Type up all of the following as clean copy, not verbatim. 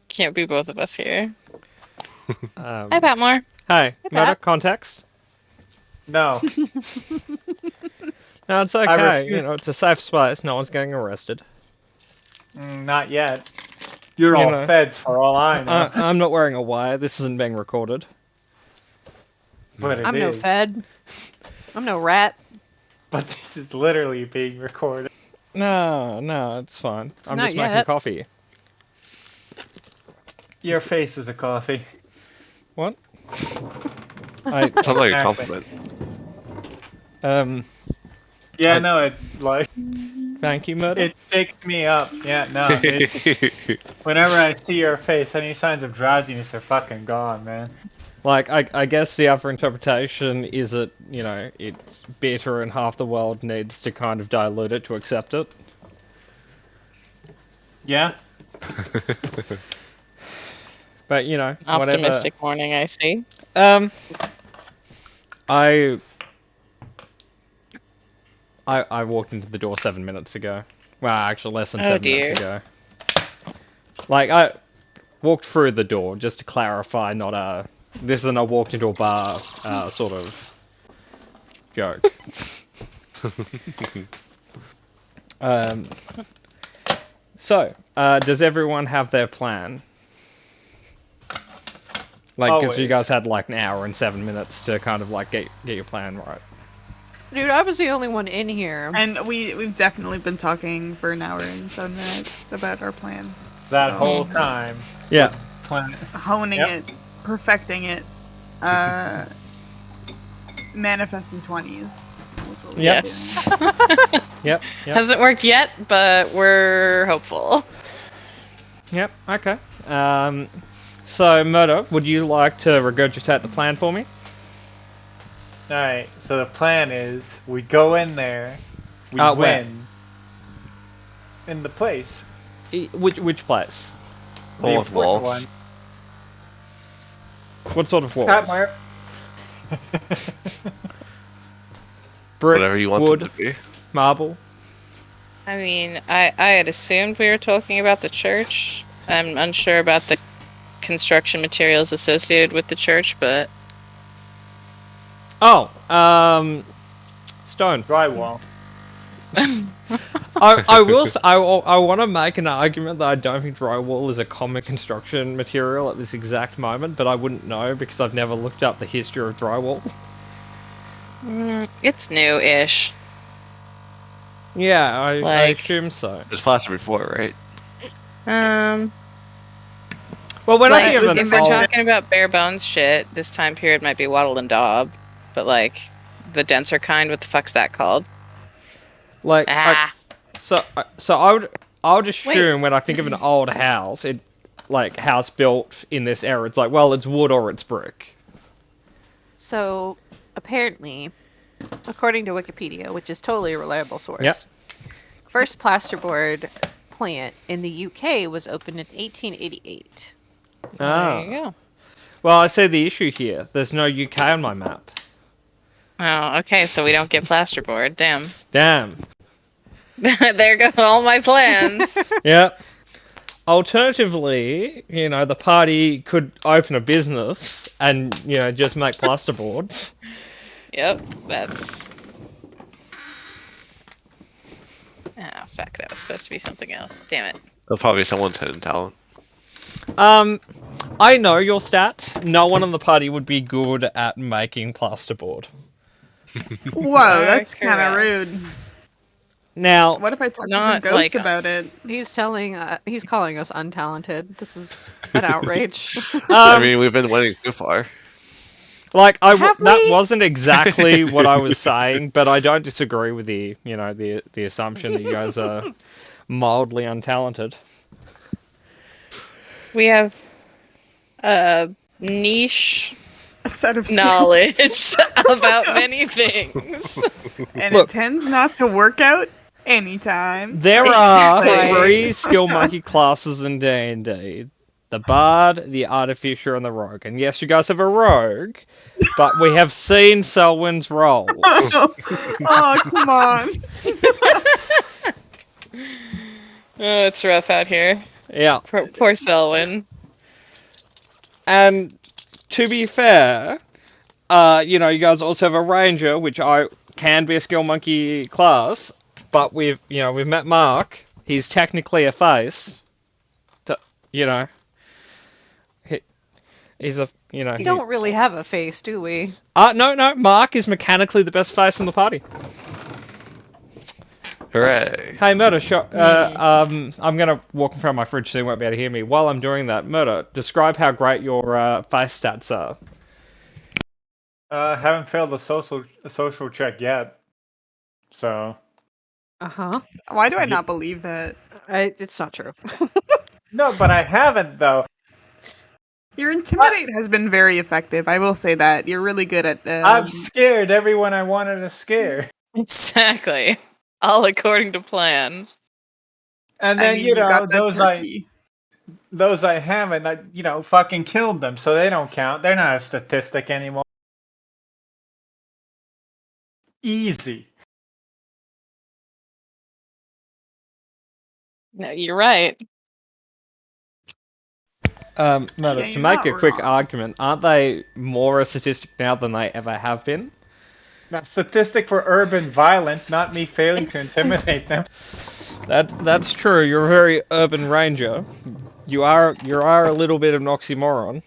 can't be both of us here. Hi, Hi, Patmore. Murder Pat. context. No, No, it's I okay. refuse. It's a safe space. No one's getting arrested. Not yet. You're You all know. feds for all I know. I'm not wearing a wire. This isn't being recorded. But it I'm no is. Fed. I'm no rat. But this is literally being recorded. No, it's fine. I'm Not just making yet. coffee. Your face is a coffee. What? Sounds like a Exactly. compliment. Yeah, I- no, it like Thank you, Murder. it picks me up. Yeah, no. Whenever I see your face, any signs of drowsiness are fucking gone, man. Like, I guess the other interpretation is that, it's better and half the world needs to kind of dilute it to accept it. Yeah. But, whatever. Optimistic morning, I see. I walked into the door 7 minutes ago. Well, actually, less than Oh, 7 dear. minutes ago. Like, I walked through the door, just to clarify, not this isn't a walked into a bar sort of joke. So, does everyone have their plan? Like, because you Always. guys had like an hour and 7 minutes to kind of like get your plan right. Dude, I was the only one in here. And we've definitely been talking for an hour and 7 minutes about our plan. That So, whole time. Yeah. Planet. honing Yep. it, perfecting it, manifesting 20s was what we Yep. were Yes. Yep. Hasn't worked yet, but we're hopeful. Yep. Okay. So, Murdo, would you like to regurgitate the plan for me? Alright, so the plan is we go in there, we Where? win. In the place. Which place? The All with important walls. What sort of walls? Patmore. Brick, Whatever you want wood, them to be. marble. I mean, I had assumed we were talking about the church. I'm unsure about the construction materials associated with the church, but Oh, stone. Drywall. I will. I want to make an argument that I don't think drywall is a common construction material at this exact moment, but I wouldn't know because I've never looked up the history of drywall. it's new-ish. Yeah, I Like- assume so. There's plaster before, right? Well, when I Like, think of if an we're old, talking about bare bones shit, this time period might be wattle and daub, but like the denser kind, what the fuck's that called? like, so I would assume Wait. when I think of an old house, house built in this era, it's like, well, it's wood or it's brick. So, apparently, according to Wikipedia, which is totally a reliable source, Yep. first plasterboard plant in the UK was opened in 1888. Ah. There you go. Well, I see the issue here. There's no UK on my map. Oh, okay, so we don't get plasterboard. Damn. Damn. There go all my plans. Yep. Alternatively, the party could open a business and, just make plasterboards. Yep, that's... Ah, fuck, that was supposed to be something else. Damn it. That's probably someone's hidden talent. I know your stats. No one on the party would be good at making plasterboard. Whoa, that's kind of Correct. rude. Now, What if I talk to Not some ghost like- about it? He's calling us untalented. This is an outrage. I mean, we've been winning so far. Have that we? wasn't exactly what I was saying, but I don't disagree with the assumption that you guys are mildly untalented. We have niche A set of skills. knowledge about many things. And Look. it tends not to work out anytime. There are Exactly. 3 skill monkey classes in D&D. The Bard, the Artificer, and the Rogue. And yes, you guys have a Rogue, but we have seen Selwyn's rolls. Oh, come on. Oh, it's rough out here. Yeah. Poor Selwyn. And to be fair, you know, you guys also have a ranger, which I can be a skill monkey class, but we've met Mark. He's technically a face. You know, he's a, you know. We don't really have a face, do we? No. Mark is mechanically the best face in the party. Hooray. Hey, Murder, I'm gonna walk in front of my fridge so you won't be able to hear me. While I'm doing that, Murder, describe how great your face stats are. Haven't failed a social check yet. So. Uh-huh. Why do I not believe that? It's not true. No, but I haven't though. Your intimidate has been very effective. I will say that. You're really good at. I've scared everyone I wanted to scare. Exactly. All according to plan. And I then, mean, you know, got that those I haven't, fucking killed them, so they don't count. They're not a statistic anymore. Easy. No, you're right. Murder, Yeah, to you're make not a quick wrong. argument, aren't they more a statistic now than they ever have been? Now, statistic for urban violence, not me failing to intimidate them. That's true. You're a very urban ranger. You are a little bit of an oxymoron.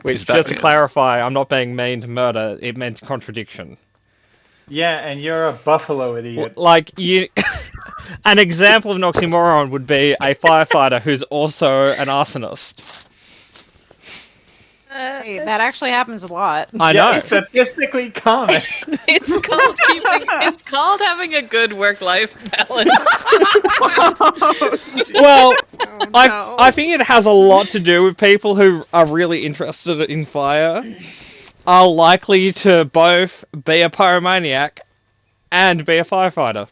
Which, He's just to Batman. clarify, I'm not being mean to Murder. It meant contradiction. Yeah, and you're a buffalo idiot. Like you, an example of an oxymoron would be a firefighter who's also an arsonist. Hey, that actually happens a lot. I Yeah, know. it's statistically common. It's called having a good work-life balance. Well, Oh, I think it has a lot to do with people who are really interested in fire are likely to both be a pyromaniac and be a firefighter.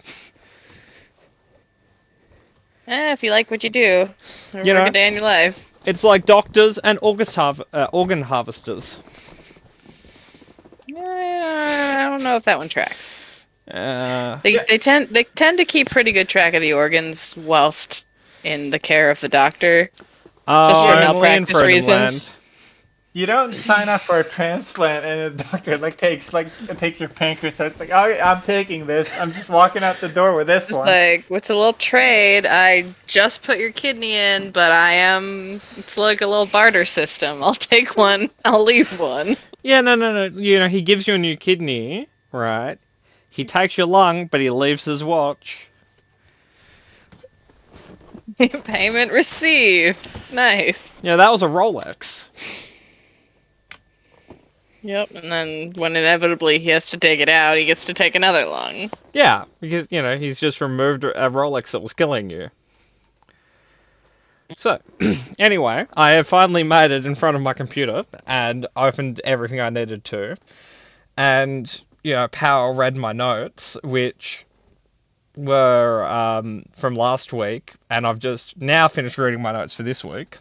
If you like what you do, You work know. a day in your life. It's like doctors and organ harvesters. I don't know if that one tracks. Uh, They tend to keep pretty good track of the organs whilst in the care of the doctor, just for only in malpractice Frozen reasons. Land. You don't sign up for a transplant and the doctor takes your pancreas. So it's like, oh, I'm taking this. I'm just walking out the door with this Just one. like, what's a little trade? I just put your kidney in, but it's like a little barter system. I'll take one, I'll leave one. Yeah, no. You know, he gives you a new kidney, right? He takes your lung, but he leaves his watch. Payment received. Nice. Yeah, that was a Rolex. Yep, and then when inevitably he has to take it out, he gets to take another lung. Yeah, because, you know, he's just removed a Rolex that was killing you. So, anyway, I have finally made it in front of my computer and opened everything I needed to. And, you know, Power read my notes, which were from last week, and I've just now finished reading my notes for this week.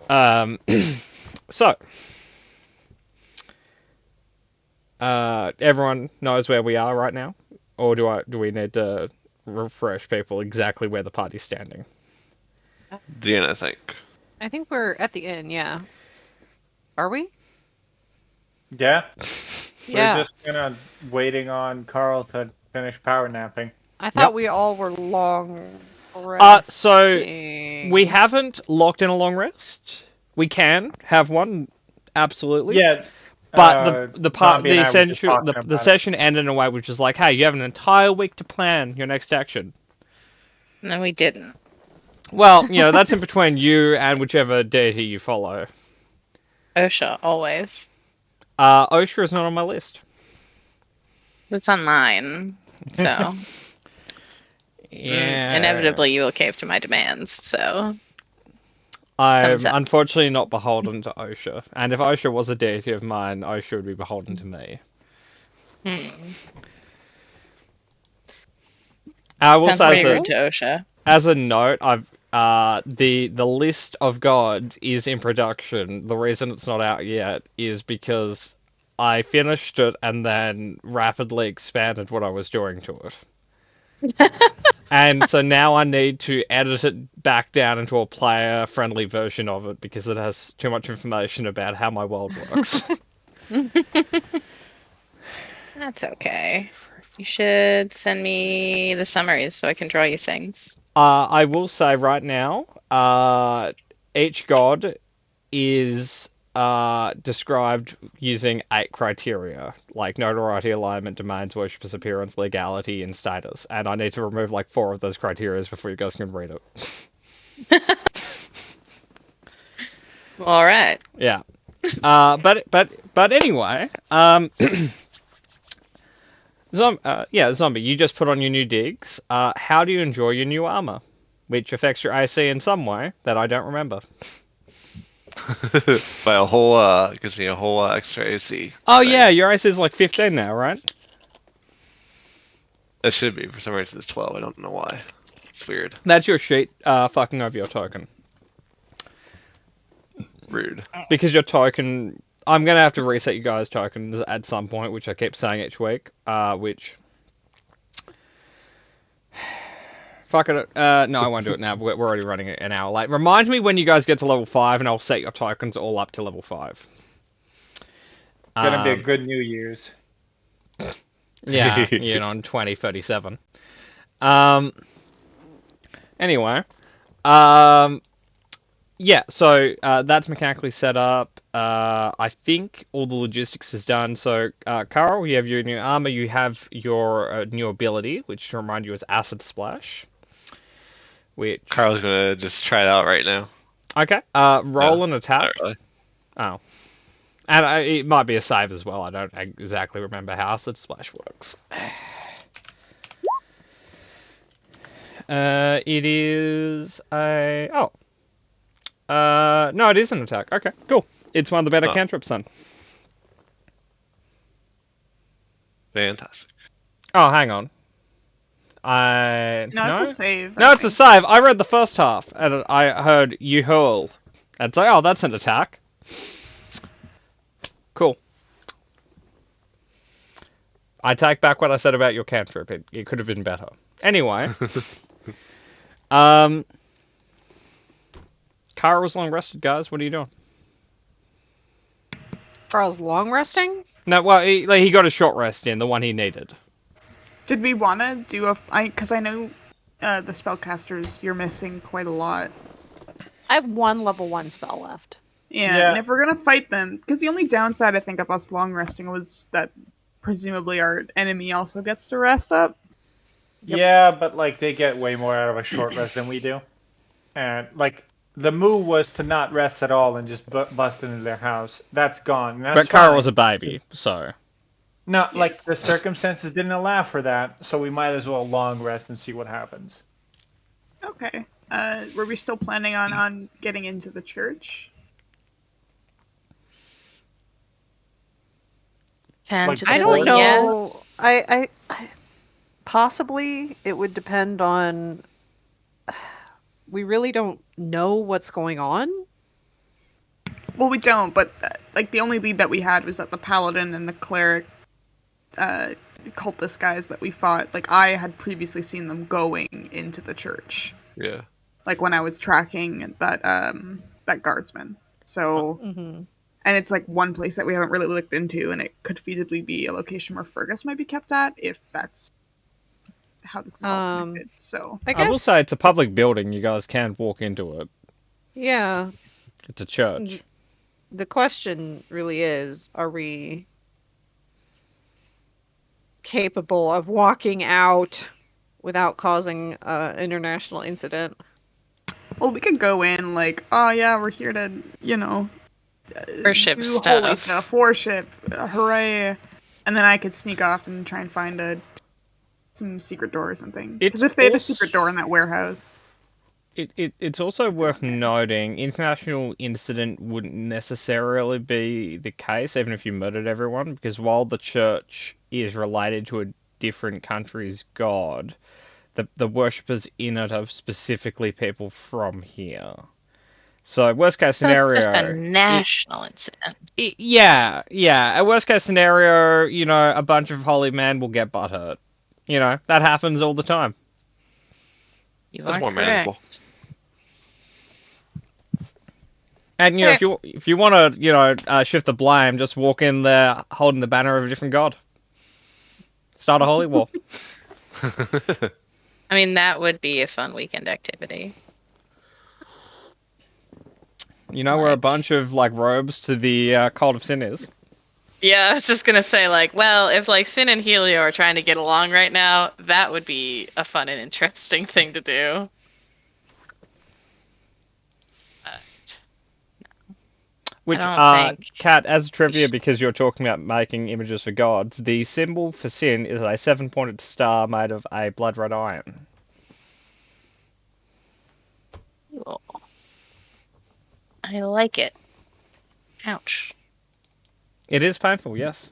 So, everyone knows where we are right now, or do we need to refresh people exactly where the party's standing? The end, I think. I think we're at the inn, yeah. Are we? Yeah. Yeah. We're just waiting on Carl to finish power napping. I thought Yep. we all were long So, resting. We haven't locked in a long rest. We can have one, absolutely. Yeah. But the Zombie and I were just essential talking the about it. session ended in a way which is like, hey, you have an entire week to plan your next action. No, we didn't. Well, you know, that's in between you and whichever deity you follow. OSHA, always. Osha is not on my list. It's on mine, so Yeah. inevitably you will cave to my demands, so... I'm Thumbs up. unfortunately not beholden to Osha. And if Osha was a deity of mine, Osha would be beholden to me. I will Sounds say pretty that rude to OSHA. as a note, I've the list of gods is in production. The reason it's not out yet is because I finished it and then rapidly expanded what I was doing to it. And so now I need to edit it back down into a player-friendly version of it because it has too much information about how my world works. That's okay. You should send me the summaries so I can draw you things. I will say right now, each god is described using 8 criteria, like notoriety, alignment, domains, worshipper's appearance, legality, and status. And I need to remove like 4 of those criteria before you guys can read it. All right. Yeah. But anyway, Zombie, you just put on your new digs. How do you enjoy your new armor, which affects your AC in some way that I don't remember? By a whole, gives me a whole extra AC. Oh thing. yeah, your AC is like 15 now, right? It should be. For some reason, it's 12. I don't know why. It's weird. That's your sheet fucking over your token. Rude. Because your token... I'm going to have to reset you guys' tokens at some point, which I keep saying each week, which... Fuck it. No, I won't do it now. We're already running an hour late. Remind me when you guys get to level 5, and I'll set your tokens all up to level 5. Gonna be a good New Year's. Yeah, you know, in 2037. Anyway, yeah, so that's mechanically set up. I think all the logistics is done. So, Carl, you have your new armor. You have your new ability, which to remind you is Acid Splash. Which Carl's gonna just try it out right now. okay. Roll an attack. Not really. Oh, and it might be a save as well. I don't exactly remember how Acid Splash works. It is a no, it is an attack. Okay, cool. It's one of the better cantrips then. Fantastic. Oh, hang on. No, no, it's a save. no, I it's a think. save. I read the first half and I heard you hurl. And it's like, oh, that's an attack. Cool. I take back what I said about your cantrip. It could have been better. Anyway, Carl's long rested, guys. What are you doing? Carl's long resting? No, well, he got a short rest in, the one he needed. Did we want to do a? Because I know the spellcasters, you're missing quite a lot. I have 1 level 1 spell left. Yeah, and if we're gonna fight them, because the only downside I think of us long resting was that presumably our enemy also gets to rest up. Yep. Yeah, but like they get way more out of a short rest than we do. And like the move was to not rest at all and just bust into their house. That's gone. And that's But Carl fine. was a baby, so... No, like the circumstances didn't allow for that, so we might as well long rest and see what happens. Okay. Were we still planning on getting into the church? I don't know. I possibly it would depend on. We really don't know what's going on. Well, we don't, but like the only lead that we had was that the paladin and the cleric cultist guys that we fought, like I had previously seen them going into the church. Yeah. Like when I was tracking that guardsman. So and it's like one place that we haven't really looked into, and it could feasibly be a location where Fergus might be kept at if that's how this is all connected. So I will say it's a public building, you guys can walk into it. Yeah. It's a church. The question really is, are we capable of walking out without causing an international incident? well, we could go in like, oh yeah, we're here to, Worship do holy stuff, worship, hooray, and then I could sneak off and try and find some secret door or something. Because if they had a secret door in that warehouse... It's also worth noting, international incident wouldn't necessarily be the case, even if you murdered everyone, because while the church is related to a different country's god, the worshippers in it are specifically people from here. So worst case scenario... it's just a national incident. Yeah. A worst case scenario, a bunch of holy men will get butthurt. You know, that happens all the time. You That's are more correct. manageable. And you know, Okay. if you want to, you know, shift the blame, just walk in there holding the banner of a different god. Start a holy war. I mean, that would be a fun weekend activity. You know where a Like- bunch of like robes to the cult of sin is. Yeah, I was just gonna say, like, well, if like Sin and Helio are trying to get along right now, that would be a fun and interesting thing to do. But Which, don't think Kat, as trivia, sh- because you're talking about making images for gods, the symbol for sin is a 7-pointed star made of a blood red iron. Cool. I like it. Ouch. It is painful, yes.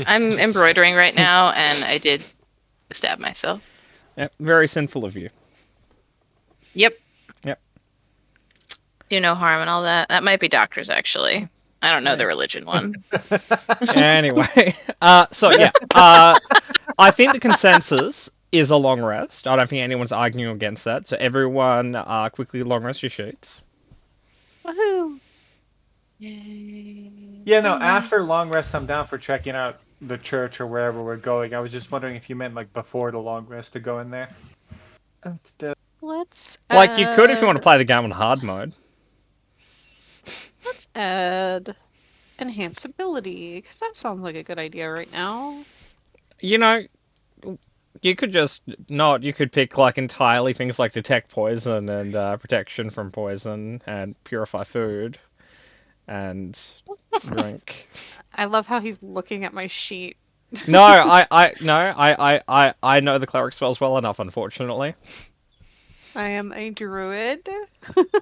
I'm embroidering right now, and I did stab myself. Yep, very sinful of you. Yep. Yep. Do no harm and all that. That might be doctors, actually. I don't know Yeah. the religion one. Anyway, so yeah, I think the consensus is a long rest. I don't think anyone's arguing against that. So everyone, quickly long rest your sheets. Woohoo! Yeah, no, after long rest, I'm down for checking out the church or wherever we're going. I was just wondering if you meant like before the long rest to go in there. Let's Like you could if you want to add- play the game on hard mode. Let's add enhanceability, because that sounds like a good idea right now. You know, you could just not. You could pick like entirely things like detect poison and protection from poison and purify food and drink. I love how he's looking at my sheet. No, I know the cleric spells well enough, unfortunately. I am a druid.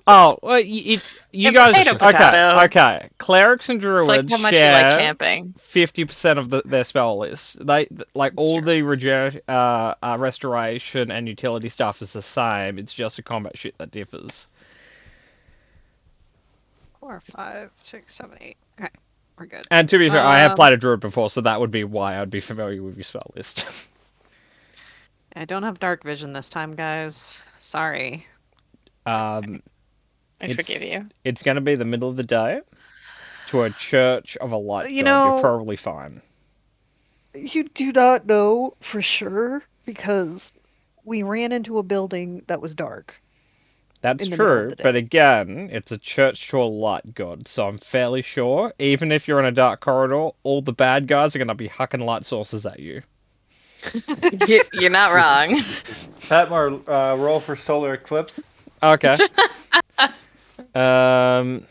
Oh, well, you Yeah, guys. potato, potato. Okay. Clerics and druids It's like how much you share like camping. 50% of their spell list. They like all the restoration and utility stuff is the same. It's just the combat shit that differs. 4, 5, 6, 7, 8. Okay, we're good. And to be fair, I have Um, played a druid before, so that would be why I'd be familiar with your spell list. I don't have dark vision this time, guys. Sorry. I It's- forgive you. It's going to be the middle of the day to a church of a light You god. know- You're probably fine. You do not know for sure because we ran into a building that was dark. That's in the middle of true, the day. but again, it's a church to a light god, so I'm fairly sure, even if you're in a dark corridor, all the bad guys are going to be hucking light sources at you. You're not wrong. Patmore, roll for solar eclipse. Okay. Moon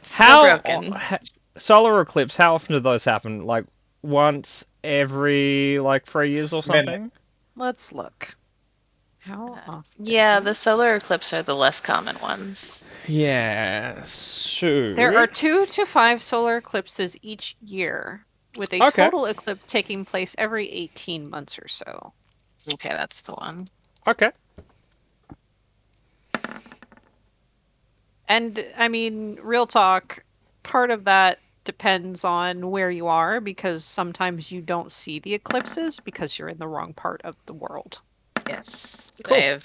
still How broken. solar eclipse? How often do those happen? Like once every like 3 years or Minute. something? Let's look. How often? Yeah, the solar eclipse are the less common ones. Yeah. So There are 2 to 5 solar eclipses each year, with a Okay. total eclipse taking place every 18 months or so. Okay, that's the one. Okay. And I mean, real talk, part of that depends on where you are because sometimes you don't see the eclipses because you're in the wrong part of the world. Yes. Cool. I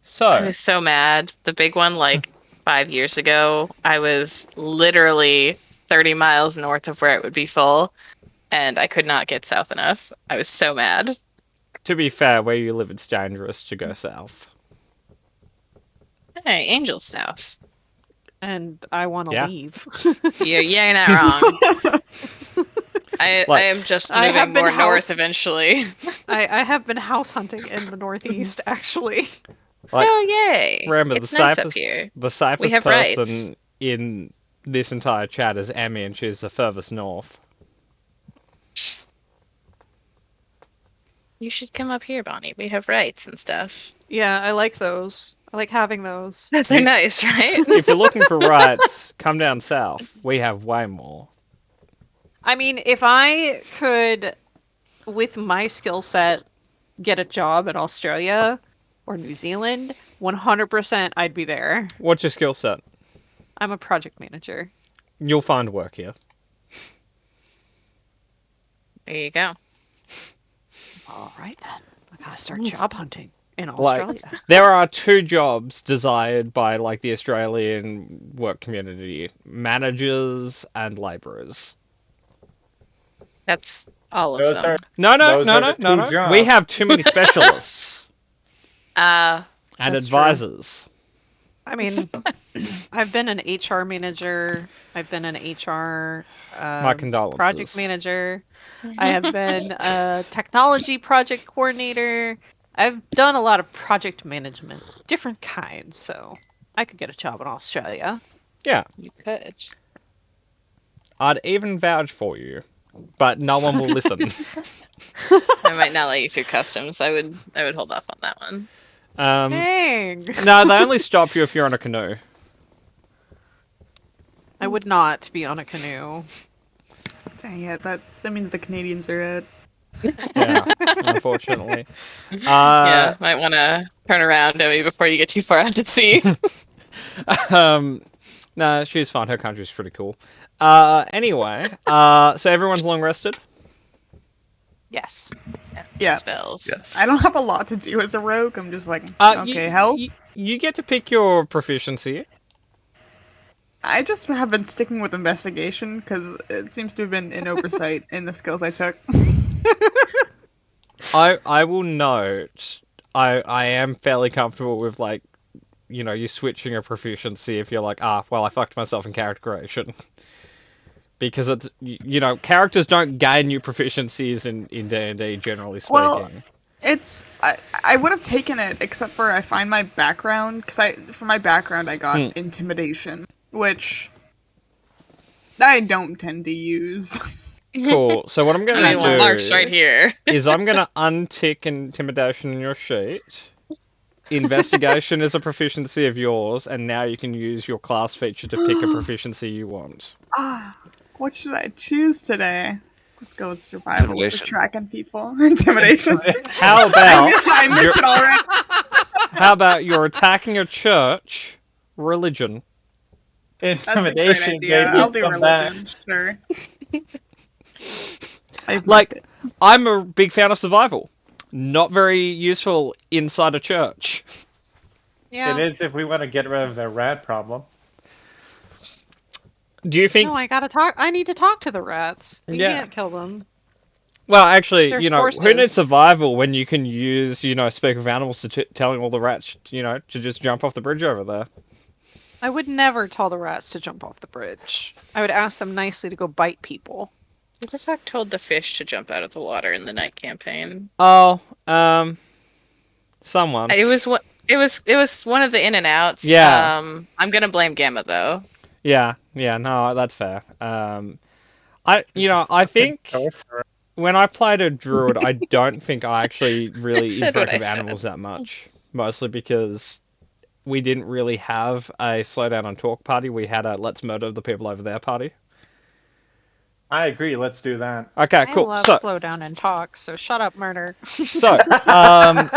So was so mad. The big one, like 5 years ago, I was literally 30 miles north of where it would be full, and I could not get south enough. I was so mad. to be fair, where you live, it's dangerous to go south. Hey, Angel South. And I want to Yeah. leave. You're not wrong. I Like- am just I have moving been more north housed- eventually. I have been house hunting in the Northeast, actually. Like, Oh, yay. remember, It's the nice safest- up here. The safest have person rights. in this entire chat is Emmy, and she's the furthest north. You should come up here, Bonnie. We have rights and stuff. Yeah, I like those. I like having those. Those are nice, right? If you're looking for rights, come down south. We have way more. I mean, if I could, with my skill set, get a job in Australia or New Zealand, 100% I'd be there. What's your skill set? I'm a project manager. You'll find work here. There you go. All right then. I gotta start job hunting in Like, Australia. there are 2 jobs desired by like the Australian work community: managers and laborers. That's all of Those them. are No, Those are the two no. jobs. We have too many specialists Uh, and That's true. advisors. I mean, I've been an HR manager. I've been an HR My condolences. project manager. I have been a technology project coordinator. I've done a lot of project management, different kinds, so I could get a job in Australia. Yeah, you could. I'd even vouch for you, but no one will listen. I might not let you through customs. I would hold off on that one. Dang! No, they only stop you if you're on a canoe. I would not be on a canoe. Dang it, that means the Canadians are out. Yeah, unfortunately. Yeah, might want to turn around maybe before you get too far out to sea. No, she's fine. Her country's pretty cool. Anyway, so everyone's long rested? Yes. Yeah. Spells. Yeah. I don't have a lot to do as a rogue. I'm just like, You- okay, help. You get to pick your proficiency. I just have been sticking with investigation because it seems to have been an oversight in the skills I took. I will note, I am fairly comfortable with, like, you know, you switching a proficiency if you're like, well, I fucked myself in character creation. Because it's, you know, characters don't gain new proficiencies in D&D, generally speaking. Well, I would have taken it except for I find my background because for my background I got intimidation, which I don't tend to use. Cool. So what I'm I going mean, to well, do Mark's right here. is I'm going to untick intimidation in your sheet. Investigation is a proficiency of yours, and now you can use your class feature to pick a proficiency you want. What should I choose today? Let's go with survival. With Intimidation. tracking people. Intimidation. How about I missed it already. how about you're attacking a church? Religion. That's a great intimidation. idea. baby. I'll do Come back. religion. Sure. I've Like, marked it. I'm a big fan of survival. Not very useful inside a church. Yeah. It is if we want to get rid of the rat problem. Do you think? No, I need to talk to the rats. We Yeah. can't kill them. Well, actually, There's you know, who horses. needs survival when you can use, you know, speak of animals to telling all the rats, you know, to just jump off the bridge over there? I would never tell the rats to jump off the bridge. I would ask them nicely to go bite people. Who the fuck told the fish to jump out of the water in the night campaign? Oh, someone. It was one of the in and outs. Yeah. I'm gonna blame Gamma though. Yeah, no, that's fair. I think Sorcerer. when I played a druid, I don't think I actually really said what interacted I with said. animals that much. Mostly because we didn't really have a slow down and talk party. We had a let's murder the people over there party. I agree. Let's do that. Okay, cool. I love So, slow down and talk, so shut up, murder. are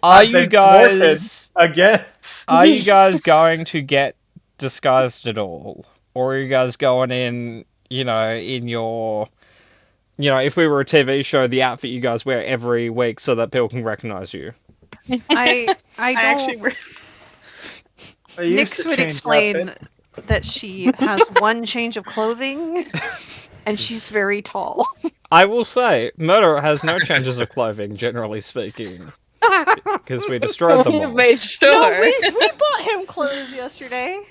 I've you been guys Again. are you guys going to get disguised at all, or are you guys going in, you know, in your, you know, if we were a TV show, the outfit you guys wear every week so that people can recognize you? I don't. I actually. I used Nyx to would change explain outfit. that she has one change of clothing, and she's very tall. I will say, Murder has no changes of clothing, generally speaking, because we destroyed them all. Made sure. No, we bought him clothes yesterday.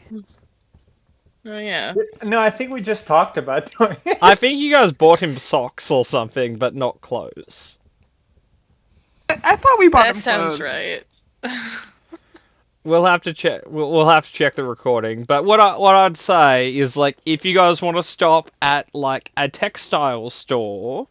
Oh yeah. No, I think we just talked about doing it. I think you guys bought him socks or something, but not clothes. I thought we bought That them sounds clothes. right. We'll have to check. We'll have to check the recording. But what I'd say is, like, if you guys want to stop at like a textile store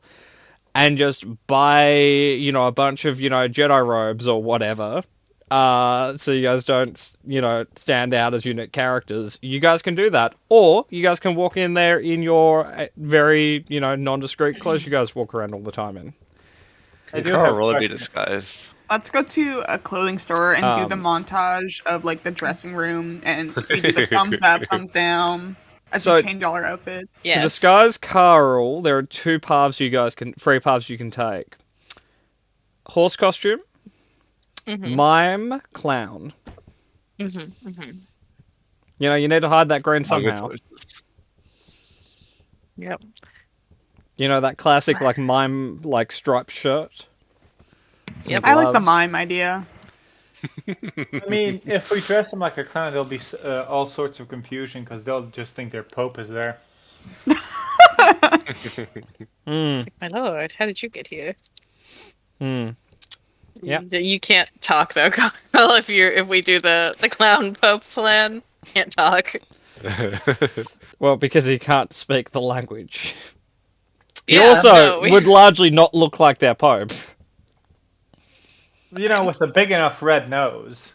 and just buy, you know, a bunch of, you know, Jedi robes or whatever, so you guys don't, you know, stand out as unique characters, you guys can do that. Or you guys can walk in there in your very, you know, nondescript clothes you guys walk around all the time in. I do Carl have really be questions. disguised. Let's go to a clothing store and do the montage of like the dressing room and we do the thumbs up, thumbs down. As So- we change all our outfits. Yeah. To Yes. disguise Carl, there are three paths you can take. Horse costume, Mm-hmm. mime, clown. Mm-hmm. Mm-hmm. You know, you need to hide that green Oh, good somehow. choices. Yep. You know, that classic, like, mime, like, striped shirt. Some Yep. I like the gloves. mime idea. I mean, if we dress him like a clown, there'll be all sorts of confusion because they'll just think their pope is there. Hmm. My lord, how did you get here? Hmm. Yep. You can't talk though, Carl. If we do the clown pope plan, can't talk. Well, because he can't speak the language. He Yeah, also no, we- would largely not look like their pope. You know, with a big enough red nose.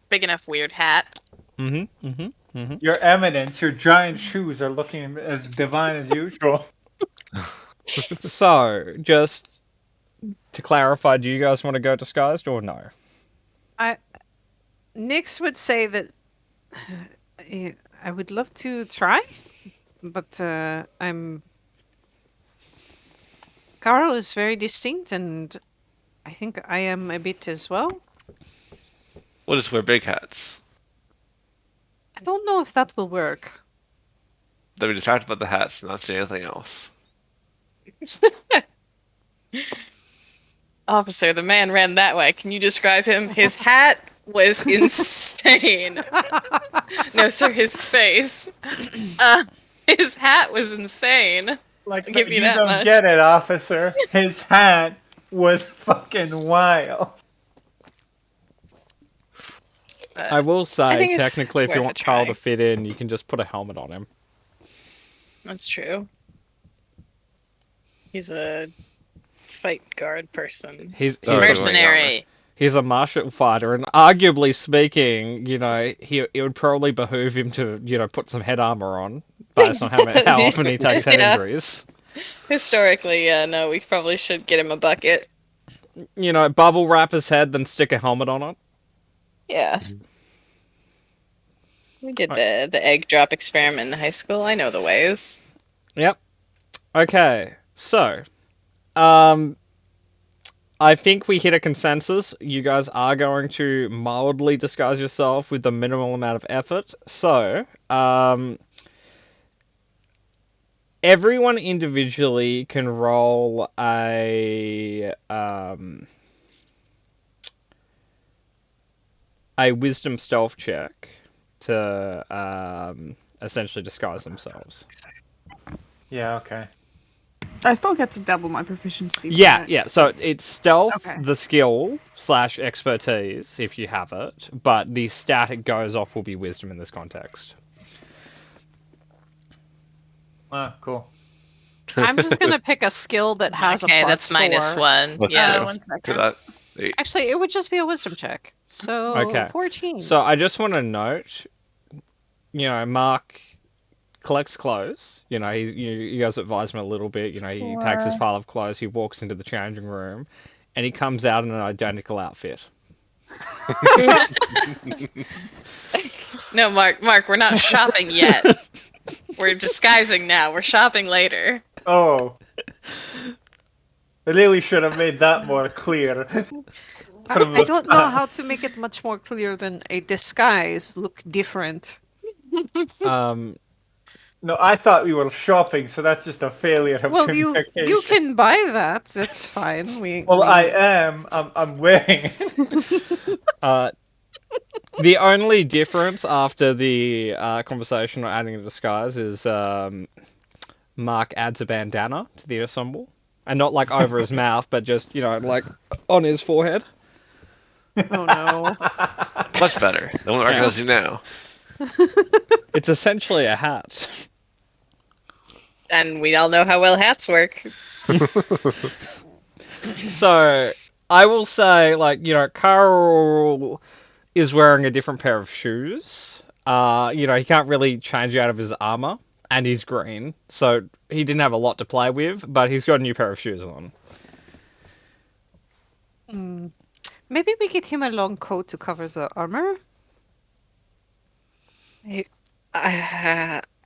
Big enough weird hat. Mm-hmm. Mm-hmm. Mm-hmm. Your eminence, your giant shoes are looking as divine as usual. So, just to clarify, do you guys want to go disguised or no? Nyx would say that I would love to try, but Carl is very distinct, and I think I am a bit as well. We'll just wear big hats. I don't know if that will work. Then we distract about the hats and not say anything else. Officer, the man ran that way. Can you describe him? His hat was insane. No, sir, his face. His hat was insane. Like, I'll give you you that don't much. get it, officer. His hat was fucking wild. But I will I say, think it's technically, if you worth want a Carl try. to fit in, you can just put a helmet on him. that's true. He's a fight guard person. He's Oh, a, Mercenary. he's a martial fighter, and arguably speaking, you know, it would probably behoove him to, you know, put some head armor on, based on how often he takes head Yeah. injuries. Historically, yeah, no, we probably should get him a bucket. You know, bubble wrap his head, then stick a helmet on it. Yeah. We did the egg drop experiment in high school. I know the ways. Yep. Okay, so, I think we hit a consensus. You guys are going to mildly disguise yourself with the minimal amount of effort. So, everyone individually can roll a wisdom stealth check to essentially disguise themselves. Yeah, okay. I still get to double my proficiency. for Yeah, that. yeah. So it's stealth, Okay. the skill / expertise if you have it, but the stat it goes off will be wisdom in this context. Ah, cool. I'm just gonna pick a skill that has Okay, a plus that's -1. Plus Yeah, two. 1 Look second. at that. 8. Actually, it would just be a wisdom check. So Okay. 14. So I just want to note, you know, Mark collects clothes. You know, you guys advise him a little bit. You know, he takes his pile of clothes, he walks into the changing room, and he comes out in an identical outfit. No, Mark, we're not shopping yet. We're disguising now. We're shopping later. Oh. I really should have made that more clear. I don't know how to make it much more clear than a disguise look different. No, I thought we were shopping, so that's just a failure of Well, you communication. can buy that. That's fine. Well, I am. I'm wearing it. The only difference after the conversation or adding a disguise is Mark adds a bandana to the ensemble. And not like over his mouth, but just, you know, like on his forehead. Oh no. Much better. They won't recognize you now. It's essentially a hat. And we all know how well hats work. So, I will say, like, you know, Carl is wearing a different pair of shoes. You know, he can't really change out of his armor, and he's green, so he didn't have a lot to play with, but he's got a new pair of shoes on. Maybe we get him a long coat to cover the armor.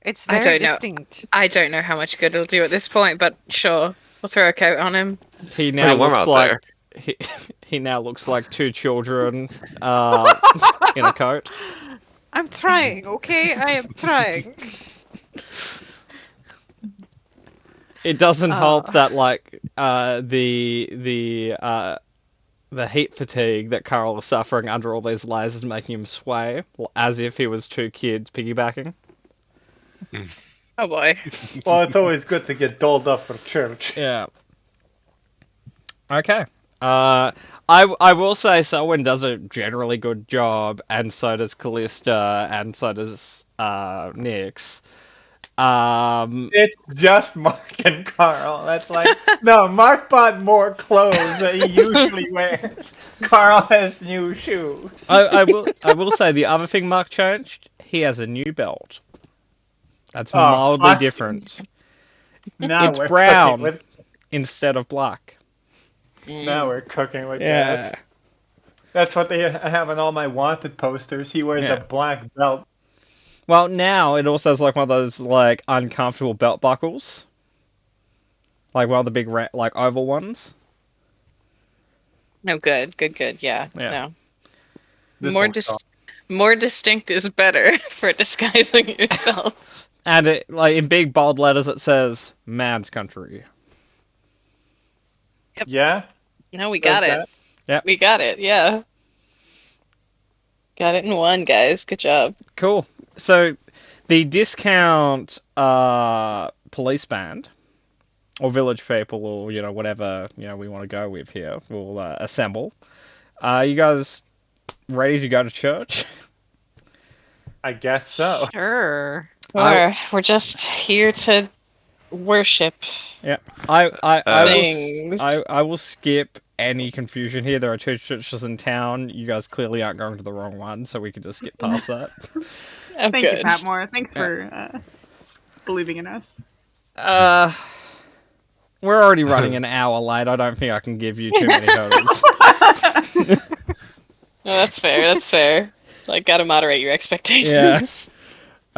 It's I very don't know. distinct. I don't know how much good it'll do at this point, but sure, we'll throw a coat on him. He now Pretty warm looks out like there. he now looks like two children in a coat. I'm trying, okay? I am trying. It doesn't help Oh. that like the heat fatigue that Carl is suffering under all these layers is making him sway as if he was two kids piggybacking. Oh boy. Well, it's always good to get dolled up for church. Yeah. Okay. I will say Selwyn does a generally good job, and so does Callista, and so does Nyx. It's just Mark and Carl. That's like, no, Mark bought more clothes than he usually wears. Carl has new shoes. I will say the other thing Mark changed, he has a new belt. That's Oh, mildly fuck. different. Now It's we're brown. cooking with. Instead of black. Now we're cooking with Yeah. gas. That's what they have on all my wanted posters. He wears Yeah. a black belt. Well, now it also has like one of those like uncomfortable belt buckles, like one of the big like oval ones. No, good. Yeah. Yeah. No. This More looks awesome. more distinct is better for disguising yourself. And it like in big bold letters it says "Man's Country." Yeah. No, we got Does it. Yep. We got it. Yeah. Got it in one, guys. Good job. Cool. So the discount police band or village people or whatever we want to go with here will assemble. You guys ready to go to church? I guess so. Sure. We're just here to worship I things. I will skip any confusion here. There are two churches in town. You guys clearly aren't going to the wrong one, so we can just skip past that. I'm Thank you, good. Patmore. Thanks for believing in us. We're already running an hour late. I don't think I can give you too many hurdles. No, that's fair. That's fair. Like, gotta moderate your expectations.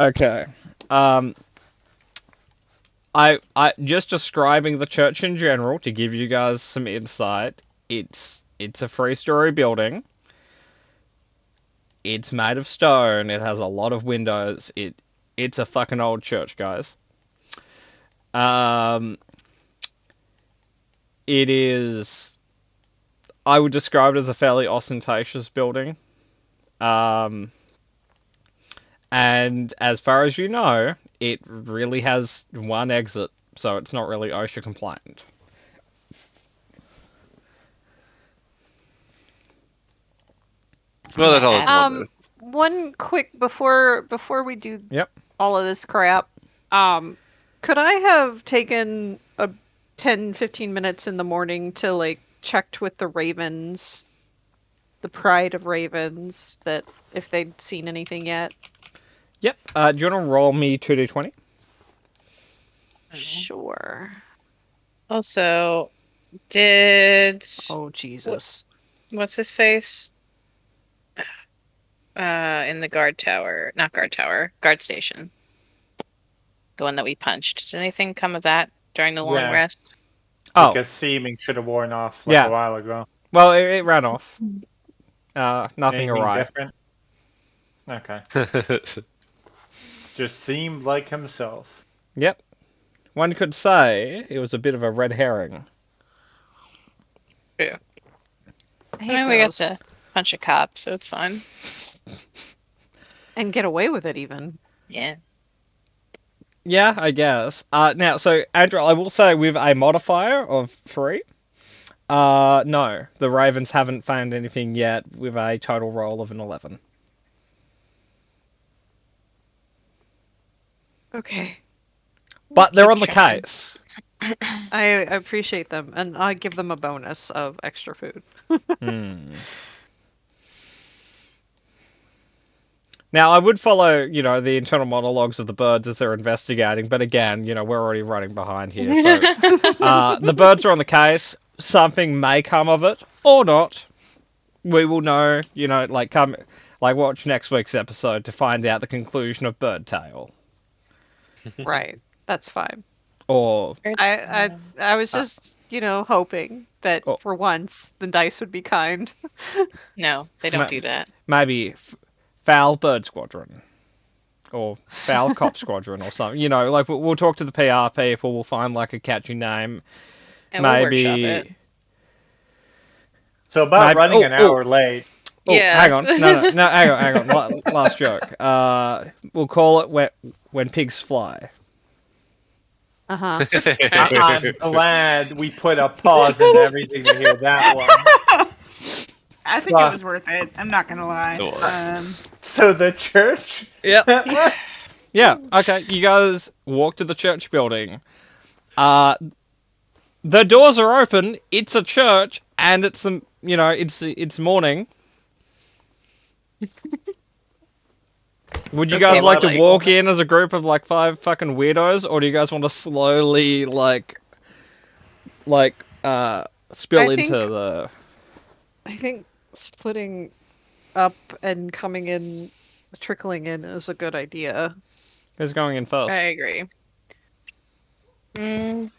Okay. I just describing the church in general to give you guys some insight. It's a three-story building. It's made of stone. It has a lot of windows. It's a fucking old church, guys. It is. I would describe it as a fairly ostentatious building. And as far as you know, it really has one exit, so it's not really OSHA compliant. Well, that's all. I One quick before we do Yep. all of this crap. Could I have taken a 10-15 minutes in the morning to like checked with the Ravens, the Pride of Ravens, that if they'd seen anything yet? Yep. Do you want to roll me 2d20? Sure. Also, did Oh Jesus. what's his face? In the guard tower, not guard tower, guard station. The one that we punched. Did anything come of that during the long Yeah. rest? Oh, Because seeming should have worn off Yeah. a while ago. well, it ran off. Nothing Anything arrived. different? Okay. don't. Just seemed like himself. Yep. One could say it was a bit of a red herring. I hate Well, we got those. to punch a cop, so it's fine. And get away with it even. Yeah. Yeah, I guess. Now, so Andrew, I will say with a modifier of 3. No, the Ravens haven't found anything yet with a total roll of an 11. Okay. But they're Keep on the trying. case. I appreciate them, and I give them a bonus of extra food. Hmm. Now, I would follow, the internal monologues of the birds as they're investigating, but again, we're already running behind here. So, the birds are on the case. Something may come of it, or not. We will know, watch next week's episode to find out the conclusion of Bird Tale. Right. That's fine. Or I was just, hoping that Oh. for once the dice would be kind. No, they don't do that. maybe Foul Bird Squadron. Or Foul Cop Squadron or something. You know, like we'll talk to the PR people, we'll find like a catchy name. And we'll Maybe. workshop it. So about Maybe- running oh, an oh. hour late. Oh, Yeah. hang on. No, hang on. Last joke. We'll call it when pigs fly. Uh-huh. I'm glad we put a pause in everything to hear that one. I think it was worth it. I'm not gonna lie. It was. So the church? Yep. What? Yeah. Okay. You guys walk to the church building. The doors are open. It's a church, and it's it's morning. Would you guys Okay, like to like- walk in as a group of like 5 fucking weirdos, or do you guys want to slowly spill I into think- the? I think splitting up and coming in, trickling in is a good idea. Who's going in first? I agree. Mm,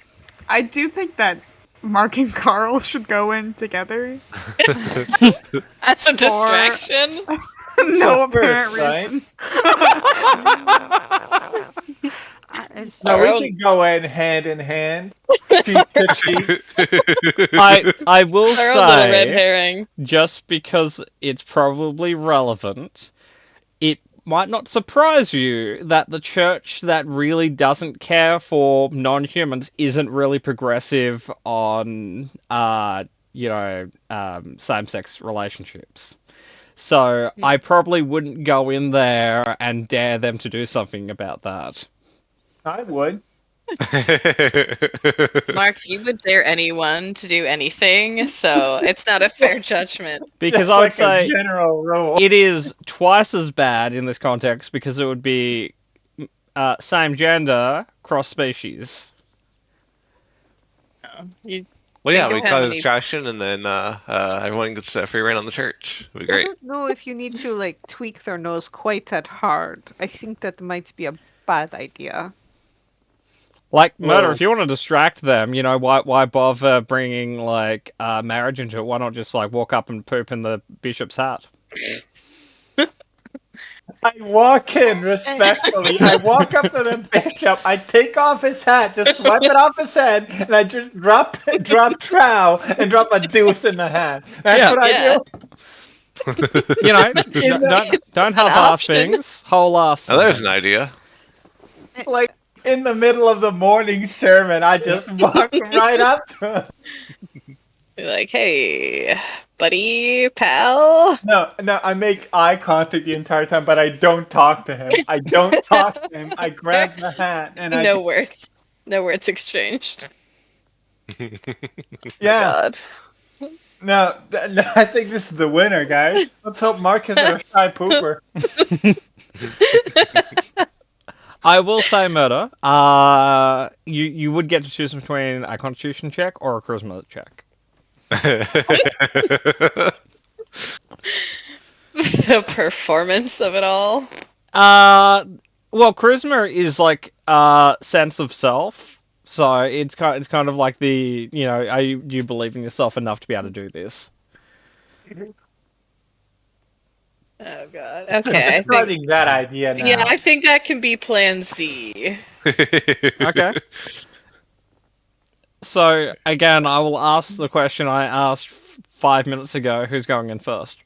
I do think that Mark and Carl should go in together. that's a distraction. No So apparent first, right? reason. No, Our we own- can go in hand, cheek to cheek. I will Our own little red say, herring. just because it's probably relevant, it might not surprise you that the church that really doesn't care for non-humans isn't really progressive on, same-sex relationships. So I probably wouldn't go in there and dare them to do something about that. I would. Mark, you would dare anyone to do anything, so it's not a fair judgment. Because Just I would like say a general rule. it is twice as bad in this context because it would be same gender, cross species. You, Well, yeah, Think we of how cause a many- distraction, and then everyone gets free reign on the church. It'd be I great. don't know if you need to tweak their nose quite that hard. I think that might be a bad idea. Like murder, Well- if you want to distract them, why bother bringing marriage into it? Why not just walk up and poop in the bishop's hat? I walk in respectfully. I walk up to the bishop. I take off his hat, just swipe it off his head, and I just drop trow and drop a deuce in the hat. That's Yeah. what I Yeah. do. Don't An half-ass option. things. Whole ass. Oh, there's an idea. Like in the middle of the morning sermon, I just walk right up to him. You're like, hey, buddy, pal. No, I make eye contact the entire time, but I don't talk to him. I don't talk to him. I grab the hat and I No words. No words exchanged. yeah. God. No, I think this is the winner, guys. Let's hope Mark is a shy pooper. I will say murder. You would get to choose between a constitution check or a charisma check. The performance of it all. Well, charisma is sense of self, so it's kind of like the do you believe in yourself enough to be able to do this? Oh god. Okay. I think, Starting that idea now. yeah, I think that can be plan Z. Okay. So again, I will ask the question I asked 5 minutes ago: who's going in first?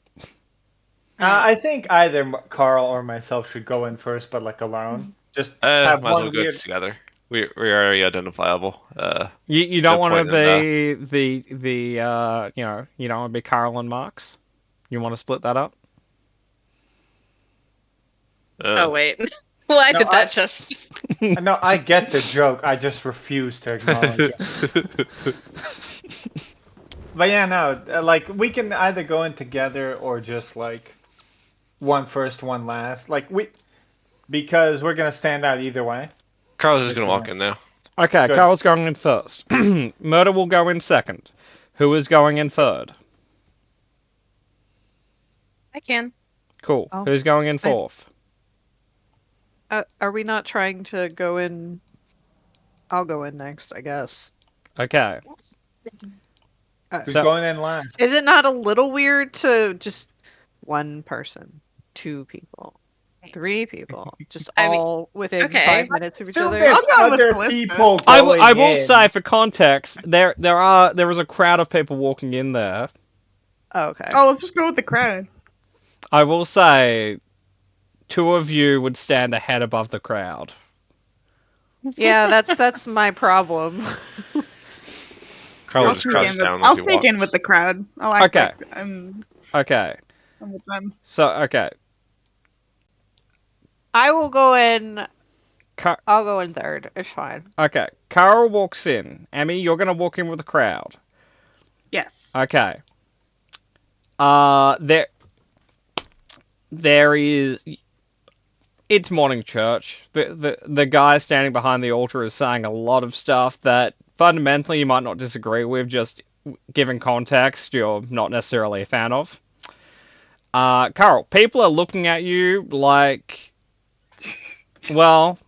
I think either Carl or myself should go in first, but alone. Just have Might as well one go weird. together. We're already identifiable. You don't Good want to point be the you don't want to be Carl and Marx. You want to split that up? Oh wait. Why No, did that just No, I get the joke. I just refuse to acknowledge it. But yeah, no, we can either go in together or just one first, one last. Because we're gonna stand out either way. Carl's just gonna walk in now. Okay, Good. Carl's going in first. Murder will go in second. Who is going in third? I can. Cool. Oh, Who's going in fourth? Are we not trying to go in? I'll go in next, I guess. Okay. Who's So- going in last? Is it not a little weird to just one person, 2 people, 3 people, just I mean, all within okay. 5 minutes of each Still other? there's I'll go with other Callista. people I going will in. say for context, there was a crowd of people walking in there. Oh, okay. Oh, let's just go with the crowd. I will say 2 of you would stand a head above the crowd. Yeah, that's my problem. Carl I'll just sneak crouches in with, down as I'll he sneak in walks. with the crowd. I'll act Okay. like I'm Okay. with them. So okay. I will go in. Car- I'll go in third. It's fine. okay. Carl walks in. Emmy, you're gonna walk in with the crowd. Yes. Okay. There is. It's morning church. The guy standing behind the altar is saying a lot of stuff that fundamentally you might not disagree with, just given context you're not necessarily a fan of. Carl, people are looking at you like, well,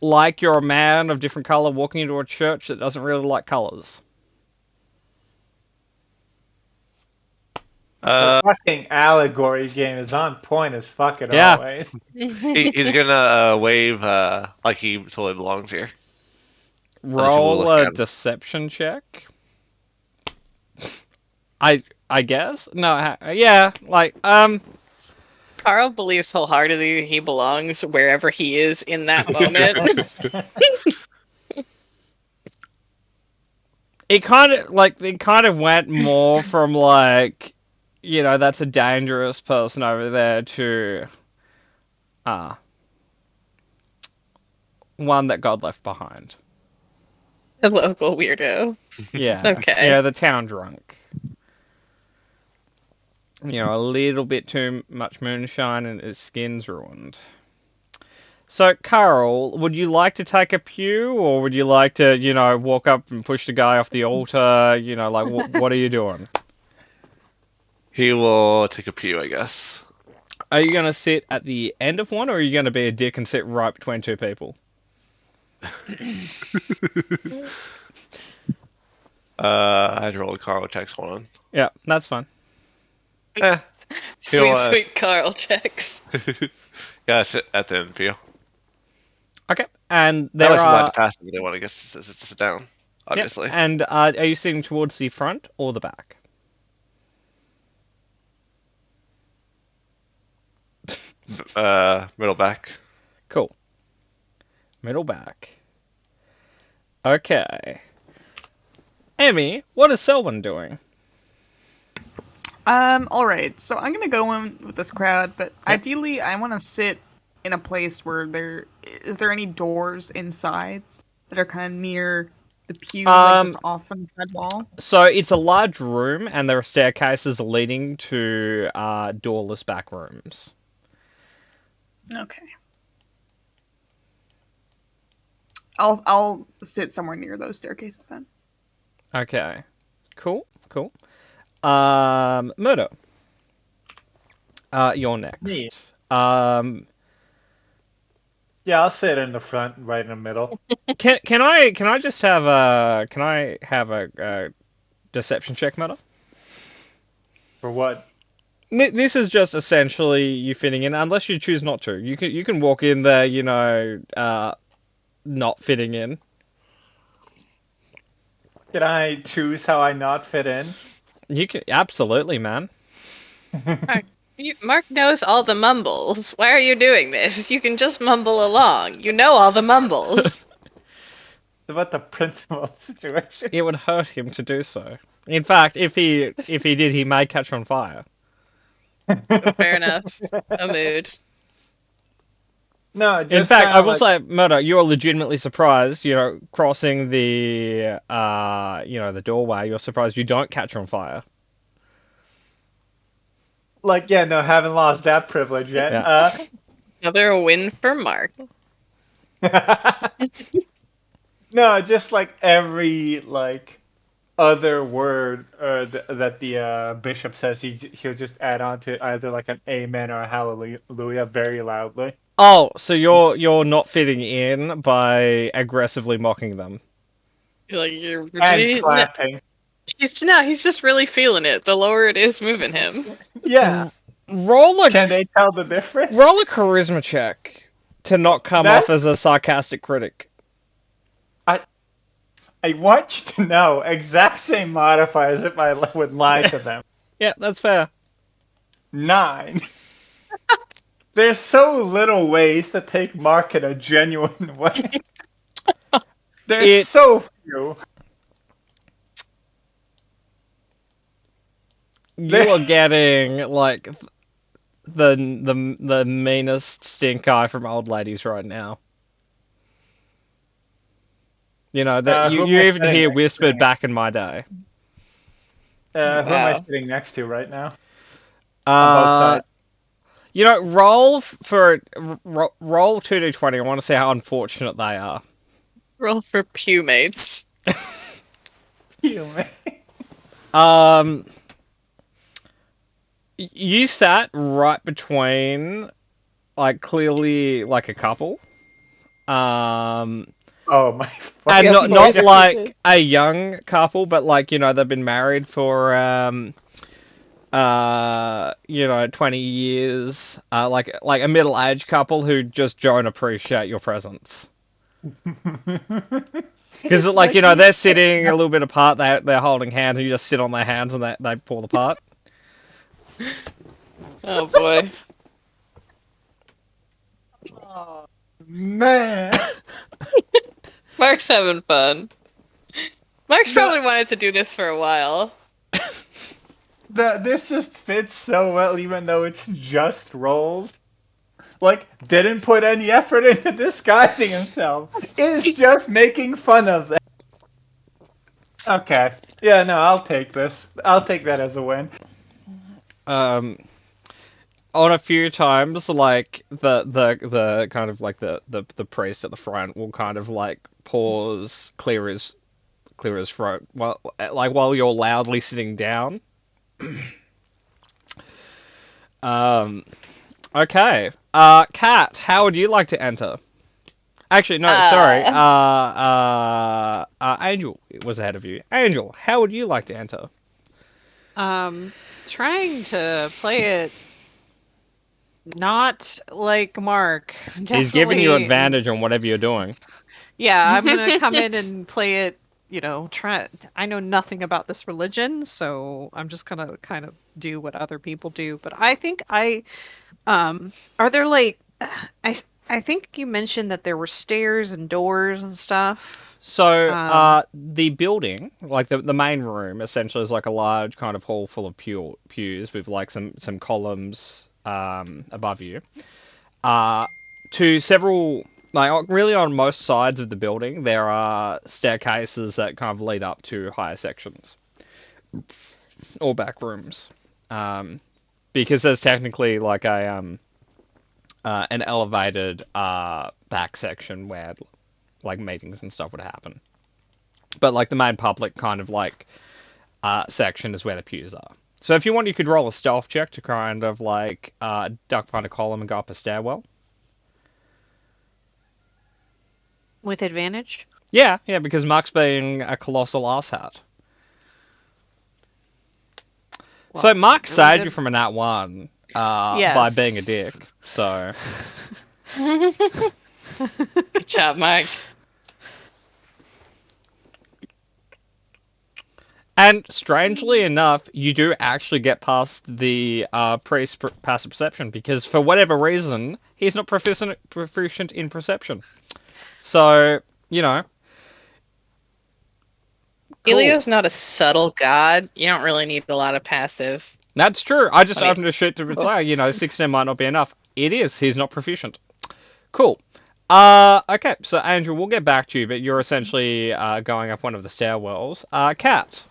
like you're a man of different color walking into a church that doesn't really like colors. The fucking allegory game is on point as fucking Yeah. always. He's gonna wave like he totally belongs here. Roll look a at him. deception check. I guess no. Yeah, like Carl believes wholeheartedly he belongs wherever he is in that moment. it kind of went more from like, you know, that's a dangerous person over there to one that God left behind. The local weirdo. Yeah. Okay. Yeah, the town drunk. You know, a little bit too much moonshine and his skin's ruined. So, Carl, would you like to take a pew, or would you like to, you know, walk up and push the guy off the altar? You know, like, what are you doing? He will take a pew, I guess. Are you going to sit at the end of one, or are you going to be a dick and sit right between 2 people? I had to roll a Carl checks one. Yeah, that's fine. Eh, Sweet, he'll, sweet Carl checks. Yeah, sit at the end pew. Okay, and There there are are... to pass if they want to get to sit down. Yep, Obviously. and are you sitting towards the front or the back? Middle back. Cool. Middle back. Okay. Emmy, what is Selwyn doing? Alright, so I'm gonna go in with this crowd, but ideally I wanna sit in a place where is there any doors inside that are kinda near the pews, like just off on the side wall? So it's a large room, and there are staircases leading to doorless back rooms. Okay. I'll sit somewhere near those staircases then. Okay. Cool. Murdo. You're next. Me. Yeah, I'll sit in the front, right in the middle. Can I just have a deception check, Murdo? For what? This is just essentially you fitting in, unless you choose not to. You can walk in there, you know, not fitting in. Can I choose how I not fit in? You can absolutely, man. Mark knows all the mumbles. Why are you doing this? You can just mumble along. You know all the mumbles. It's about the principal situation. It would hurt him to do so. In fact, if he did, he may catch on fire. Fair enough. A mood. No, just In fact, kinda I will like, say, Murdo, you're legitimately surprised. You know, crossing the the doorway. You're surprised you don't catch on fire. like, yeah, no, haven't lost that privilege yet. Yeah. Another win for Mark. No, just like every like other word that the bishop says, he'll just add on to either like an amen or a hallelujah very loudly. Oh, so you're not fitting in by aggressively mocking them. Like you're And clapping. he's just really feeling it. The lower it is, moving him. Yeah. Roll a Can they tell the difference? roll a charisma check to not come off That's- as a sarcastic critic. I want you to know exact same modifiers if I would lie to them. Yeah, that's fair. 9. There's so little ways to take Mark in a genuine way. There's It- so few. You are getting like the meanest stink eye from old ladies right now. You know that who am you I even sitting hear next whispered to? back in my day. Who am I Wow. sitting next to right now? On both Uh, sides. you know, roll 2d20. I want to see how unfortunate they are. Roll for pew mates. You, man. You sat right between, like, clearly like a couple. Oh my And fucking Yeah, not of course. like a young couple, but like, you know, they've been married for 20 years. Like a middle-aged couple who just don't appreciate your presence. Because like, you know, they're sitting a little bit apart, they're holding hands, and you just sit on their hands and they pull apart. Oh boy. Oh, man. Mark's having fun. Mark's probably wanted to do this for a while. This just fits so well, even though it's just rolls. Like, didn't put any effort into disguising himself. Is just making fun of them. Okay. Yeah, no, I'll take this. I'll take that as a win. On a few times, like the kind of like the priest at the front will kind of like pause, clear his throat while you're loudly sitting down. Okay. Kat, how would you like to enter? Actually, no, sorry. Angel was ahead of you. Angel, how would you like to enter? Trying to play it not like Mark. He's giving you Definitely- advantage on whatever you're doing. Yeah, I'm gonna come in and play it. I know nothing about this religion, so I'm just gonna kind of do what other people do. But I think are there like, I think you mentioned that there were stairs and doors and stuff. So, the building, like the main room, essentially is like a large kind of hall full of pews with like some columns above you. To several, like really on most sides of the building, there are staircases that kind of lead up to higher sections or back rooms. Because there's technically like an elevated back section where like meetings and stuff would happen. But like the main public kind of like section is where the pews are. So if you want, you could roll a stealth check to kind of like duck behind a column and go up a stairwell. With advantage? Yeah, because Mark's being a colossal asshat. So Mark really saved good. you from a nat 1 by Yes. being a dick. So Good job, Mark. and strangely enough, you do actually get past the priest's passive perception because for whatever reason, he's not proficient in perception. So, you know. Cool. Elio's not a subtle god. You don't really need a lot of passive. That's true. I just I mean- opened a shit to say, 16 might not be enough. It is. He's not proficient. Cool. Okay, so Andrew, we'll get back to you, but you're essentially going up one of the stairwells. Kat,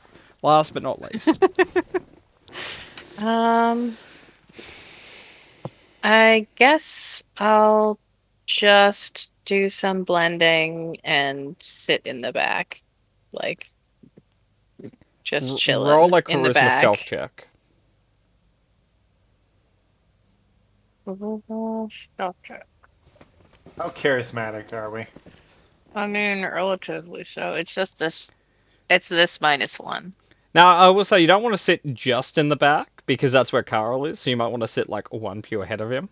last but not least. I guess I'll just do some blending and sit in the back, like just chilling Roll a in the charisma back. stealth check. Stealth check. How charismatic are we? I mean, relatively so. It's just this. It's this -1. Now, I will say you don't want to sit just in the back because that's where Carl is. So you might want to sit like one pew ahead of him.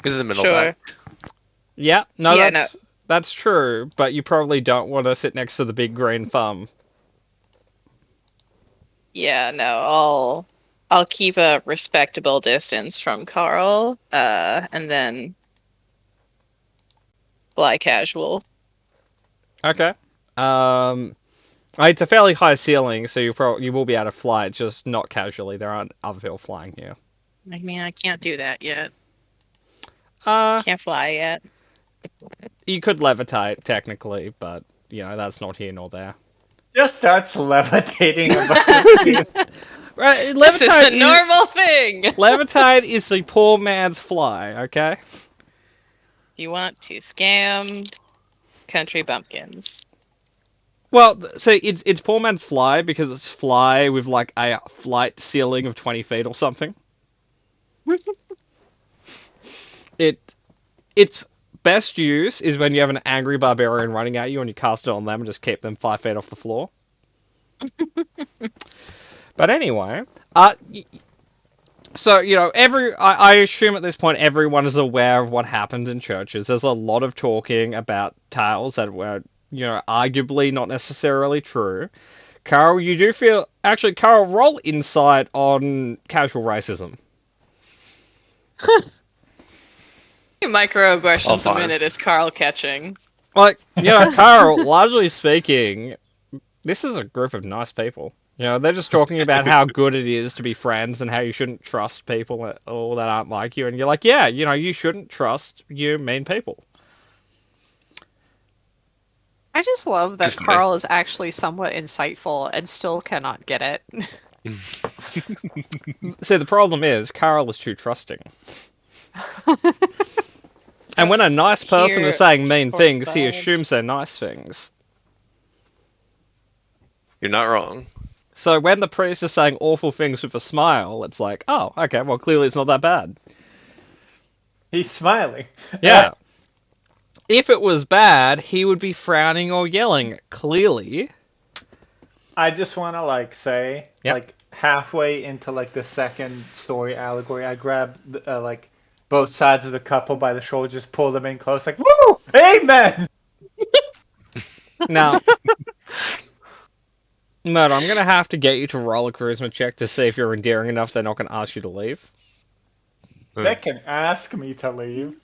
He's in the middle Sure. back. Yeah, no, Yeah, that's true. But you probably don't want to sit next to the big green thumb. Yeah, no. I'll keep a respectable distance from Carl. And then fly casual. Okay. It's a fairly high ceiling, so you will be able to fly, just not casually. There aren't other people flying here. I mean, I can't do that yet. Uh, Can't fly yet. you could levitate technically, but that's not here nor there. Just starts levitating above you. Right, This is a normal thing. Levitate is the poor man's fly. Okay. You want to scam country bumpkins. Well, so it's poor man's fly because it's fly with like a flight ceiling of 20 feet or something. Its best use is when you have an angry barbarian running at you and you cast it on them and just keep them 5 feet off the floor. But anyway, so I assume at this point everyone is aware of what happened in churches. There's a lot of talking about tales that were arguably not necessarily true. Carl, you do feel actually, Carl, roll insight on casual racism. Microaggressions Oh, a fine. minute is Carl catching. Like, Carl, largely speaking, this is a group of nice people. They're just talking about how good it is to be friends and how you shouldn't trust people that aren't like you. And you're like, yeah, you shouldn't trust you mean people. I just love that Just me. Carl is actually somewhat insightful and still cannot get it. See, the problem is, Carl is too trusting. And when a nice person Here, is saying mean support things, he vibes. assumes they're nice things. You're not wrong. So when the priest is saying awful things with a smile, it's like, oh, okay, well, clearly it's not that bad. He's smiling. Yeah. If it was bad, he would be frowning or yelling. Clearly. I just want to say, Yep. halfway into the second story allegory, I grab both sides of the couple by the shoulder, just pull them in close, like, woo, amen. Now, Murder, I'm going to have to get you to roll a charisma check to see if you're endearing enough they're not going to ask you to leave. They can ask me to leave.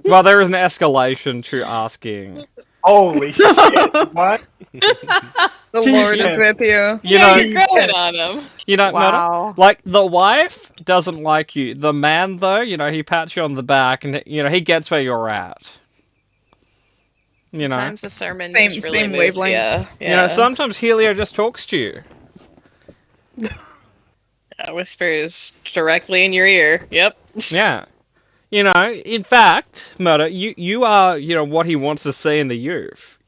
Well, there is an escalation to asking. Holy shit! What? The Lord is with you. You're growing on him. Murder, Wow. like, the wife doesn't like you. The man, though, he pats you on the back and, he gets where you're at. Sometimes the sermon Same- just really same moves wavelength. ya. Sometimes Helio just talks to you. Whispers directly in your ear. Yep. Yeah. In fact, Murder, you are, what he wants to see in the youth.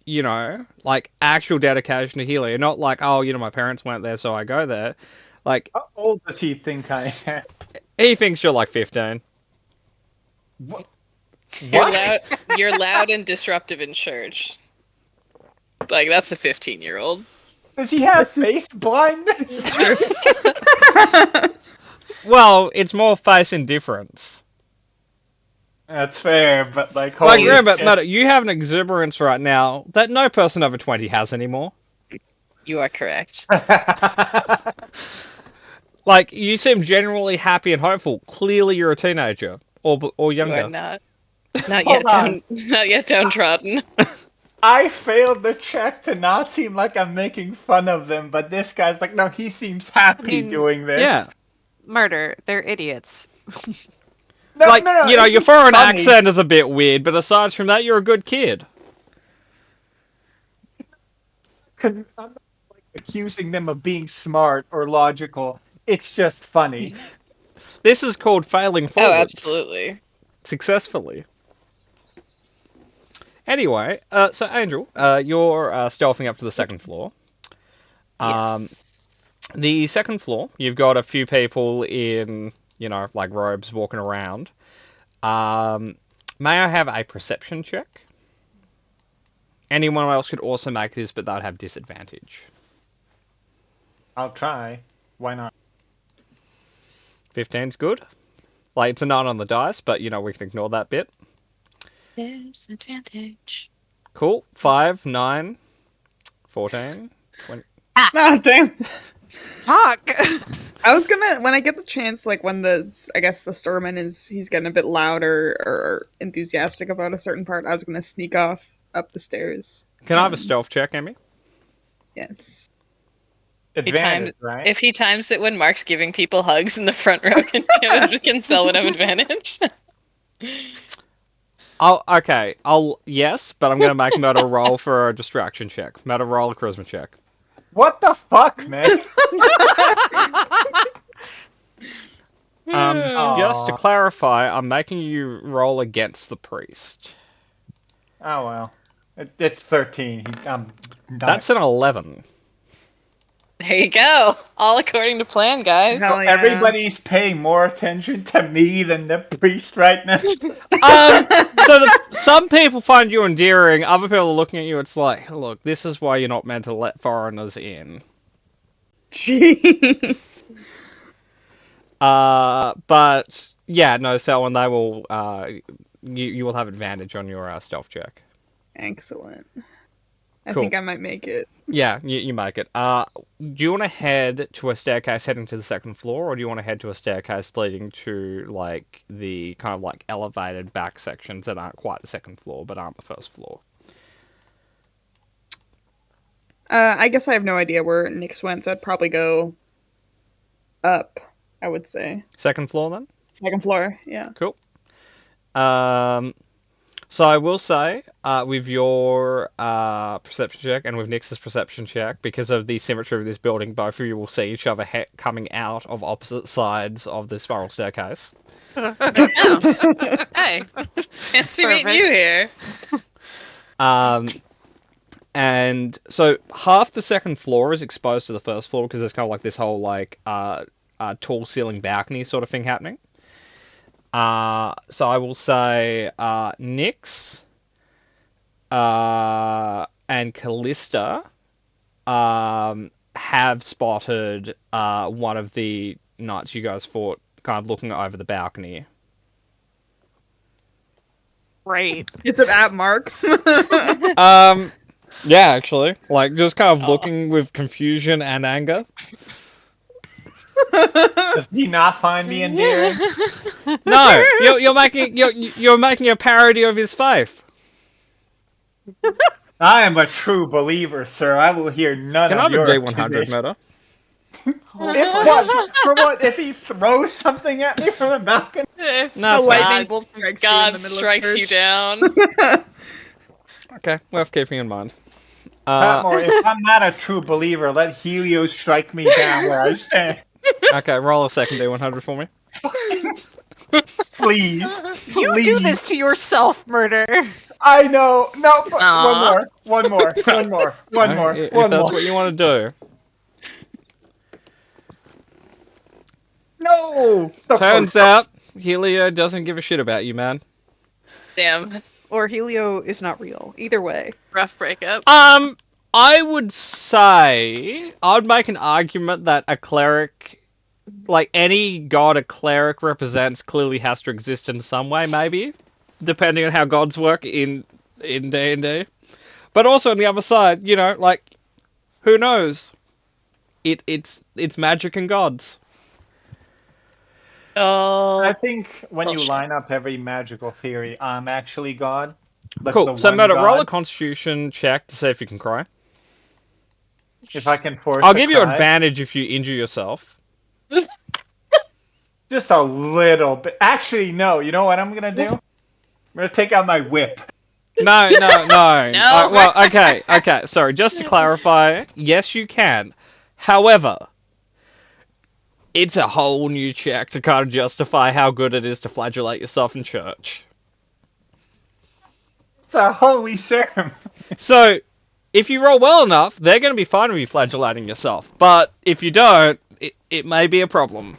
Like actual dedication to Helio. Not like, oh, my parents went there, so I go there. Like, How old does he think I am? he thinks you're like 15. What? You're loud and disruptive in church. Like, that's a 15-year-old. Does he have face blindness? Well, it's more face indifference. That's fair, but Like, holy remember, shit. Murder, you have an exuberance right now that no person over 20 has anymore. You are correct. Like, you seem genuinely happy and hopeful. Clearly, you're a teenager or You younger. are not. Not yet. Not yet downtrodden. I failed the check to not seem like I'm making fun of them, but this guy's like, no, he seems happy doing this. Yeah. Murder. They're idiots. No, Like, no, your it's foreign funny. accent is a bit weird, but aside from that, you're a good kid. I'm not accusing them of being smart or logical. It's just funny. This is called failing forwards. Oh, absolutely. Successfully. Anyway, so Angel, you're stealthing up to the second floor. Yes. The second floor, you've got a few people in, like robes walking around. May I have a perception check? Anyone else could also make this, but they'd have disadvantage. I'll try. Why not? 15's good. Like, it's a 9 on the dice, but, you know, we can ignore that bit. Disadvantage. Cool. 5, 9, 14, 20. Ah, damn. Fuck. I was gonna, when I get the chance, like when I guess the storeman he's getting a bit louder or enthusiastic about a certain part, I was gonna sneak off up the stairs. Can I have a stealth check, Emmy? Yes. Advantage, right? If he times it when Mark's giving people hugs in the front row, can Selwyn have advantage? Okay. Yes, but I'm gonna make Meta roll for a distraction check. Meta roll a charisma check. What the fuck, man? Just to Aw. clarify, I'm making you roll against the priest. Oh well. It's 13. I'm not. That's an 11. There you go. All according to plan, guys. Hell So yeah. everybody's paying more attention to me than the priest right now. Some people find you endearing, other people are looking at you, it's like, look, this is why you're not meant to let foreigners in. Jeez. But, yeah, no, Selwyn, they will, you will have advantage on your stealth check. Excellent. I Cool. think I might make it. Yeah, you make it. Do you want to head to a staircase heading to the second floor, or do you want to head to a staircase leading to, like, the kind of, like, elevated back sections that aren't quite the second floor, but aren't the first floor? I guess I have no idea where Nyx went, so I'd probably go up, I would say. Second floor, then? Second floor, yeah. Cool. So I will say, with your perception check and with Nyx's perception check, because of the symmetry of this building, both of you will see each other coming out of opposite sides of the spiral staircase. Oh. Hey, fancy meeting you here. And so half the second floor is exposed to the first floor because there's kind of like this whole like tall ceiling balcony sort of thing happening. So I will say Nyx and Callista have spotted one of the knights you guys fought kind of looking over the balcony. Right. Is it at Mark? Yeah, actually. Like, just kind of looking with confusion and anger. Does he not find me endearing? No! You're making a parody of his faith. I am a true believer, sir. I will hear none Can I of have a your D100 accusation. meta? If what? For what? If he throws something at me from the balcony? If No, The it's lightning fine. bolt strikes you in the God middle of strikes you church. down. Okay, worth keeping in mind. Patmore, if I'm not a true believer, let Helios strike me down where I stand. Okay, roll a second D100 for me. Please. You Please. do this to yourself, Murder. I know. No, Aw. one more. If One that's more. what you want to do. No. Turns out, Helio doesn't give a shit about you, man. Damn, Or Helio is not real. Either way. rough breakup. I would say, I would make an argument that a cleric, like any god a cleric represents, clearly has to exist in some way, maybe, depending on how gods work in D&D. But also on the other side, you know, like, who knows? It's magic and gods. Oh, I think when you Bullshit. line up every magical theory, I'm actually God. But Cool. the So, one Meta, roll a God, Constitution check to see if you can cry. if I can force I'll a give you cry, advantage if you injure yourself. just a little bit. Actually, no. You know what I'm gonna do? I'm gonna take out my whip. No. No. Well, okay. Sorry. Just to clarify, yes, you can. However, it's a whole new check to kind of justify how good it is to flagellate yourself in church. It's a holy ceremony. So, if you roll well enough, they're going to be fine with you flagellating yourself. But if you don't, it may be a problem.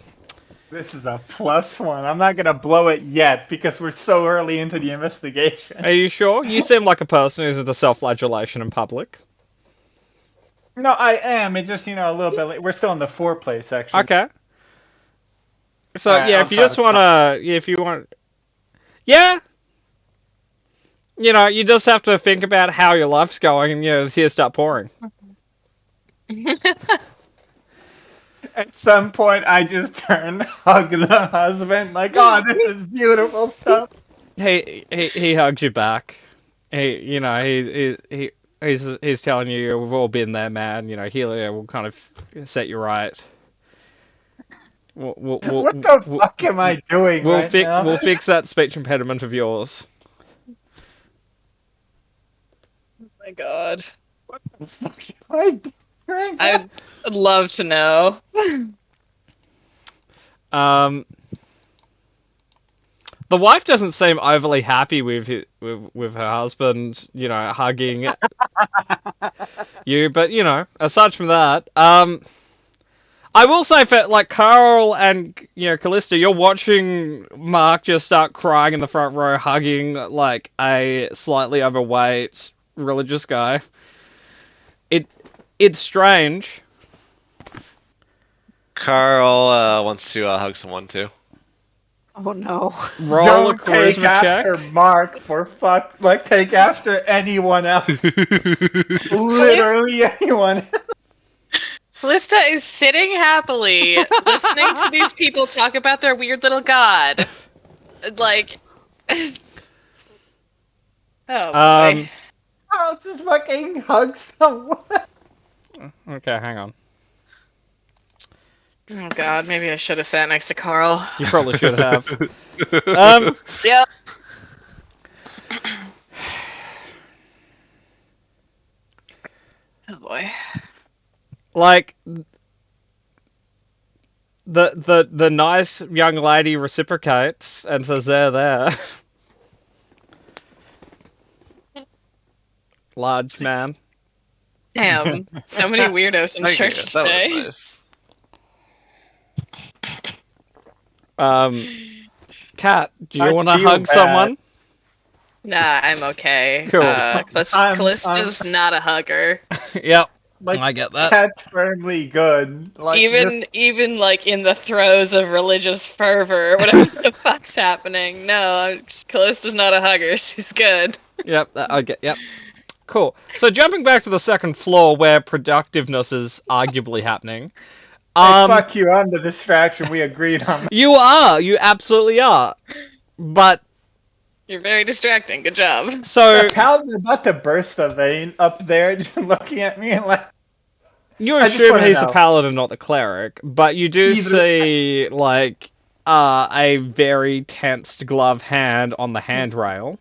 This is a +1. I'm not gonna blow it yet because we're so early into the investigation. Are you sure? You seem like a person who's into self-flagellation in public. No, I am. It's just, a little bit late. We're still in the foreplay section. Okay. So Alright, yeah, I'll if you try just to- wanna, if you want, yeah. You just have to think about how your life's going, and the tears start pouring. At some point, I just turn, hug the husband, like, oh, this is beautiful stuff. He hugs you back. He's telling you we've all been there, man. Helia will kind of set you right. What the fuck am I doing We'll right now? We'll fix that speech impediment of yours. Oh my god. What the fuck am I doing right now? I'd love to know. The wife doesn't seem overly happy with her husband, hugging you. But aside from that, I will say for like Carl and Callista, you're watching Mark just start crying in the front row, hugging like a slightly overweight religious guy. It's strange. Carl wants to hug someone too. Oh no. Roll a Don't take charisma after check. Mark for fuck. Like, take after anyone else. Literally anyone. Callista is sitting happily, listening to these people talk about their weird little god. Like, oh boy. I'll just fucking hug someone. Okay, hang on. Oh god, maybe I should have sat next to Carl. You probably should have. Yep. Oh boy. Like the nice young lady reciprocates and says there. Large man. Damn. So many weirdos in Thank you, church that was today. nice. Kat, do you I want to feel hug bad. someone? Nah, I'm okay. Cool. Callista's not a hugger. Yep, Like, I get that. Cat's firmly good. Like, Even like in the throes of religious fervor, whatever the fuck's happening. No, Callista's not a hugger. She's good. Yep, I get. Yep. Cool. So jumping back to the second floor where productiveness is arguably happening. hey, fuck you, I'm the distraction. We agreed on that. You are. You absolutely are. But You're very distracting. Good job. so The paladin about to burst a vein up there, just looking at me and like, you I just assume wanna he's the know. paladin, not the cleric. But you do Either- see like a very tensed glove hand on the handrail.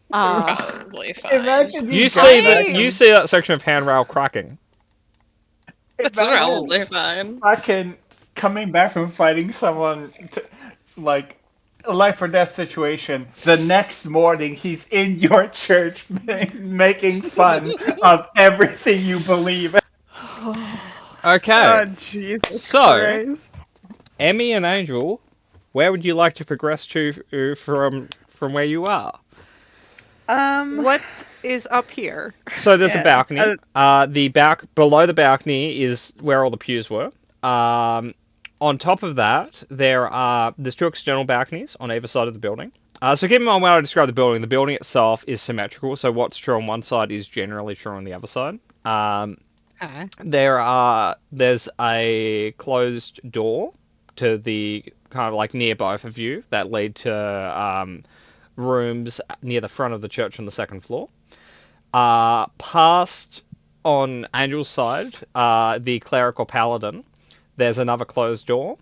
Probably fine. imagine You guys- see that section of handrail cracking. That's imagine probably fine. Fucking coming back from fighting someone, like a life or death situation. The next morning, he's in your church making fun of everything you believe. Okay. Oh, Jesus So- Christ. Emmy and Angel, where would you like to progress to from where you are? What is up here? So there's a Yeah, balcony. Below the balcony is where all the pews were. On top of that, there's two external balconies on either side of the building. So keep in mind when I describe the building itself is symmetrical. So what's true on one side is generally true on the other side. Okay. There's a closed door to the kind of like near both of you that lead to rooms near the front of the church on the second floor. Past on Angel's side, the cleric or paladin, there's another closed door.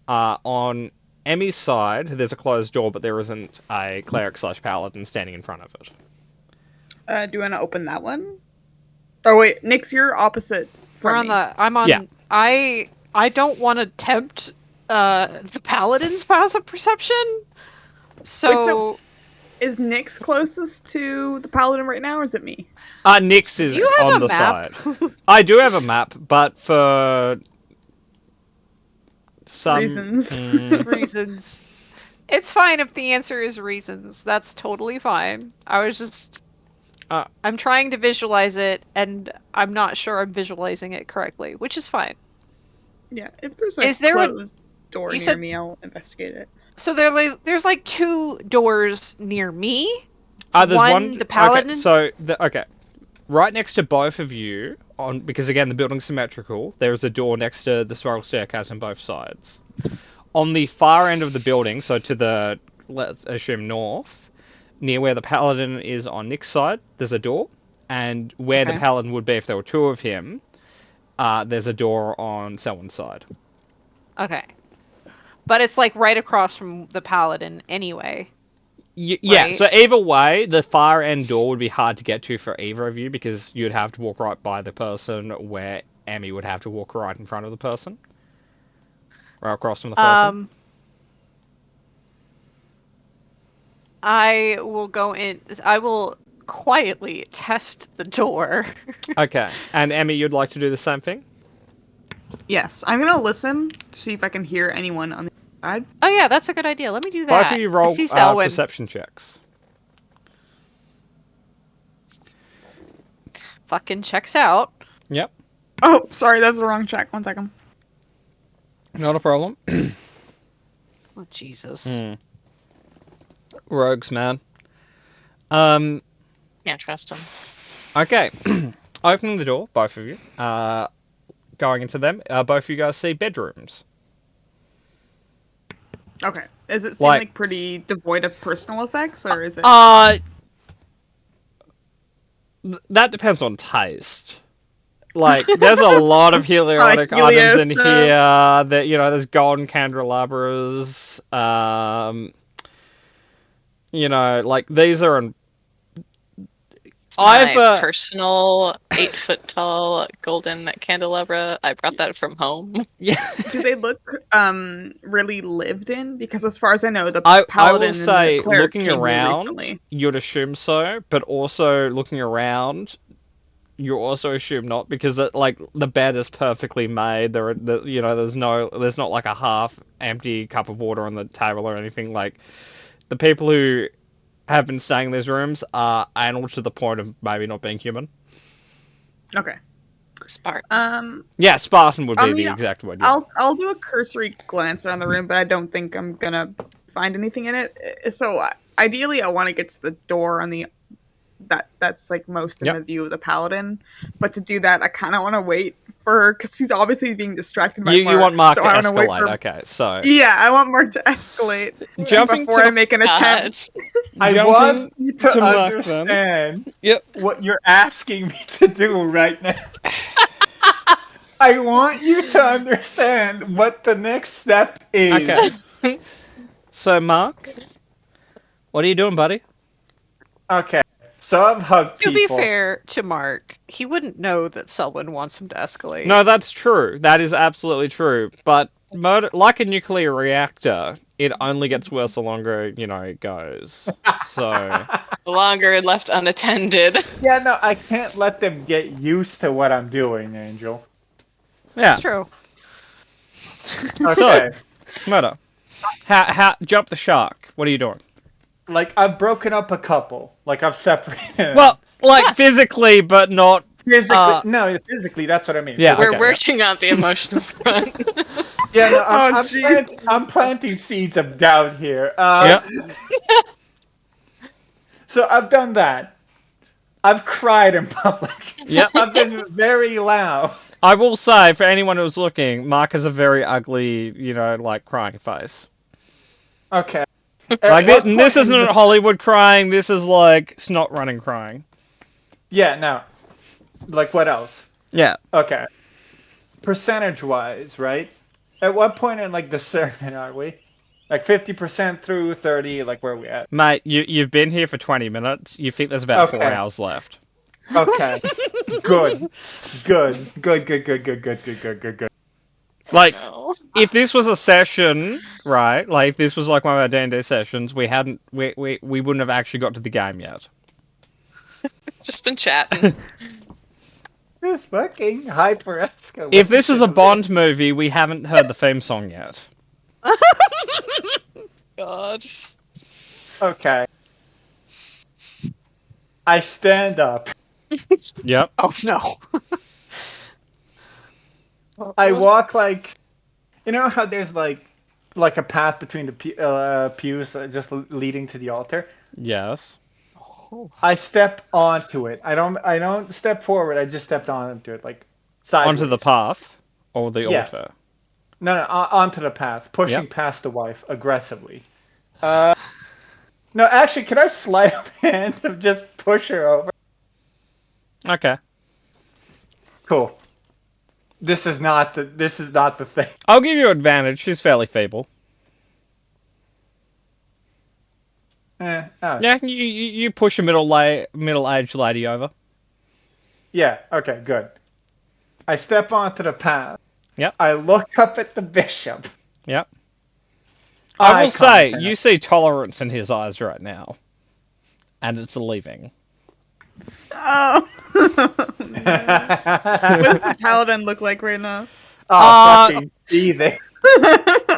On Emmy's side, there's a closed door, but there isn't a cleric/paladin standing in front of it. Do you want to open that one? Oh wait, Nix, you're opposite. We're from on me. the. I'm on. Yeah. I don't want to tempt the paladin's passive perception. So Is Nyx closest to the paladin right now, or is it me? Nyx is you have on a the map? side. I do have a map, but for some Reasons. Reasons. It's fine if the answer is reasons. That's totally fine. I was just. I'm trying to visualize it, and I'm not sure I'm visualizing it correctly, which is fine. Yeah, if there's a Is there a- closed door you near said- me, I'll investigate it. So there's like 2 doors near me. there's one, the paladin. Okay, right next to both of you, because again the building's symmetrical. There is a door next to the spiral staircase on both sides. On the far end of the building, so to the, let's assume, north, near where the paladin is on Nick's side, there's a door, and where the Okay. paladin would be if there were 2 of him, there's a door on Selwyn's side. Okay. But it's like right across from the paladin anyway. Yeah, Right. so either way, the far end door would be hard to get to for either of you, because you'd have to walk right by the person, where Emmy would have to walk right in front of the person. Right across from the person. I will go in. I will quietly test the door. Okay, and Emmy, you'd like to do the same thing? Yes, I'm gonna listen to see if I can hear anyone on the side. Oh yeah, that's a good idea. Let me do that. Both of you I roll see Selwyn. perception checks. Fucking checks out. Yep, Oh, sorry, that was the wrong check. 1 second. not a problem. Oh Jesus. Rogues, man. Can't trust him. Okay, opening the door, both of you. Going into them, both of you guys see bedrooms. Okay. Does it seem Like- like pretty devoid of personal effects, or is it? That depends on taste. Like, there's a lot of heliotic Helio items in stuff. here. That, you know, there's golden candelabras. You know, like, these are in... It's my personal 8-foot tall golden candelabra. I brought that from home. Yeah. Do they look really lived in? Because as far as I know, the I paladin will say, and the cleric looking came here around, recently. you'd assume so, but also looking around, you also assume not, because like the bed is perfectly made. You know, there's not like a half empty cup of water on the table or anything. Like, the people who have been staying in these rooms are anal to the point of maybe not being human. Okay. Spartan. Yeah, Spartan would be I mean, the exact word. Yeah. I'll do a cursory glance around the room, but I don't think I'm gonna find anything in it. So ideally, I want to get to the door on the that's like most in Yep. the view of the paladin. But to do that, I kind of want to wait for, because he's obviously being distracted by You want Mark so to I wanna wait escalate. for- Okay, so Yeah, I want Mark to escalate Jumping before to- I make an attempt. I Jumping want you to to Mark, then. understand Yep. what you're asking me to do right now. I want you to understand what the next step is. Okay. So, Mark, what are you doing, buddy? Okay. So I've hugged To be people. fair to Mark, he wouldn't know that Selwyn wants him to escalate. No, that's true. That is absolutely true. But like a nuclear reactor, it only gets worse the longer, you know, it goes. So, The longer left unattended. Yeah, no, I can't let them get used to what I'm doing, Angel. yeah. It's true. Okay. Murder. How jump the shark? What are you doing? Like, I've broken up a couple. Like, I've separated them. Well, like physically, but not. physically, no, physically, that's what I mean. Yeah. We're Okay. working on the emotional front. Yeah, no, Oh, jeez. I'm planting seeds of doubt here. Yep. So I've done that. I've cried in public. Yep. I've been very loud. I will say, for anyone who's looking, Mark has a very ugly, you know, like crying face. Okay. Like this isn't Hollywood crying. This is like snot running crying. Yeah, no. Like, what else? Yeah. Okay. Percentage-wise, right? At what point in, like, the sermon are we? Like, 50% through, 30, like, where are we at? Mate, you've been here for 20 minutes. You think there's about 4 Okay. hours left. Okay. Good. Like, No. if this was a session, right? Like, if this was like one of our D&D sessions, we wouldn't have actually got to the game yet. Just been chatting. This fucking hyper escalation. If this is a Bond movie, we haven't heard the theme song yet. God. Okay. I stand up. Yep. Oh no. I walk like, you know how there's like a path between the pews just leading to the altar. Yes. I step onto it. I don't step forward. I just stepped onto it, like sideways. Onto the path or the Yeah. altar. No, onto the path, pushing Yep. past the wife aggressively. No, actually, can I sleight of hand and just push her over? Okay. Cool. This is not the thing. I'll give you advantage. She's fairly feeble. Oh. Yeah, you push a middle-aged lady over. Yeah. Okay. Good. I step onto the path. Yep. I look up at the bishop. Yep. I Eye will say, contact. you see tolerance in his eyes right now. And it's leaving. Oh. What does the paladin look like right now? Fucking seething.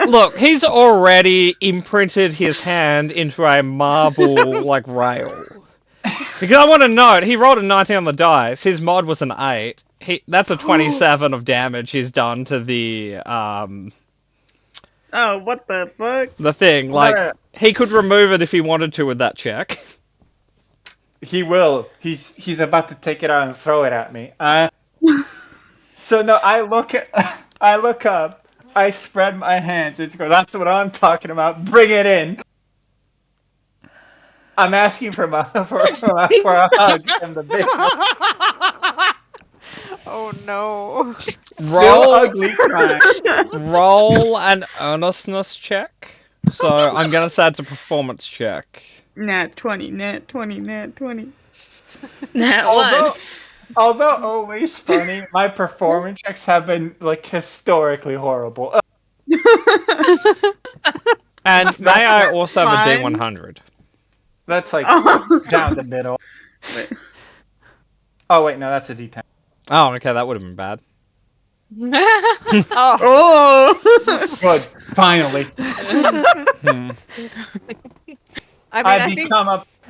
Look, he's already imprinted his hand into a marble, like, rail. Because I want to note, he rolled a 19 on the dice. His mod was an 8. That's a 27 of damage he's done to the, Oh, what the fuck? the thing. Like, Alright. he could remove it if he wanted to with that check. He will. He's about to take it out and throw it at me. So no, I look up. I spread my hands and go. That's what I'm talking about. Bring it in. I'm asking for a hug from the bishop. Oh no. Still Roll, ugly crying. roll an earnestness check. So I'm gonna say it's a performance check. Nat 20, nat 20, nat 20. That Although, one. although always funny, my performance checks have been like historically horrible. And may I also have a fine. D100? That's like Oh. down the middle. Wait. Oh wait, no, that's a D10. Oh, okay, that would have been bad. Oh. Oh! Good, finally. Hmm. I mean,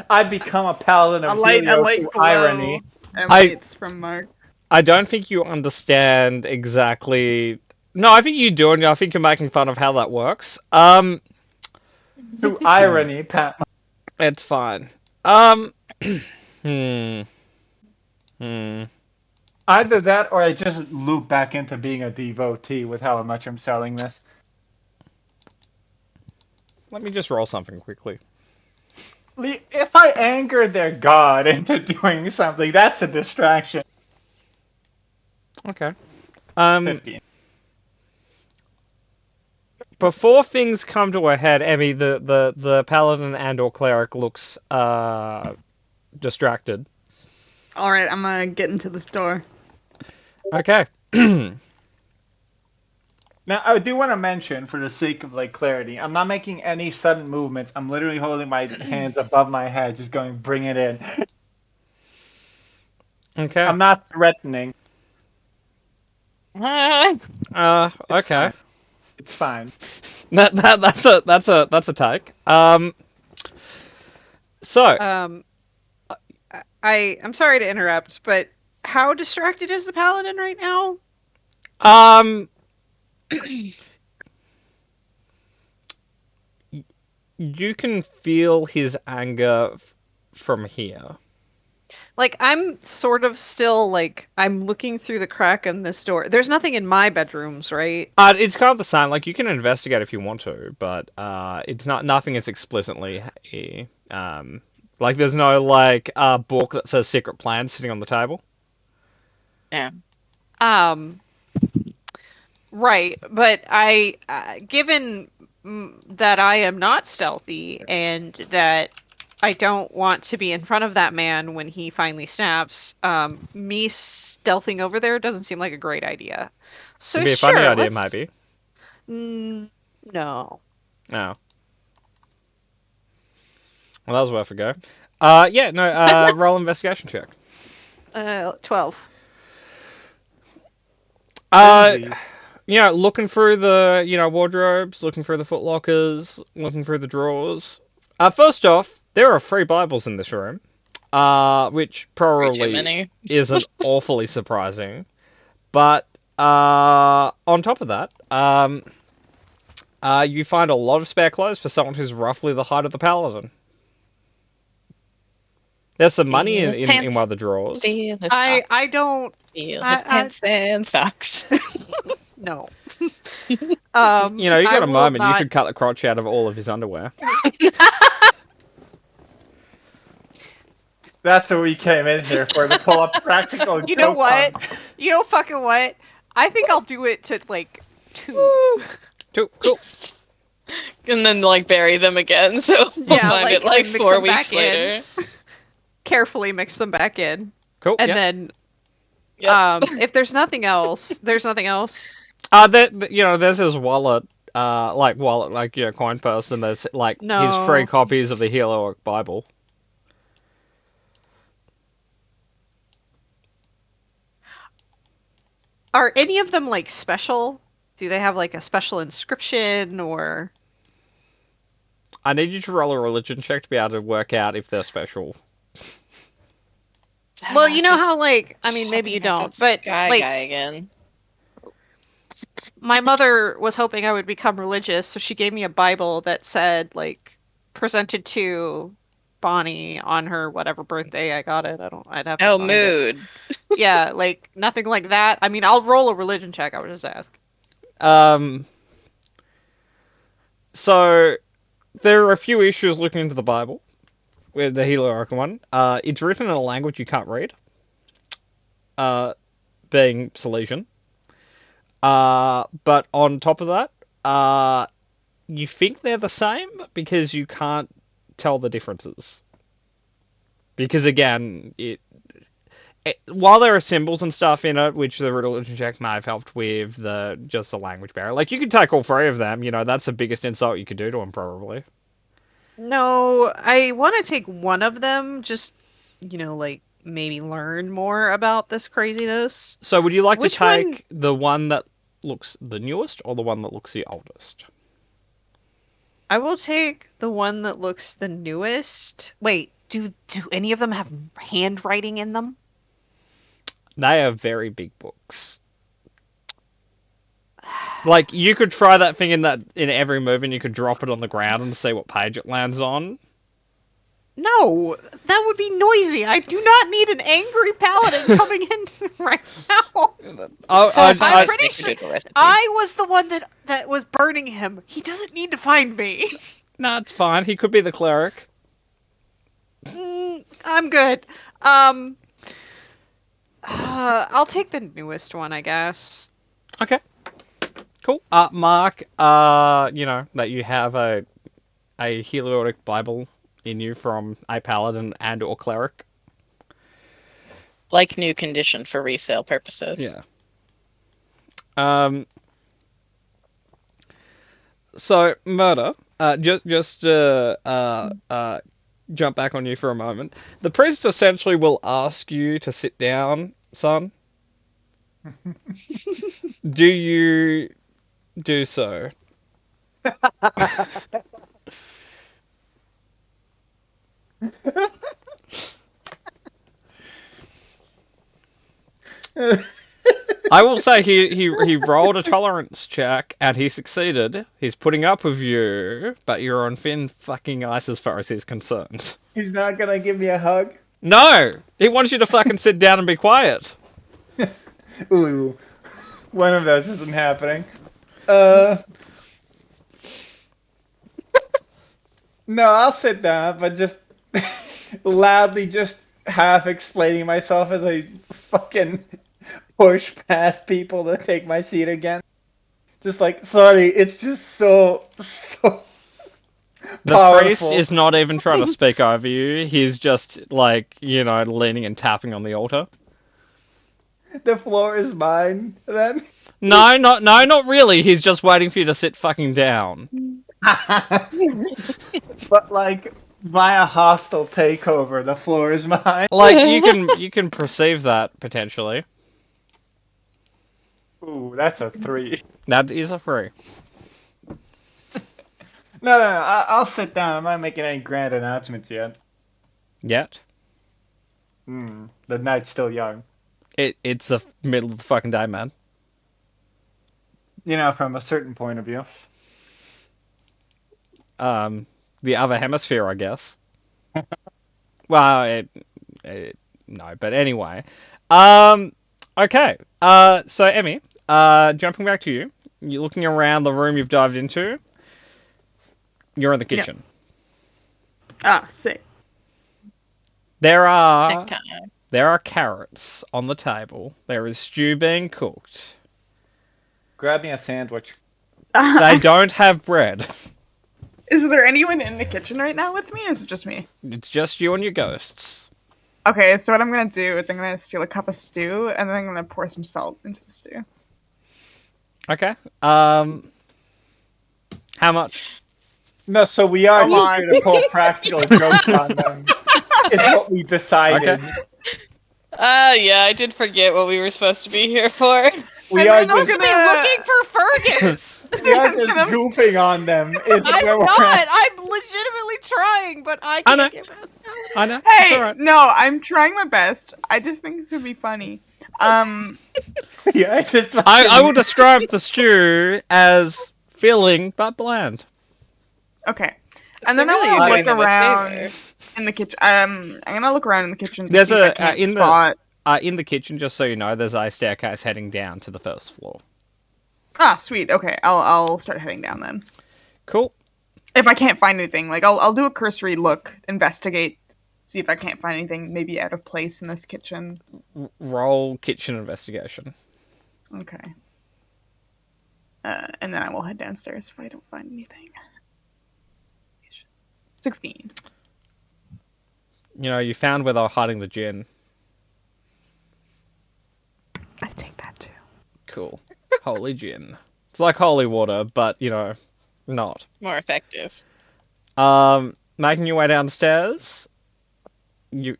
I become a paladin a of light Helios glow through irony. emanates from Mark. I don't think you understand exactly. No, I think you do, and I think you're making fun of how that works. Through irony, Pat. It's fine. Hmm. Either that, or I just loop back into being a devotee with how much I'm selling this. Let me just roll something quickly. If I anger their god into doing something, that's a distraction. Okay. 15. Before things come to a head, Emmy, the paladin and/or cleric looks distracted. All right, I'm gonna get into the store. Okay. Now, I do want to mention, for the sake of like clarity, I'm not making any sudden movements. I'm literally holding my hands above my head, just going, "Bring it in." Okay. I'm not threatening. Okay. It's fine. That's a take. So I'm sorry to interrupt, but how distracted is the paladin right now? You can feel his anger from here. Like, I'm sort of still, like, I'm looking through the crack in this door. There's nothing in my bedrooms, right? It's kind of the same. Like, you can investigate if you want to, but it's nothing is explicitly here. Like, there's no like book that says secret plan sitting on the table. Yeah. Right, but given that I am not stealthy and that I don't want to be in front of that man when he finally snaps. Me stealthing over there doesn't seem like a great idea. So It'd be a sure, funny idea, let's... maybe. No. No. Well, that was worth a go. Yeah, no, roll investigation check. 12. Twinsies. Looking through the, wardrobes, looking through the footlockers, looking through the drawers. First off, there are 3 Bibles in this room, which Way too probably many. isn't awfully surprising. But on top of that, you find a lot of spare clothes for someone who's roughly the height of the paladin. There's some money Steal his in pants. one of the drawers. Steal his I socks. don't... Steal I- his pants and socks. No. You got I a will moment, you not- could cut the crotch out of all of his underwear. That's what we came in here for, to pull up practical You know joke what? on- You know fucking what? I think I'll do it to, like, 2. Cool. And then bury them again, so we'll Yeah, find it mix 4 them weeks back in. later. Carefully mix them back in. Cool, And yeah. then, Yep. if there's nothing else, there's nothing else. There's his wallet, coin purse, and there's, his 3 No. copies of the Heroic Bible. Are any of them, like, special? Do they have, like, a special inscription, or... I need you to roll a religion check to be able to work out if they're special. Well, you know how, like, I mean, maybe you don't, but, guy like, again. my mother was hoping I would become religious, so she gave me a Bible that said, like, presented to Bonnie on her whatever birthday I got it. I'd have to Oh, find it. mood. Yeah, like, nothing like that. I mean, I'll roll a religion check, I would just ask. So, there are a few issues looking into the Bible, with the Heroic one. It's written in a language you can't read, being Silesian. But on top of that, you think they're the same because you can't tell the differences. Because again, while there are symbols and stuff in it, which the religion check may have helped with, just the language barrier. Like, you could take all 3 of them, that's the biggest insult you could do to them, probably. No, I want to take one of them, just, like, maybe learn more about this craziness. So would you like Which to take the one that looks the newest, or the one that looks the oldest? I will take the one that looks the newest. Wait, do any of them have handwriting in them? They are very big books. Like, you could try that thing in every move, and you could drop it on the ground and see what page it lands on. No, that would be noisy. I do not need an angry paladin coming in right now. I'm pretty sure I was the one that was burning him. He doesn't need to find me. No, it's fine. He could be the cleric. I'm good. I'll take the newest one, I guess. Okay. Cool. Mark, that you have a Heroic Bible in you from a paladin and or cleric. Like new condition for resale purposes. Yeah. So, Murder, just jump back on you for a moment. The priest essentially will ask you to sit down, son. Do you do so? I will say he rolled a tolerance check and he succeeded. He's putting up with you, but you're on thin fucking ice as far as he's concerned. He's not gonna give me a hug? No! He wants you to fucking sit down and be quiet. Ooh. One of those isn't happening. No, I'll sit down, but just loudly just half explaining myself as I fucking push past people to take my seat again. Just like, sorry, it's just so The priest Powerful. is not even trying to speak over you. He's just like, leaning and tapping on the altar. The floor is mine. Then. No, not really. He's just waiting for you to sit fucking down. But like by a hostile takeover, the floor is mine. Like you can perceive that potentially. Ooh, that's a 3. That is a free. No, I'll sit down. I'm not making any grand announcements yet. Yet. The night's still young. It's the middle of the fucking day, man. You know, from a certain point of view. The other hemisphere, I guess. Well, no, but anyway. Okay. So Emmy, jumping back to you. You're looking around the room you've dived into. You're in the kitchen. Ah, sick. There are Necktie. carrots on the table. There is stew being cooked. Grab me a sandwich. They don't have bread. Is there anyone in the kitchen right now with me, or is it just me? It's just you and your ghosts. Okay, so what I'm gonna do is I'm gonna steal a cup of stew, and then I'm gonna pour some salt into the stew. Okay. How much? No, so we are Come just on. going to pull practical jokes on them. Is what we decided. Okay. Yeah, I did forget what we were supposed to be here for. We And are then I'm just, gonna- looking for Fergus. we are just goofing on them. Is I'm where we're not. at. I'm legitimately trying, but I I know. can't get past that. I know. Hey, It's alright. no, I'm trying my best. I just think this would be funny. Yeah, I just. I will describe the stew as filling but bland. Okay. So And then really I you're will doing look them a around favor. in the kitchen. I'm gonna look around in the kitchen to There's see if I can't in spot. in the kitchen, just so you know, there's a staircase heading down to the first floor. Ah, sweet. Okay, I'll start heading down then. Cool. If I can't find anything, like I'll do a cursory look, investigate, see if I can't find anything maybe out of place in this kitchen. Roll kitchen investigation. Okay. And then I will head downstairs if I don't find anything. 16. You found where they were hiding the gin. I take that too. Cool. Holy gin. It's like holy water, but not. More effective. Making your way downstairs. You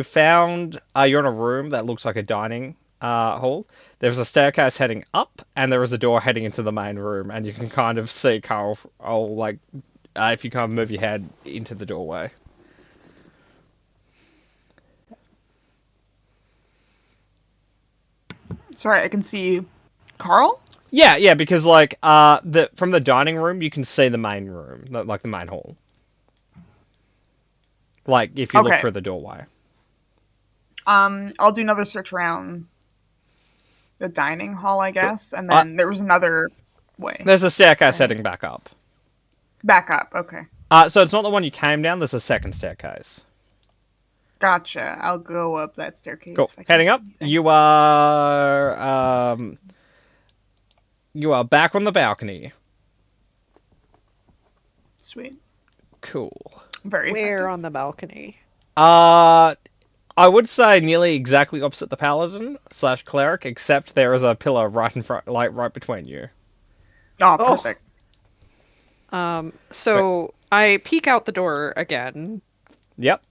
found you're in a room that looks like a dining hall. There's a staircase heading up, and there is a door heading into the main room, and you can kind of see Carl, if you kind of move your head into the doorway. Sorry, I can see Carl? Yeah, because from the dining room you can see the main room, like the main hall. Like if you look Okay. through the doorway. I'll do another search around the dining hall, I guess, and then there was another way. There's a staircase heading back up. Back up, okay. So it's not the one you came down. There's a second staircase. Gotcha. I'll go up that staircase. Cool. if I can Heading up, find anything. you are back on the balcony. Sweet. Cool. Very Where effective. on the balcony? I would say nearly exactly opposite the paladin / cleric, except there is a pillar right in front, like right between you. Oh, Oh. perfect. So I peek out the door again. Yep.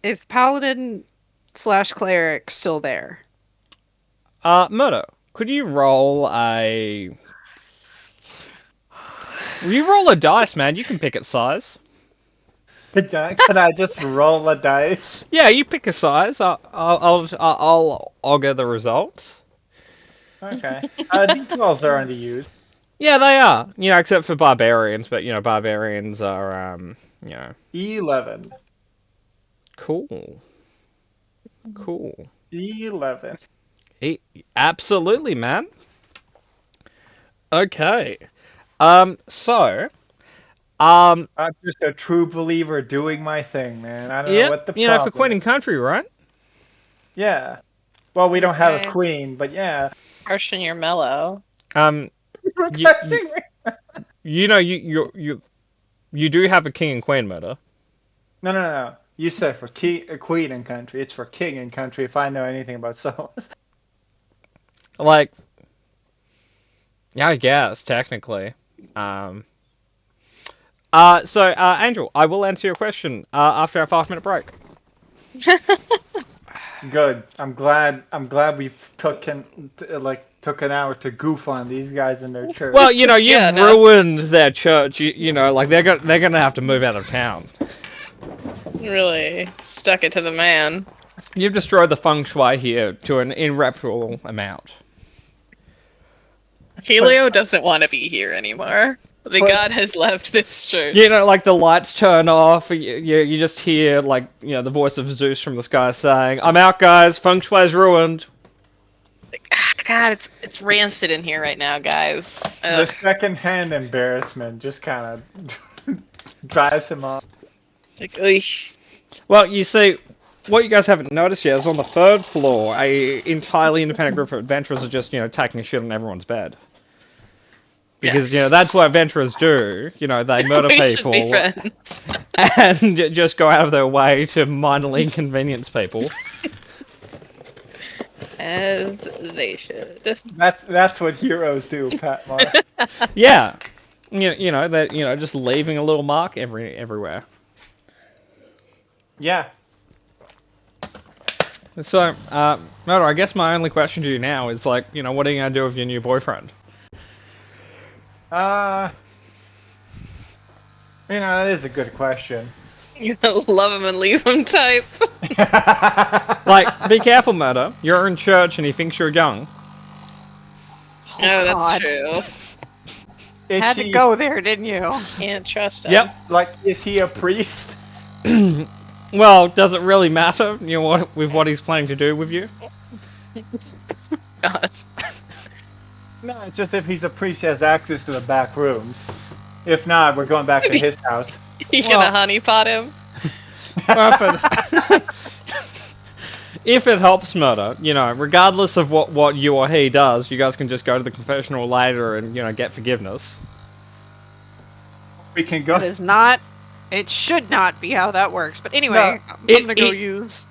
Is paladin / cleric still there? Murdo, could you roll a? You roll a dice, man. You can pick its size. Can I just roll a dice? Yeah, you pick a size. I'll augur the results. Okay. D12s are underused. Yeah, they are. Except for barbarians, but barbarians are 11. cool. Cool. 11. Absolutely, man. Okay. So. I'm just a true believer doing my thing, man. I don't know what the problem for Queen is. and Country, right? Yeah. Well, we don't These have a guys- queen, but yeah. Harsh and you're mellow. You You do have a king and queen murder. No. You said for queen and country. It's for king and country. If I know anything about souls. Like, yeah, I guess technically. Angel, I will answer your question after our 5-minute break. Good. I'm glad we took an hour to goof on these guys in their church. Well, you Yeah, no. ruined their church. Like they're gonna have to move out of town. Really stuck it to the man. You've destroyed the feng shui here to an irreparable amount. Helio doesn't want to be here anymore. The god has left this church. Like the lights turn off. You just hear the voice of Zeus from the sky saying, "I'm out, guys. Feng shui's ruined." God, it's rancid in here right now, guys. The second-hand embarrassment just kind of drives him off. It's like, oy. Well, you see, what you guys haven't noticed yet is on the 3rd floor, a entirely independent group of adventurers are just taking a shit on everyone's bed. Because Yes. that's what adventurers do. They murder We should people be friends. and just go out of their way to mildly inconvenience people. As they should. That's what heroes do, Pat Mark. Yeah, that just leaving a little mark everywhere. Yeah. So, Murder, I guess my only question to you now is what are you gonna do with your new boyfriend? That is a good question. You love him and leave him type. Be careful, Murder. You're in church and he thinks you're young. Oh, that's God. true. Had to go there, didn't you? Can't trust him. Yep. Is he a priest? Well, does it really matter? What he's planning to do with you? God. No, it's just if he's a priest, he has access to the back rooms. If not, we're going back to his house. You gonna honeypot him? If it helps, Murder, regardless of what you or he does, you guys can just go to the confessional later and get forgiveness. We can go. It is not. It should not be how that works. But anyway, I'm gonna go use.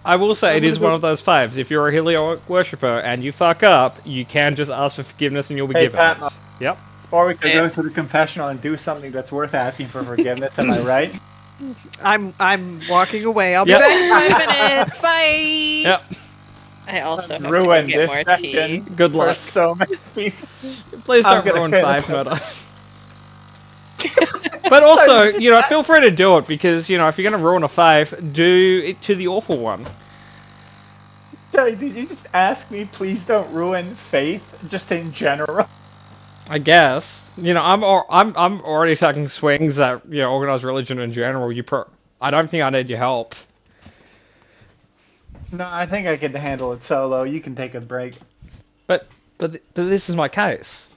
I will say it I'm is gonna one of those faves. If you're a Helio worshipper and you fuck up, you can just ask for forgiveness and you'll be given it. Pat, Yep. or we could go to the confessional and do something that's worth asking for forgiveness. Am I right? I'm walking away. I'll be Yep. back in 5 minutes. Bye. Yep. I also have to go Ruin get this more tea. second Good for luck. so many people. Please I'm don't gonna ruin quit. 5, Murder. But also, feel free to do it because, if you're going to ruin a 5, do it to the awful one. Did you just ask me, please don't ruin faith, just in general? I guess. I'm already taking swings at organized religion in general. I don't think I need your help. No, I think I can handle it solo. You can take a break. But this is my case.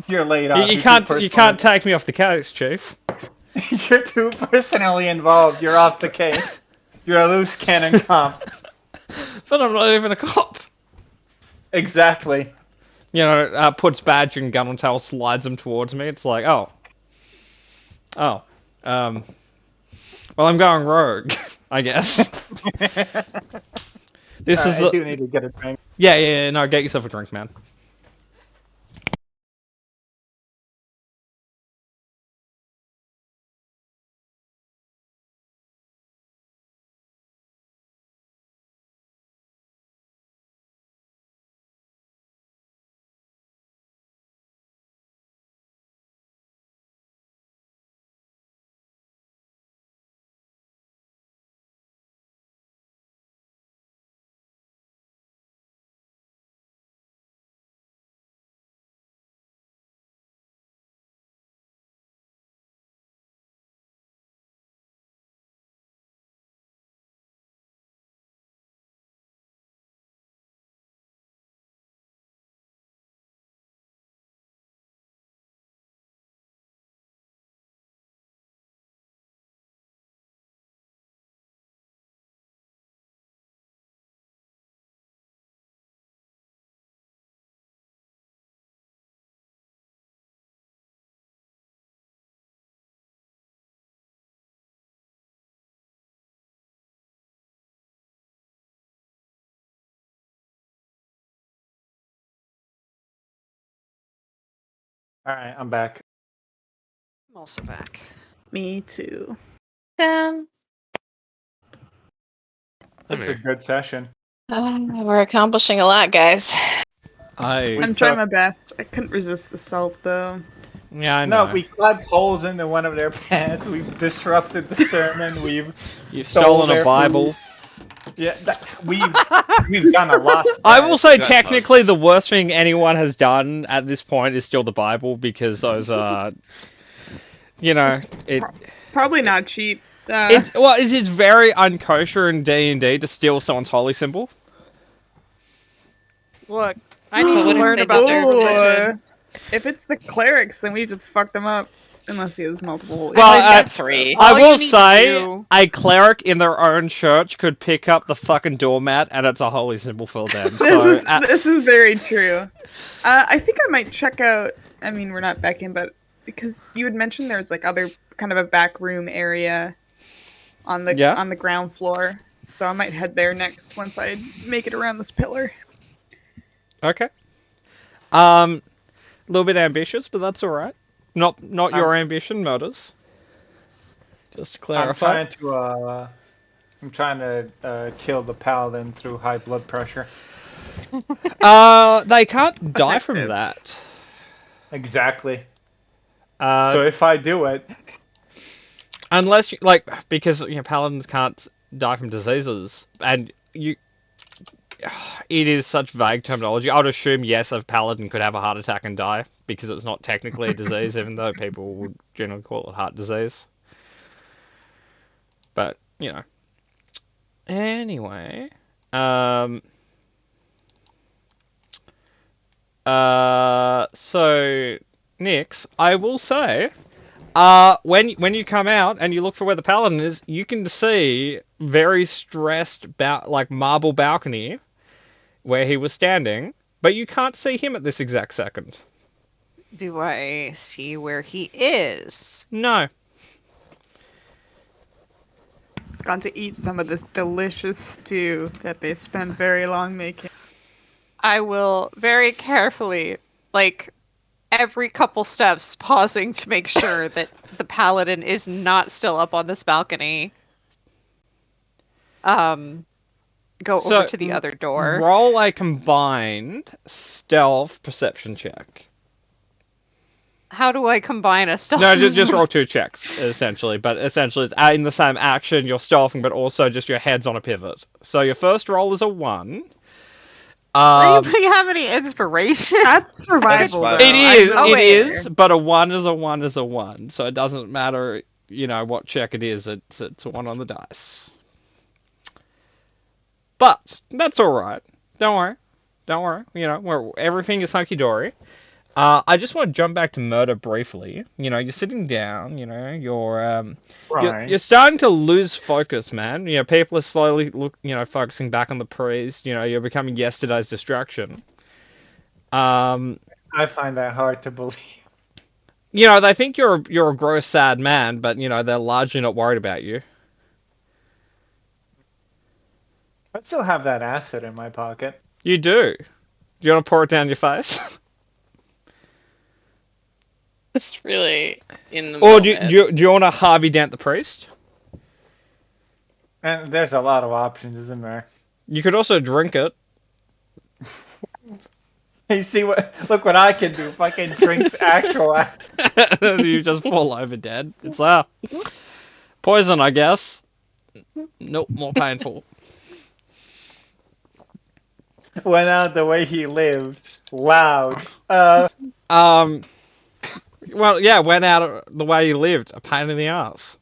You're laid off. You can't take me off the case, Chief. You're too personally involved. You're off the case. You're a loose cannon cop. But I'm not even a cop. Exactly. Puts badge and gun on tail, slides him towards me. It's like, well, I'm going rogue, I guess. This is. I do need to get a drink. Yeah. No, get yourself a drink, man. Alright, I'm back. I'm also back. Me too. Um, I'm It's a here. good session. we're accomplishing a lot, guys. I'm trying my best. I couldn't resist the salt though. Yeah, I know. No, we cut holes into one of their pants. We've disrupted the sermon. We've You've stole stolen a their Bible. food. Yeah, we've done a lot. I will say, Got technically, the worst thing anyone has done at this point is steal the Bible, because those you know, Probably not cheap. it is very unkosher in D&D to steal someone's holy symbol. Look, I need But to what if learn they about deserve it? religion. If it's the clerics, then we just fucked them up. Unless he has multiple holy Well, He's symbols. got 3. I All you will need to say, do- a cleric in their own church could pick up the fucking doormat, and it's a holy symbol for them. So, This is very true. I think I might check out. I mean, we're not back in, but because you had mentioned there's like other kind of a back room area on the Yeah. on the ground floor, so I might head there next once I make it around this pillar. okay. A little bit ambitious, but that's all right. Not your ambition, Murders. Just to clarify. I'm trying to kill the paladin through high blood pressure. They can't die from Effective. that. Exactly. Uh, So if I do it, unless you because paladins can't die from diseases, and it is such vague terminology. I would assume yes, a paladin could have a heart attack and die because it's not technically a disease, even though people would generally call it heart disease. But anyway, so Nix, I will say. When you come out and you look for where the paladin is, you can see very stressed marble balcony where he was standing, but you can't see him at this exact second. Do I see where he is? No. It's gone to eat some of this delicious stew that they spent very long making. I will very carefully, every couple steps, pausing to make sure that the paladin is not still up on this balcony. Go So, over to the other door. Roll a combined stealth perception check. How do I combine a stealth? No, just roll 2 checks, essentially. But essentially, it's in the same action, you're stealthing, but also just your head's on a pivot. So your first roll is a 1. Anybody have any inspiration? That's survival. That's though. It is, I know it there. is, but a 1 is a 1 is a 1. So it doesn't matter, what check it is, it's a 1 on the dice. But, that's alright. Don't worry. Everything is hunky-dory. I just want to jump back to murder briefly. You're sitting down, you're starting to lose focus, man. People are slowly focusing back on the priest. You're becoming yesterday's distraction. I find that hard to believe. They think you're a gross, sad man, but they're largely not worried about you. I still have that acid in my pocket. You do. Do you want to pour it down your face? It's really in the Or moment. do you want to Harvey Dent the priest? And there's a lot of options, isn't there? You could also drink it. You see look what I can do. Fucking drinks actual acid. You just fall over dead. It's poison, I guess. Nope, more painful. Went out the way he lived. Loud. Well, yeah, went out the way you lived. A pain in the ass.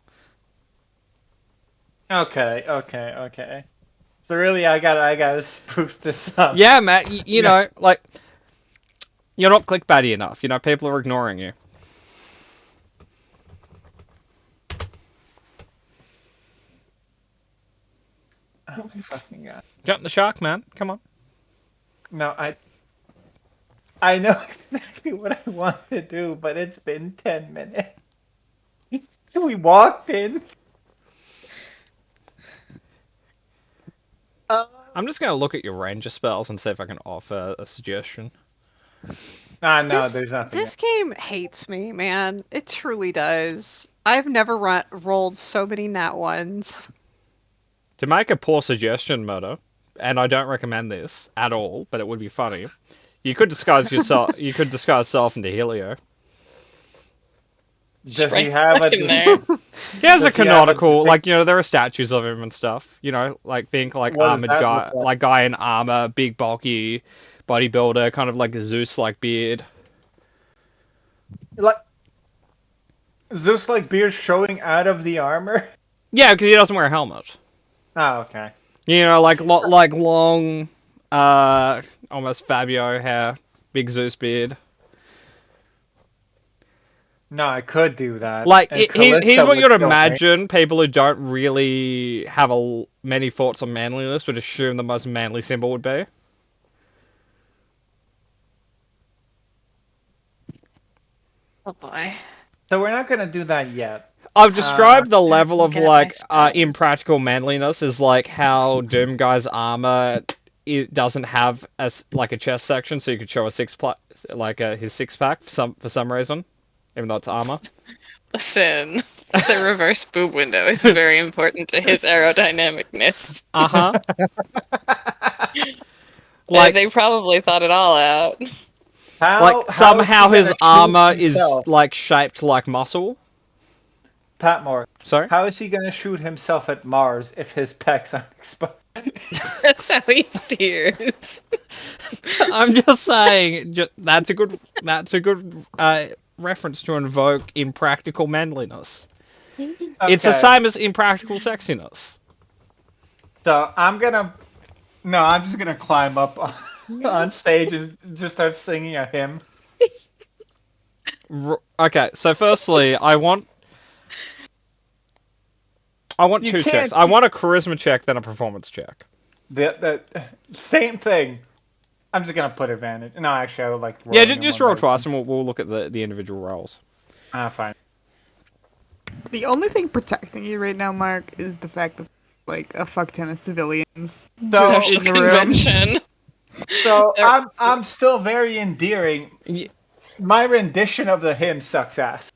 Okay. So really, I gotta spruce this up. Yeah, Matt. You know, you're not clickbaity enough. People are ignoring you. Oh, fucking God. Jump the shark, man. Come on. No, I know exactly what I want to do, but it's been 10 minutes. We walked in. I'm just gonna look at your ranger spells and see if I can offer a suggestion. No, there's nothing. This game hates me, man. It truly does. I've never rolled so many nat ones. To make a poor suggestion, Murder, and I don't recommend this at all, but it would be funny. You could disguise yourself. You could disguise yourself into Helio. Does Right he have a? fucking there. He has a Does he have a canonical, big- like, you know, there are statues of him and stuff. You know, like think like What does armored that guy, look like? like guy in armor, big bulky bodybuilder, kind of like a Zeus-like beard. Like Zeus, like beard showing out of the armor. Yeah, because he doesn't wear a helmet. Oh, okay. You know, like like long, almost Fabio hair, big Zeus beard. No, I could do that. Like And he's Callisto what would you'd kill me. imagine people who don't really have many thoughts on manliness would assume the most manly symbol would be. Oh boy. So we're not gonna do that yet. I've described the level of looking at my like spells. impractical manliness as like how Doom Guy's armor it doesn't have like a chest section, so you could show a his six pack for some reason, even though it's armor. Listen, the reverse boob window is very important to his aerodynamicness. Uh huh. Like they probably thought it all out. Like How somehow is he his gonna armor shoot is himself? like shaped like muscle. Patmore. Sorry. How is he gonna shoot himself at Mars if his pecs aren't exposed? That's how he steers. I'm just saying that's a good reference to invoke impractical manliness. It's the Okay. same as impractical sexiness. So I'm just gonna climb up on stage and just start singing a hymn. Okay, so firstly, I want You two can't checks. I want a charisma check, then a performance check. The same thing. I'm just gonna put advantage. No, actually, I would like. Yeah, rolling in just one roll by twice, and we'll look at the individual rolls. one. Fine. The only thing protecting you right now, Mark, is the fact that like a fuck ton of civilians. So, Social in the room. convention. so I'm still very endearing. Y- My rendition of the hymn sucks ass.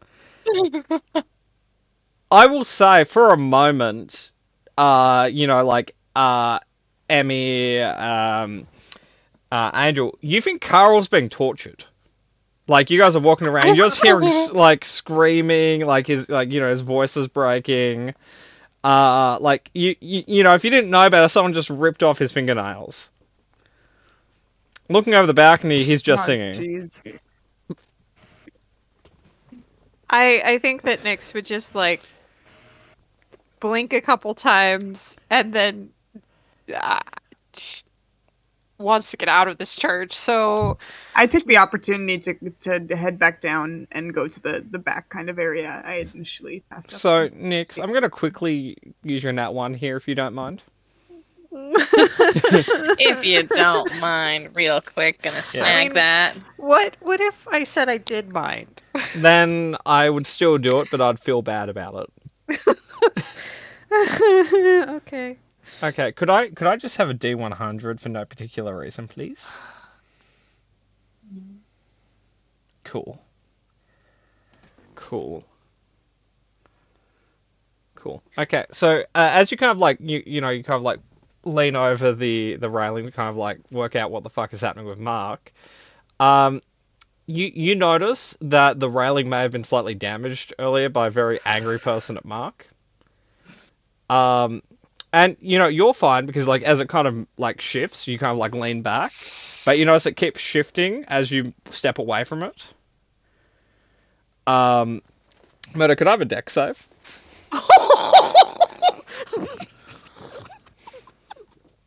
I will say, for a moment, like Emmy, Angel, you think Carl's being tortured? Like you guys are walking around, you're just hearing like screaming, like his his voice is breaking. Like you know, if you didn't know about it, someone just ripped off his fingernails. Looking over the balcony, he's just Oh, singing. jeez. I think that Nyx would just like blink a couple times and then wants to get out of this church. So I took the opportunity to head back down and go to the back kind of area I had initially passed up. So, Nix, I'm gonna quickly use your nat one here, if you don't mind. If you don't mind, real quick, gonna snag mean- that. what if I said I did mind? Then I would still do it, but I'd feel bad about it. Okay. Okay, could I just have a D100 for no particular reason, please? Cool. Okay, so as you kind of like you kind of like lean over the railing to kind of like work out what the fuck is happening with Mark, you notice that the railing may have been slightly damaged earlier by a very angry person at Mark. And you're fine because like as it kind of like shifts, you kind of like lean back, but you notice it keeps shifting as you step away from it. Murder, could I have a deck save?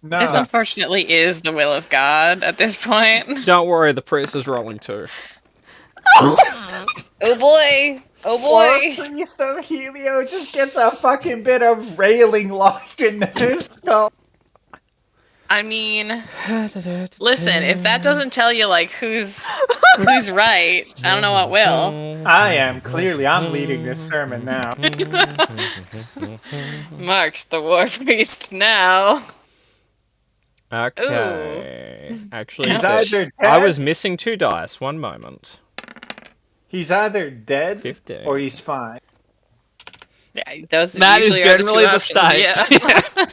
No. This unfortunately is the will of God at this point. Don't worry, the priest is rolling too. Oh boy! Oh boy! Poor priest of Helio just gets a fucking bit of railing locked in his skull. I mean, listen, if that doesn't tell you like who's right, I don't know what will. I am. Clearly, I'm leading this sermon now. Mark's the war priest now. Okay. Actually, He's either I dead- was missing 2 dice. One moment. He's either dead 15. or he's fine. Yeah, those That is usually are the two generally the options. stakes. Yeah.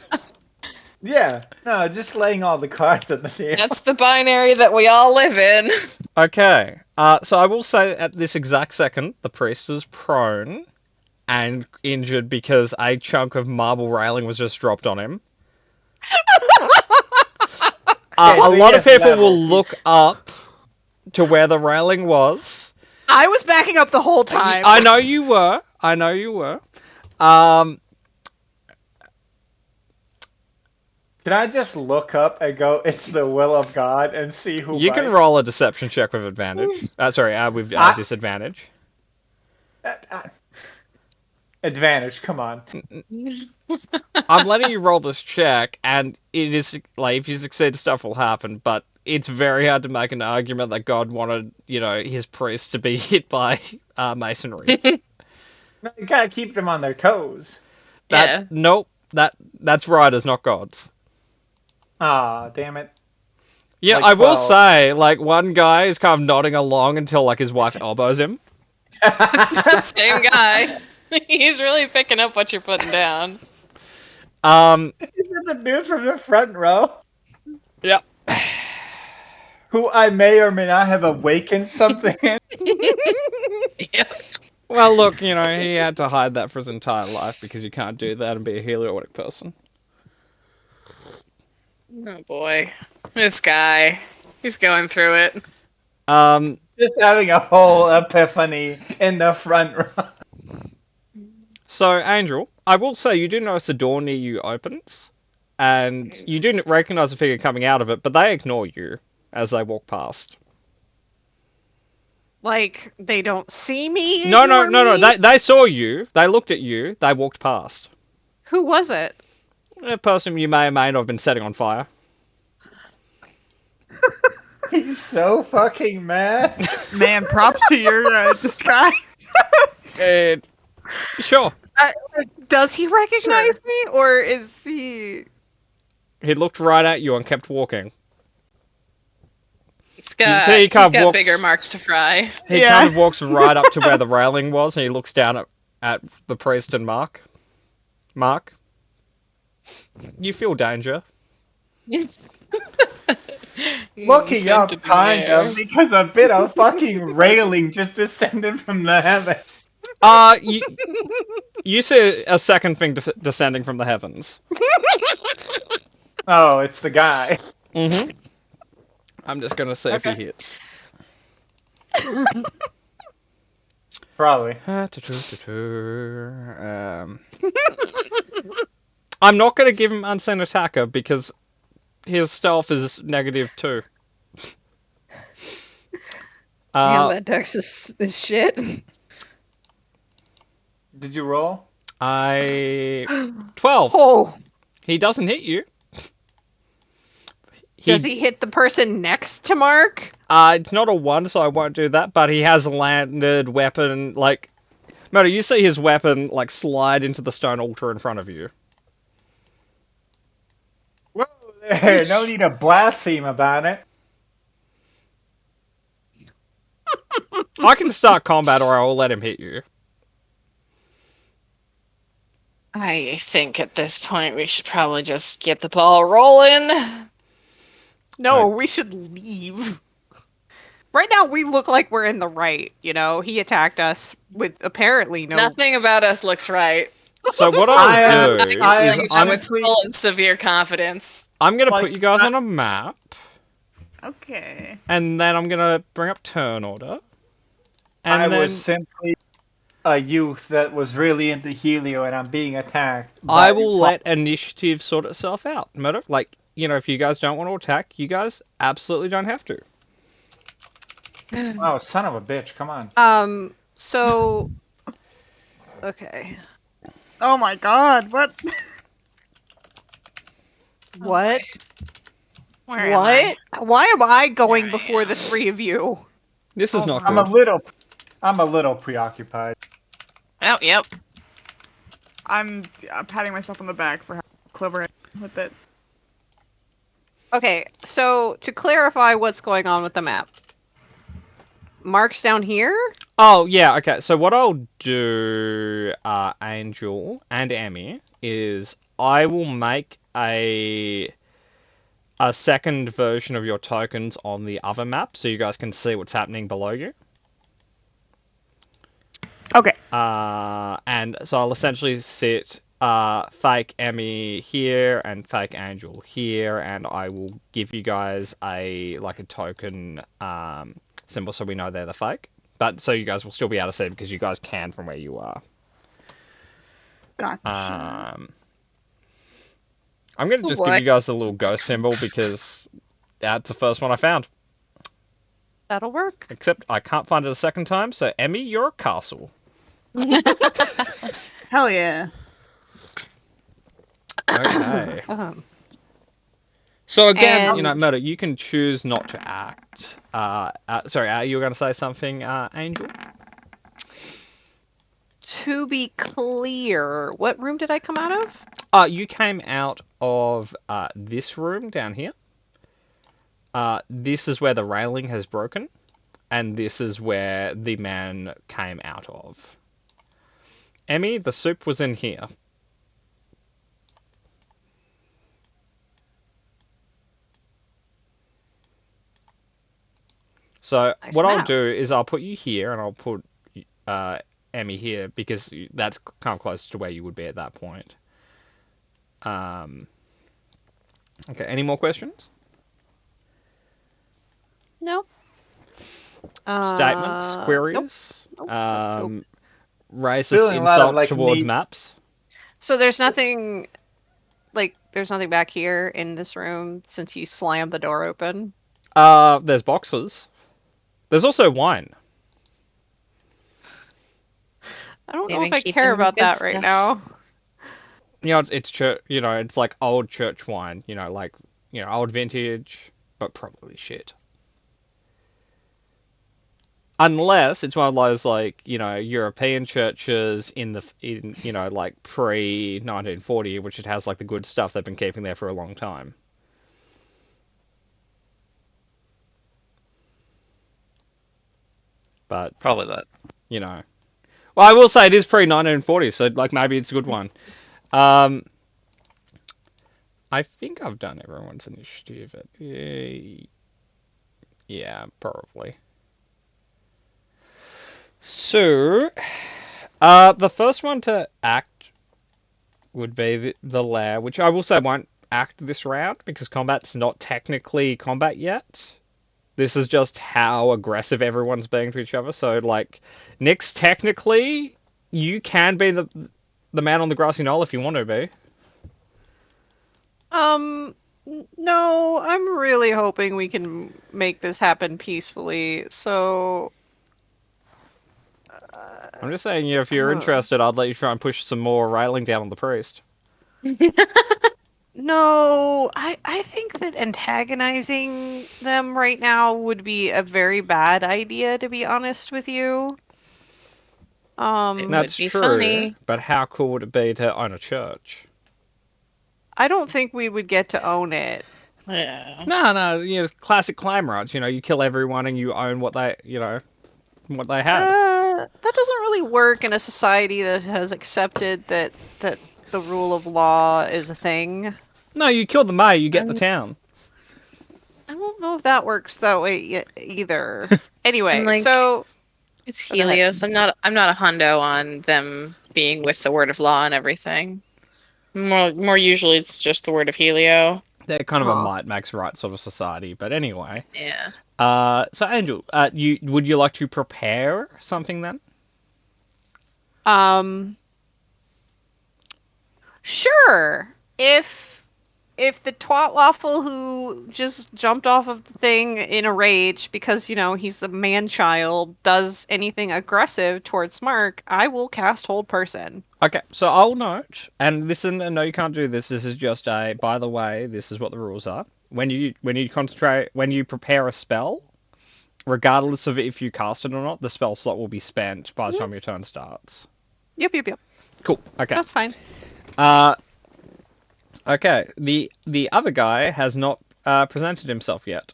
Yeah, no, just laying all the cards on the table. That's the binary that we all live in. Okay. So I will say at this exact second, the priest is prone and injured because a chunk of marble railing was just dropped on him. Okay, A so lot of yes, people level. will look up to where the railing was. I was backing up the whole time. I know you were. I know you were. Um, Can I just look up and go, it's the will of God, and see who you can bites? roll a deception check with advantage. With disadvantage. Advantage, come on. I'm letting you roll this check, and it is like if you succeed, stuff will happen. But it's very hard to make an argument that God wanted, his priest to be hit by masonry. No, you gotta keep them on their toes. Yeah. Nope. That's riders, not gods. Ah, damn it. Yeah, Like I will 12. say, like, one guy is kind of nodding along until, like, his wife elbows him. That same guy. He's really picking up what you're putting down. Is it the dude from the front row? Yep. Who I may or may not have awakened something in? Yep. Well, look, he had to hide that for his entire life because you can't do that and be a heliotic person. Oh boy. This guy. He's going through it. Just having a whole epiphany in the front row. So, Angel, I will say you do notice a door near you opens, and you do recognize a figure coming out of it, but they ignore you as they walk past. Like, they don't see me? No. ignore me? They saw you. They looked at you. They walked past. Who was it? A person you may or may not have been setting on fire. He's so fucking mad. Man, props to your disguise. Sure. Does he recognize me, or is he... He looked right at you and kept walking. He's got, see he he's kind of got walks- bigger marks to fry. He Yeah. kind of walks right up to where the railing was, and he looks down at the priest and Mark. Mark, you feel danger. Looking Sent up, it in kind there. of, because a bit of fucking railing just descended from the heaven. You see a second thing descending from the heavens. Oh, it's the guy. Mm-hmm. I'm just gonna see if he hits. Probably. I'm not gonna give him unseen attacker because his stealth is -2. Damn, that dex is shit. Did you roll? 12. Oh, He doesn't hit you. does he hit the person next to Mark? It's not a 1, so I won't do that, but he has landed weapon, like... Moto, you see his weapon, like, slide into the stone altar in front of you. Whoa there, no need to blaspheme about it. I can start combat, or I will let him hit you. I think at this point we should probably just get the ball rolling. No, we should leave. Right now, we look like we're in the right, He attacked us with apparently no... Nothing about us looks right. So what I'll do I is am I'm with honestly- full and severe confidence. I'm gonna like, put you guys on a map, Okay. and then I'm gonna bring up turn order. And I then was simply a youth that was really into Helio, and I'm being attacked. I by- will let initiative sort itself out. Moto, like, if you guys don't want to attack, you guys absolutely don't have to. Oh, son of a bitch! Come on. So... Okay. Oh my god, what? What? Where am I? What? Why am I going There I before am. the three of you? This is not I'm a good. little preoccupied. Oh, yep. I'm patting myself on the back for how clever I am with it. Okay, so to clarify what's going on with the map. Mark's down here? Oh, yeah, okay. So what I'll do, Angel and Emmy, is I will make a second version of your tokens on the other map so you guys can see what's happening below you. Okay. And so I'll essentially sit fake Emmy here and fake Angel here, and I will give you guys a token symbol so we know they're the fake. But so you guys will still be able to see it because you guys can from where you are. Gotcha. I'm going to Oh, just boy. give you guys a little ghost symbol because that's the first one I found. That'll work. Except I can't find it a second time, so Emmy, you're a castle. Hell yeah. Okay. So So again, And- Murder, you can choose not to act. Sorry, you were going to say something, Angel? to be clear, what room did I come out of? You came out of this room down here. This is where the railing has broken, and this is where the man came out of. Emmy, the soup was in here. So Nice what I'll map. do is I'll put you here, and I'll put Emmy here because that's kind of close to where you would be at that point. Okay, any more questions? No. Statements, Nope. queries, Nope. racist Feeling a lot of, insults towards neat- maps. So there's nothing, there's nothing back here in this room since he slammed the door open. There's boxes. There's also wine. I don't know Maybe if I keep care in the about good that right stuff. now. It's church. It's like old church wine. Old vintage, but probably shit. Unless it's one of those European churches in pre 1940, which it has the good stuff they've been keeping there for a long time. But Probably that. well, I will say it is pre 1940, so maybe it's a good one. I think I've done everyone's initiative. Yeah, probably. So, the first one to act would be the lair, which I will say won't act this round because combat's not technically combat yet. This is just how aggressive everyone's being to each other. So, Nyx, technically, you can be the man on the grassy knoll if you want to be. No, I'm really hoping we can make this happen peacefully. So, I'm just saying, if you're interested, I'd let you try and push some more railing down on the priest. no, I think that antagonizing them right now would be a very bad idea, to be honest with you. That's be true, funny. but how cool would it be to own a church? I don't think we would get to own it. Yeah. No, classic claim rights. You kill everyone and you own what they had. That doesn't really work in a society that has accepted that the rule of law is a thing. No, you kill the mayor, you get the town. I don't know if that works that way either. Anyway, And, so It's Go ahead. Helios. I'm not a hundo on them being with the word of law and everything. More usually it's just the word of Helio. They're kind of a Huh. might makes right sort of society, but anyway. Yeah. So Angel, would you like to prepare something then? Sure. If the twat waffle who just jumped off of the thing in a rage because he's the man child does anything aggressive towards Mark, I will cast Hold Person. Okay, so I'll note, and listen, no, you can't do this. This is just by the way, this is what the rules are. When you prepare a spell, regardless of if you cast it or not, the spell slot will be spent by the time your turn starts. Yep. Cool. Okay. That's fine. Okay. The other guy has not presented himself yet.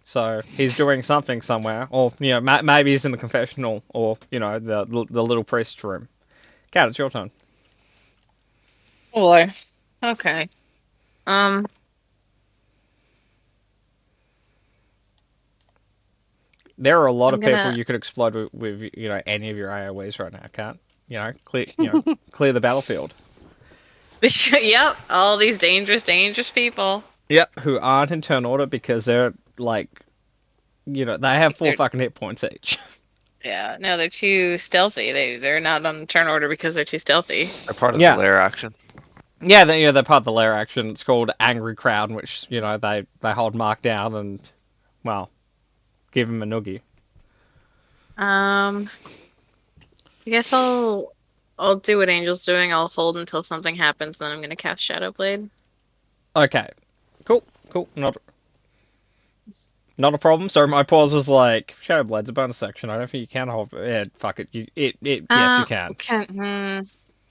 So he's doing something somewhere, or maybe he's in the confessional, or the little priest room. Cat, it's your turn. Boy. Okay. There are a lot I'm of people gonna- you could explode with any of your AoEs right now, Cat. Clear clear the battlefield. Yep, all these dangerous people. Yep, who aren't in turn order because they're like, they have 4 They're- fucking hit points each. Yeah, no, they're too stealthy. They're not on turn order because they're too stealthy. They're part of Yeah. the lair action. Yeah, they're part of the lair action. It's called Angry Crowd, which they hold Mark down and, well, give him a noogie. I guess I'll do what Angel's doing. I'll hold until something happens, then I'm gonna cast Shadow Blade. Okay, cool. Not a problem. Sorry, my pause was like, Shadow Blade's a bonus section. I don't think you can hold. Yeah, fuck it. Yes, you can.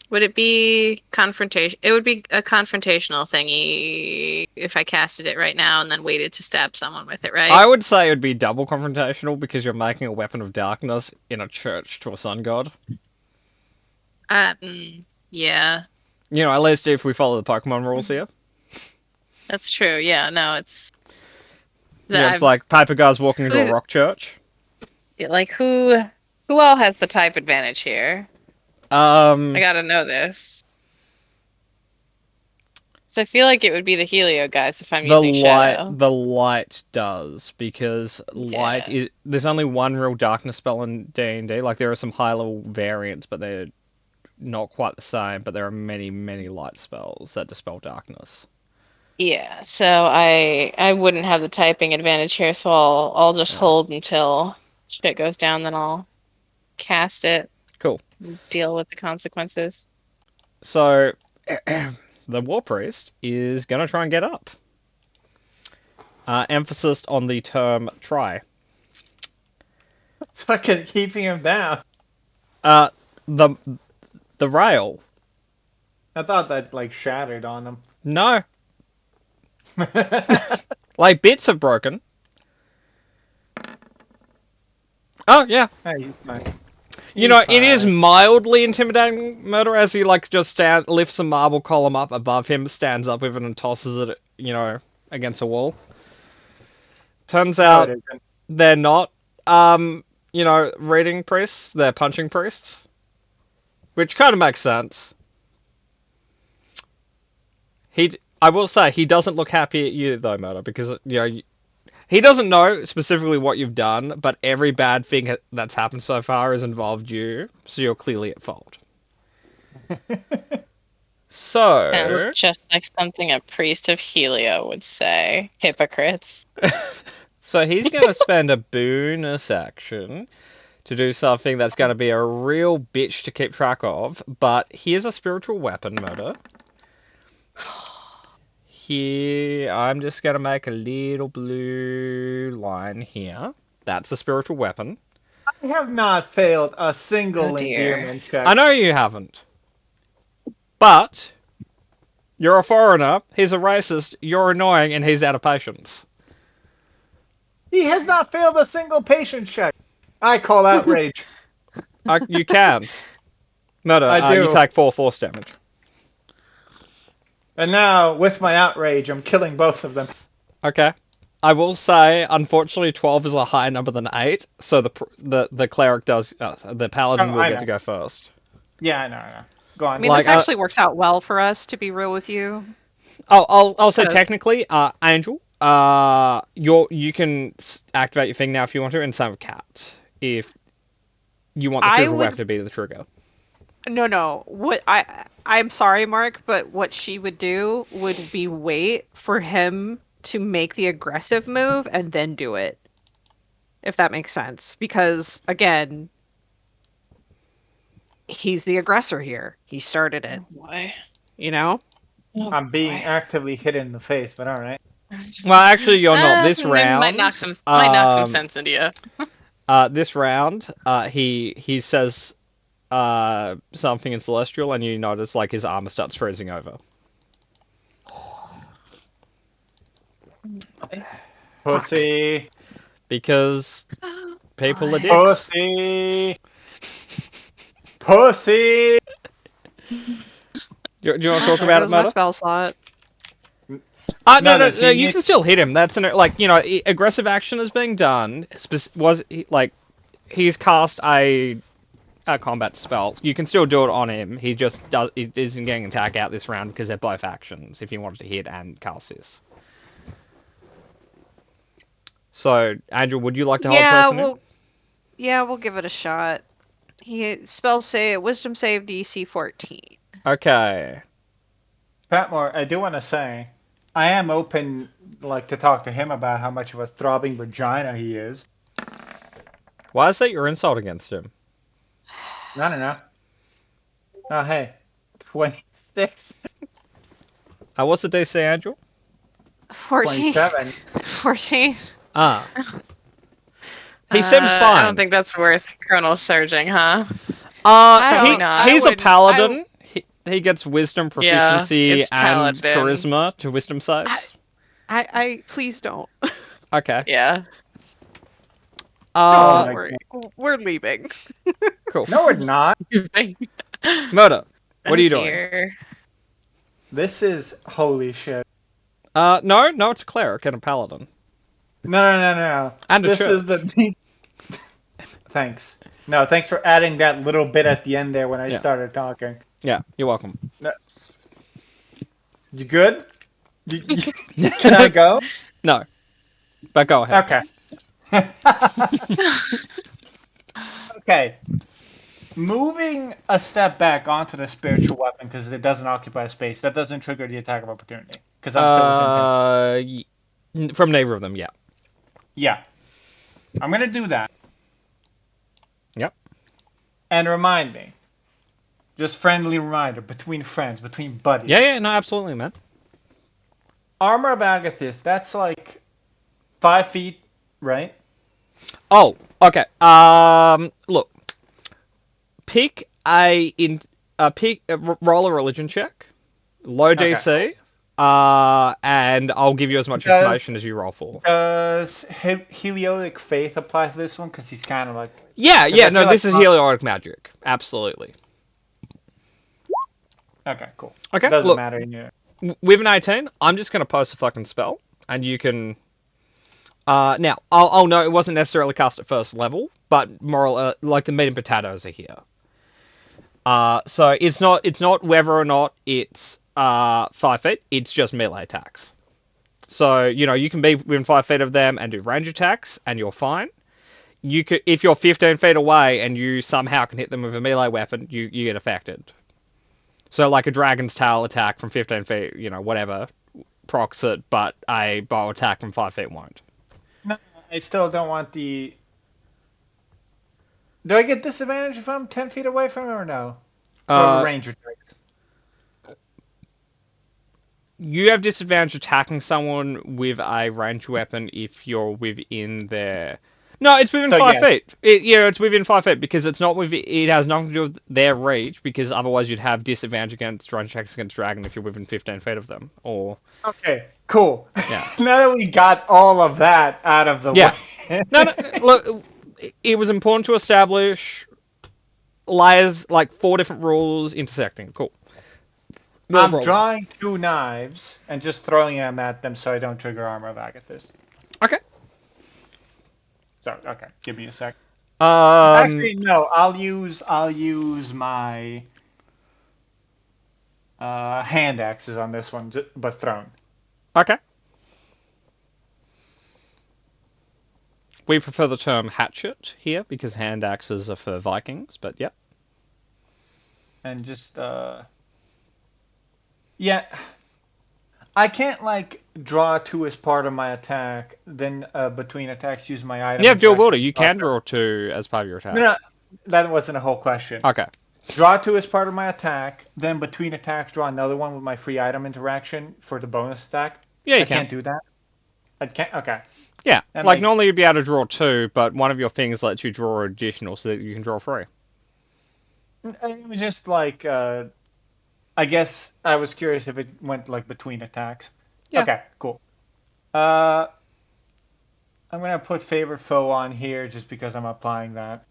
Would it be confrontation? It would be a confrontational thingy if I casted it right now and then waited to stab someone with it, right? I would say it would be double confrontational because you're making a weapon of darkness in a church to a sun god. Yeah, At least if we follow the Pokemon rules here. that's true. Yeah, no, it's. It's like paper guys walking into a rock church. Like who all has the type advantage here? I gotta know this. So I feel like it would be the Helio guys if I'm using Shadow. The light does, because light is. There's only one real darkness spell in D&D. Like, there are some high level variants, but they're not quite the same. But there are many, many light spells that dispel darkness. Yeah, so I wouldn't have the typing advantage here, so I'll just hold until shit goes down, then I'll cast it. Cool. Deal with the consequences. So, the War Priest is going to try and get up. Emphasis on the term try. It's fucking keeping him down. The rail. I thought that like shattered on him. No. Like, bits have broken. Oh, yeah. Hey, he's fine. It is mildly intimidating, Murder, as he, like, just lifts a marble column up above him, stands up with it, and tosses it, against a wall. Turns out they're not, reading priests, they're punching priests. Which kind of makes sense. I will say, he doesn't look happy at you, though, Murder, because, he doesn't know specifically what you've done, but every bad thing that's happened so far has involved you, so you're clearly at fault. So... Sounds just like something a priest of Helio would say. Hypocrites. So he's going to spend a bonus action to do something that's going to be a real bitch to keep track of, but here's a spiritual weapon, Murder. Here, I'm just going to make a little blue line here. That's a spiritual weapon. I have not failed a single Oh, dear. endearment check. I know you haven't. But, you're a foreigner, he's a racist, you're annoying, and he's out of patience. He has not failed a single patient check. I call outrage. You can. Murder, I do. you take 4 force damage. And now, with my outrage, I'm killing both of them. Okay. I will say, unfortunately, 12 is a higher number than 8, so the cleric does, the paladin will get to go first. Yeah, I know. Go on. I mean, this actually works out well for us, to be real with you. Oh, I'll say technically, Angel, you can activate your thing now if you want to, and same with Cat, if you want the critical weapon to be the trigger. No. What I'm sorry, Mark, but what she would do would be wait for him to make the aggressive move and then do it. If that makes sense. Because, again, he's the aggressor here. He started it. Why? I'm being actively hit in the face, but alright. Well, actually, you're not. This round might knock some sense into you. This round, he says something in Celestial, and you notice like his armor starts freezing over. Pussy. Because people are What? dicks. Pussy. Pussy. Do you want to talk There about it, goes my Murder? spell slot. No, does he you need- can still hit him. That's aggressive action is being done. He's cast a combat spell. You can still do it on him. He isn't getting an attack out this round because they're both actions. If you wanted to hit and cast this. So, Andrew, would you like to hold person in? We'll give it a shot. Wisdom save DC 14. Okay. Patmore, I do want to say, I am open, like, to talk to him about how much of a throbbing vagina he is. Why is that your insult against him? I don't know. Oh, hey. 26. What's the DC, Andrew? 14. 27. 14. Ah. He seems fine. I don't think that's worth chronal surging, huh? Probably not. He's I a wouldn't- paladin. He gets wisdom Yeah, proficiency it's and paladin. charisma to wisdom saves. I please don't. Okay. Yeah. Uh, Don't worry. We're leaving. cool. No, we're not. Murder. What are you doing? Dear. This is holy shit. No, it's a cleric and a paladin. No. And a This church. is the. Thanks. No, thanks for adding that little bit at the end there when I Yeah. started talking. Yeah, you're welcome. You good? Can I go? No. But go ahead. Okay. Okay. Moving a step back onto the spiritual weapon because it doesn't occupy space. That doesn't trigger the attack of opportunity because I'm still within 10. From neither of them, yeah. Yeah. I'm gonna do that. Yep. And remind me. Just friendly reminder between friends, between buddies. Yeah, no, absolutely, man. Armor of Agathis, that's like 5 feet, right? Oh, okay. Look. Roll a religion check. Low Okay. DC. And I'll give you as much Does- information as you roll for. Does Heliotic Faith apply to this one? Because he's kind of like... Yeah, I no, feel like this is heliotic magic. Absolutely. Okay, cool. Okay, Doesn't look. matter. Yeah. With an 18, I'm just going to post a fucking spell, and you can... now, I'll know it wasn't necessarily cast at first level, but like the meat and potatoes are here. So it's not whether or not it's 5 feet, it's just melee attacks. So, you can be within 5 feet of them and do range attacks, and you're fine. If you're 15 feet away and you somehow can hit them with a melee weapon, you get affected. So like a dragon's tail attack from 15 feet, whatever, procs it, but a bow attack from 5 feet won't. No, I still don't want the... Do I get disadvantage if I'm 10 feet away from him or no? Or ranger attacks? You have disadvantage attacking someone with a ranged weapon if you're within their... No, it's within So, 5 yes. feet. It's within 5 feet because it's not it has nothing to do with their reach, because otherwise you'd have disadvantage against range checks against dragon if you're within 15 feet of them. Or Okay, cool. Yeah. Now that we got all of that out of the Yeah. way. no, look, it was important to establish layers, like 4 different rules intersecting. Cool. I'm Roll. drawing 2 knives and just throwing them at them so I don't trigger Armor of Agathis. Okay. So, okay, give me a sec. Um, Actually, no. I'll use my hand axes on this one, but thrown. Okay. We prefer the term hatchet here because hand axes are for Vikings, but yeah. And just yeah, I can't like draw 2 as part of my attack. Then between attacks, use my item. You have dual interaction. wielder. You can draw 2 as part of your attack. No, that wasn't a whole question. Okay. Draw 2 as part of my attack. Then between attacks, draw another one with my free item interaction for the bonus attack. Yeah, you I can. can't do that. I can't. Okay. Yeah. That Like makes- normally you'd be able to draw 2, but one of your things lets you draw additional so that you can draw 3. It was just like I guess I was curious if it went like between attacks. Yeah. Okay, cool. I'm gonna put favorite foe on here just because I'm applying that.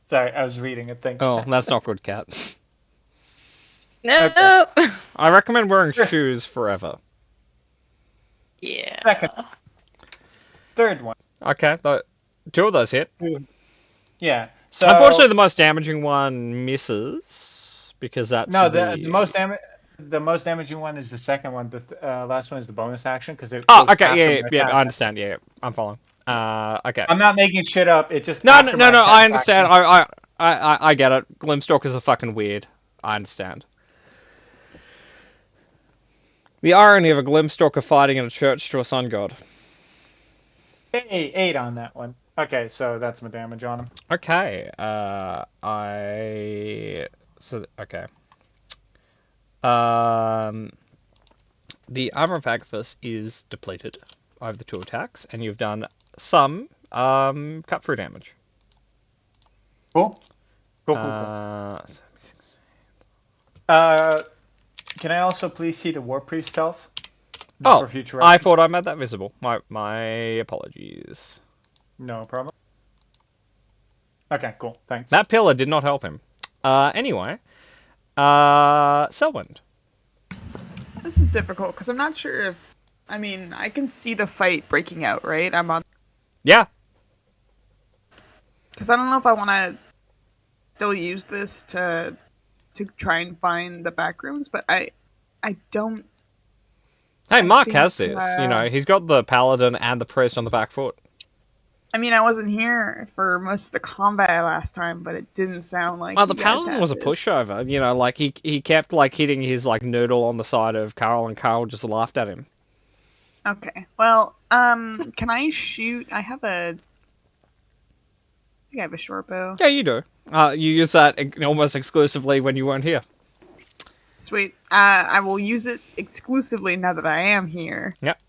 Sorry, I was reading a thing. Oh, that's not good, Cat. No. I recommend wearing shoes forever. Yeah. Second. Third one. Okay, two of those hit. Yeah. So Unfortunately, the most damaging one misses because that's no, the most damaging one is the second one. The last one is the bonus action because it. Oh, goes okay, after yeah, my yeah, attack. I understand. Yeah, I'm following. Okay. I'm not making shit up. It just No, after my no, attack I understand. action. I get it. Glimstalkers are fucking weird. I understand. The irony of a Glimstalker fighting in a church to a sun god. Hey, 8 on that one. Okay, so that's my damage on him. Okay, okay. The Armor of Agathis is depleted over the 2 attacks, and you've done some cut through damage. Cool. Cool. Can I also please see the War Priest health? Oh, for future I reference? thought I made that visible. My apologies. No problem. Okay, cool. Thanks. That pillar did not help him. Anyway, Selwyn. This is difficult because I'm not sure if. I mean, I can see the fight breaking out, right? I'm on. Yeah. Because I don't know if I want to still use this to try and find the back rooms, but I don't. Hey, I Mark think, has this. You know, he's got the paladin and the priest on the back foot. I mean, I wasn't here for most of the combat last time, but it didn't sound like. Well, the you guys paladin had was a this. pushover. You know, like he kept like hitting his like noodle on the side of Carl, and Carl just laughed at him. Okay. Well, can I shoot? I think I have a short bow. Yeah, you do. You use that almost exclusively when you weren't here. Sweet. I will use it exclusively now that I am here. Yep.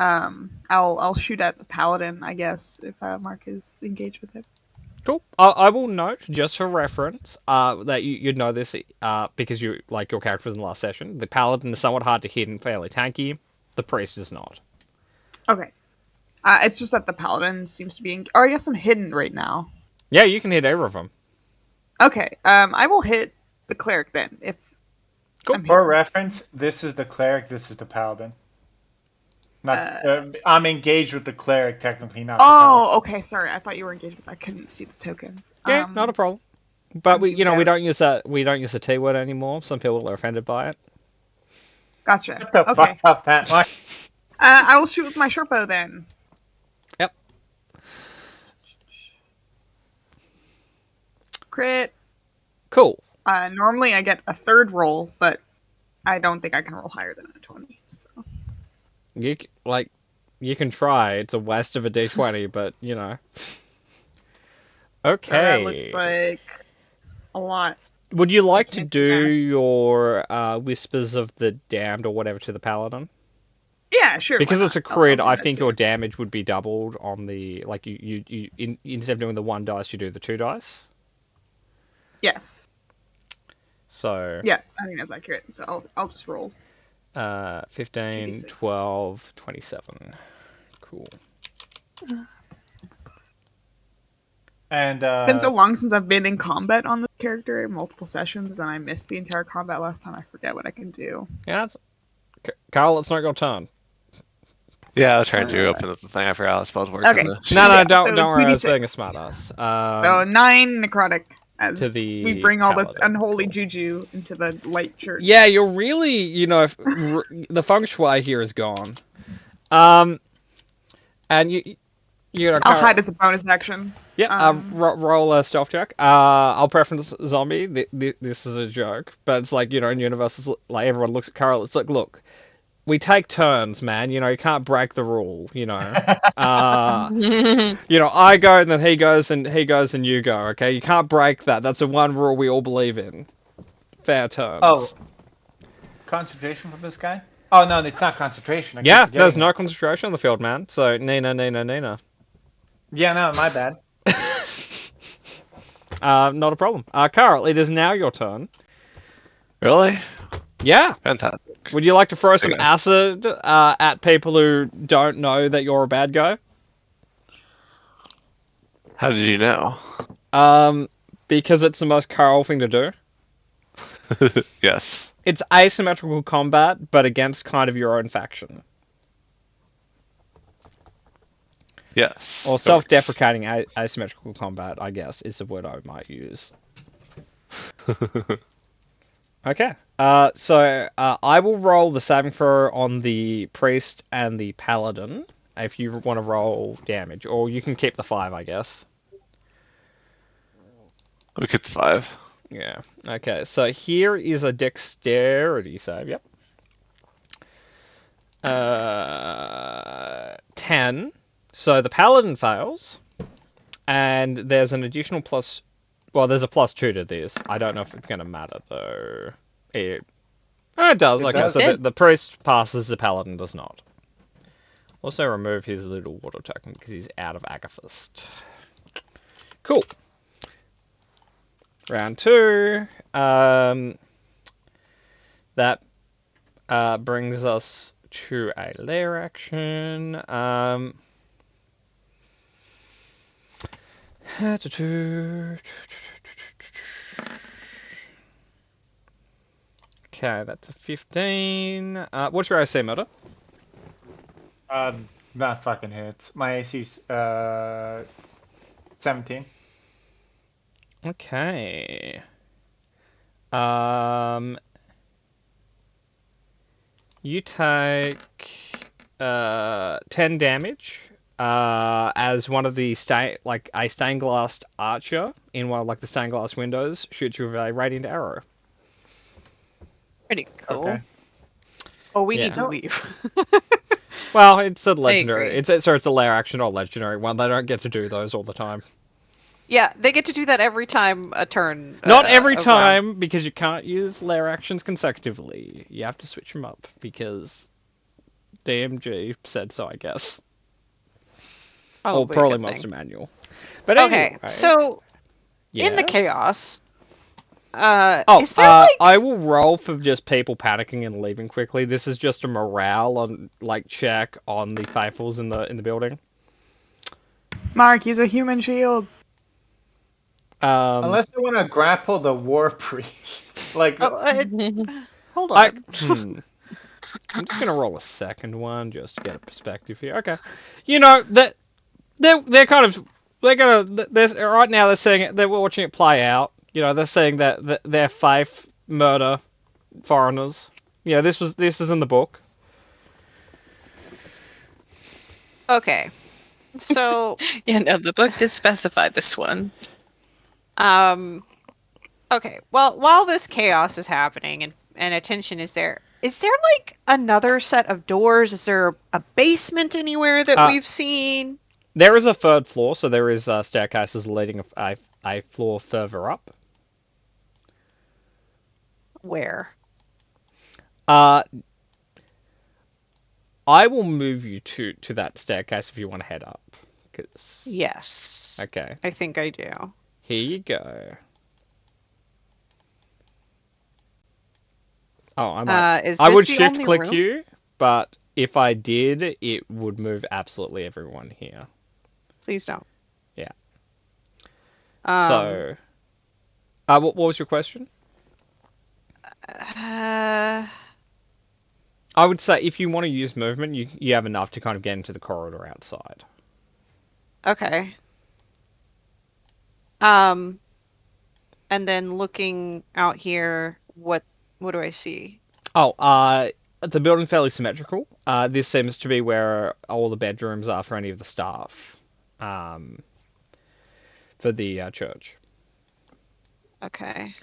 I'll shoot at the paladin, I guess, if Mark is engaged with it. Cool. I will note, just for reference, that you'd know this because your character was in the last session. The paladin is somewhat hard to hit and fairly tanky. The priest is not. Okay. It's just that the paladin seems to be. Or I guess I'm hidden right now. Yeah, you can hit either of them. Okay. I will hit the cleric then. If. Cool. I'm For hidden. reference, this is the cleric, this is the paladin. Not, I'm engaged with the cleric, technically, not the paladin. Oh, okay. Sorry, I thought you were engaged with. I couldn't see the tokens. Yeah, not a problem. But we zooming we out. don't use the T word anymore. Some people are offended by it. Gotcha. What the Okay. fuck up, Pat? Why? I will shoot with my short bow then. Yep. Crit. Cool. Normally I get a third roll, but I don't think I can roll higher than a 20. So. You can try. It's a waste of a d20, but you know. Okay. So that looks like a lot. Would you like to can't do do math. your Whispers of the Damned or whatever to the Paladin? Yeah, sure. Because why it's a not? I'll crit, do I that think too. your damage would be doubled on the instead of doing the 1 dice, you do the 2 dice. Yes. So Yeah, I think that's accurate. So I'll just roll. 15, 2d6. 12, 27. Cool. And It's been so long since I've been in combat on this character, multiple sessions, and I missed the entire combat last time. I forget what I can do. Yeah, that's... Carl, it's not your turn. Yeah, I was trying to open up the thing. I forgot how spells work. Okay. in the- No, Yeah, don't so worry. I was 2d6. being a smartass. So 9 necrotic as to the we bring all this paladin. unholy Cool. juju into the light church. Yeah, you're really, the feng shui here is gone. And you know, I'll hide as a bonus action. yeah, roll a stealth check. I'll preference zombie. This is a joke, but it's like, in universes, like everyone looks at Carl. It's like, look, we take turns, man. You can't break the rule. I go and then he goes and and you go. Okay, you can't break that. That's the one rule we all believe in. Fair turns. Oh, concentration from this guy? Oh no, it's not concentration. I keep Yeah, forgetting there's no that. concentration on the field, man. So Nina. Yeah, no, my bad. Not a problem. Carl, it is now your turn. Really? Yeah. Fantastic. Would you like to throw some Okay. acid at people who don't know that you're a bad guy? How did you know? Because it's the most Carl thing to do. Yes. It's asymmetrical combat, but against kind of your own faction. Yes. Or it self-deprecating asymmetrical combat, I guess, is the word I might use. works. Okay. So I will roll the saving throw on the priest and the paladin if you want to roll damage, or you can keep the 5, I guess. We get the 5. Yeah. Okay. So here is a dexterity save. Yep. 10. So the paladin fails, and there's an additional plus. Well, there's a +2 to this. I don't know if it's going to matter though. It does. It Okay, does. so the priest passes, the paladin does not. Also remove his little water token because he's out of Agathist. Cool. Round 2. That brings us to a lair action. Okay, that's a 15. What's your AC, Murder? That fucking hits. My AC's 17. Okay. You take 10 damage as one of the a stained glass archer in one of the stained glass windows shoots you with a radiant arrow. Pretty cool. Okay. Oh, we Yeah. need to leave. Well, it's a legendary. agree. It's a lair action or legendary one. They don't get to do those all the time. Yeah, they get to do that every time a turn. Not every a round. time, because you can't use lair actions consecutively. You have to switch them up because DMG said so, I guess. Or Probably a probably good Monster thing. Manual. But Okay, anyway, so in the yes? chaos, Oh, is there like I will roll for just people panicking and leaving quickly. This is just a morale on check on the faithfuls in the building. Mark, use a human shield. Unless you want to grapple the war priest. Like, oh, hold I, on. I'm just gonna roll a second one just to get a perspective here. Okay, you know that they're kind of they're right now they're saying it, they're watching it play out. You know, they're saying that their faith murder foreigners. Yeah, this is in the book. Okay, so Yeah, no, the book did specify this one. okay. Well, while this chaos is happening and attention is there like another set of doors? Is there a basement anywhere that we've seen? There is a third floor, so there is staircases leading a floor further up. Where? I will move you to that staircase if you want to head up. Yes. Okay, I think I do. here you go. Oh, I might. Is I this would the shift only click room? you, but if I did, it would move absolutely everyone here. Please don't. Yeah. Um, What was your question? I would say if you want to use movement, you have enough to kind of get into the corridor outside. okay. And then looking out here, what do I see? Oh, the building's fairly symmetrical. This seems to be where all the bedrooms are for any of the staff, for the church. Okay.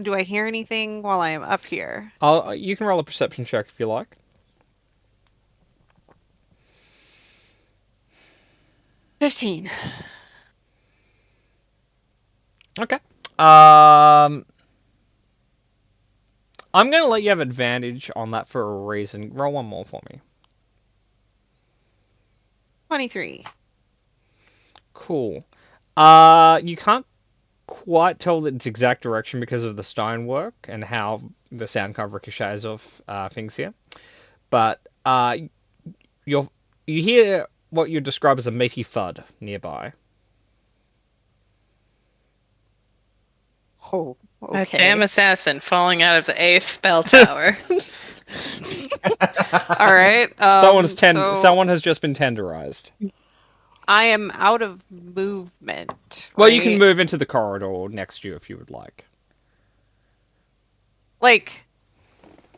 Do I hear anything while I am up here? You can roll a perception check if you like. 15. Okay. I'm going to let you have advantage on that for a reason. Roll one more for me. 23. Cool. You can't quite tell its exact direction because of the stonework and how the sound kind of ricochets off things here. But you hear what you describe as a meaty thud nearby. Oh, That okay. damn assassin falling out of the 8th bell tower. All right. Someone has just been tenderized. I am out of movement. Well, you can right? move into the corridor next to you if you would like. Like,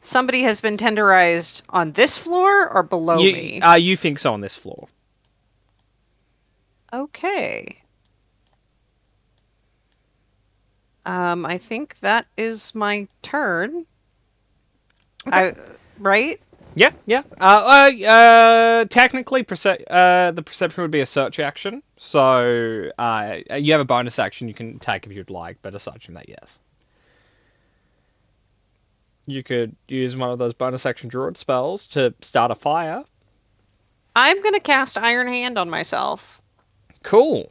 somebody has been tenderized on this floor or below me? You think so on this floor. Okay. I think that is my turn. Okay. Right? Yeah. Technically, the perception would be a search action. So, you have a bonus action you can take if you'd like, but aside from that, yes. You could use one of those bonus action druid spells to start a fire. I'm gonna cast Iron Hand on myself, Cool.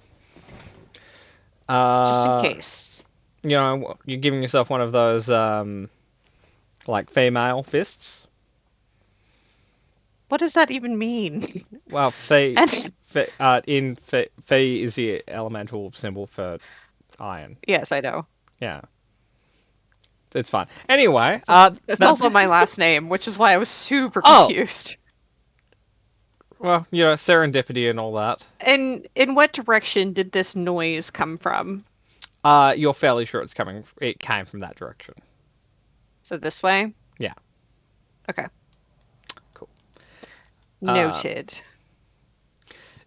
just in case. You know, you're giving yourself one of those, like, female fists. What does that even mean? Well, Fey And- Fey is the elemental symbol for iron. Yes, I know. Yeah. It's fine. Anyway, It's that- also my last name, which is why I was super Oh. confused. well, you know, serendipity and all that. And in what direction did this noise come from? You're fairly sure it came from that direction. So this way? Yeah. Okay. Cool. Noted.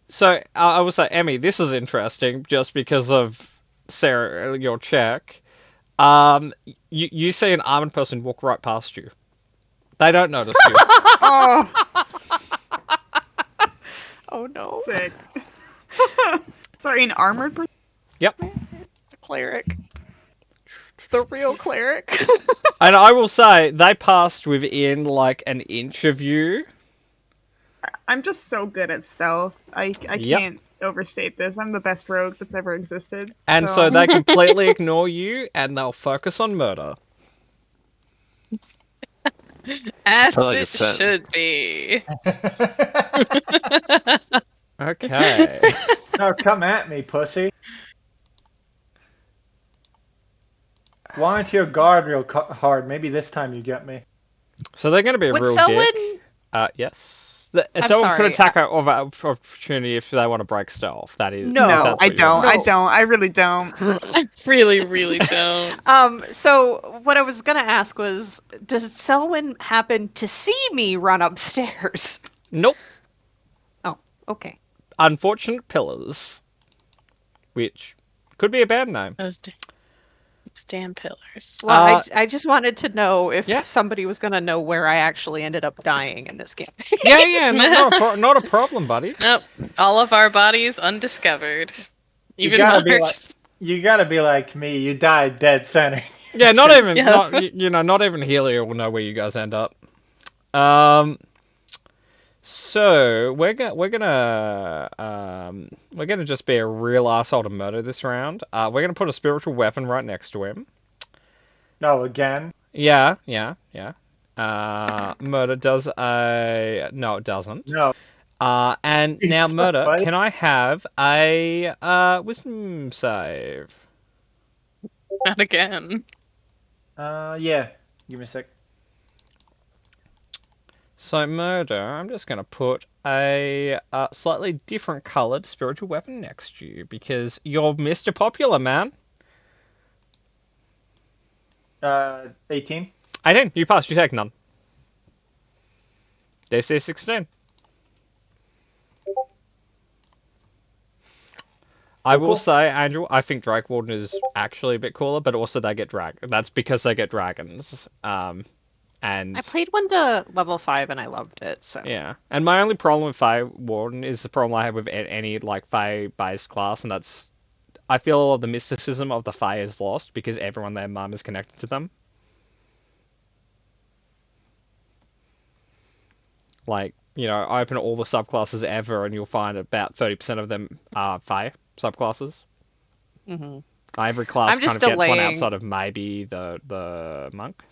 So, I will say, Emmy, this is interesting just because of Sarah, your check. You see an armored person walk right past you. They don't notice you. Oh, Oh no. sick. Sorry, an armored person? Yep. It's a cleric. The real cleric. And I will say, they passed within, like, an inch of you. I'm just so good at stealth. I Yep. can't overstate this. I'm the best rogue that's ever existed. And so they completely ignore you, and they'll focus on murder. As like it a scent. should be. Okay. No, come at me, pussy. Why don't you guard real hard? Maybe this time you get me. So they're going to be a Would real Selwyn... dick. Yes. I'm Someone could sorry, attack of opportunity if they want to break stealth. That is. No, if No, that's I what you don't. want. I No. don't. I really don't. I really, really don't. So what I was gonna ask was, does Selwyn happen to see me run upstairs? Nope. Oh, okay. Unfortunate pillars. Which could be a bad name. Those damn pillars. Well, I just wanted to know if Yeah. somebody was gonna know where I actually ended up dying in this campaign. Yeah, not a problem, buddy. Nope. All of our bodies undiscovered. You Even gotta be Mark's. You gotta be like me. You died dead center. Yeah, not even, Yes. not even Helia will know where you guys end up. So we're gonna just be a real asshole to murder this round. We're gonna put a spiritual weapon right next to him. No, again. Yeah. Murder does a no, it doesn't. No. And You now suck, murder. buddy. Can I have a wisdom save? Not again. Yeah. Give me a sec. So murder, I'm just going to put a slightly different coloured spiritual weapon next to you because you're Mr. Popular, man. 18. 18, you passed, you take none. DC 16. I will cool. say, Angel, I think Drake Warden is actually a bit cooler, but also they get that's because they get dragons. And I played one to level 5 and I loved it. So yeah, and my only problem with Fae Warden is the problem I have with any like Fae-based class, and that's I feel the mysticism of the Fae is lost because everyone their mum is connected to them. Like, you know, open all the subclasses ever, and you'll find about 30% of them are Fae subclasses. hmm Every class I'm kind just of gets one delaying. outside of maybe the monk.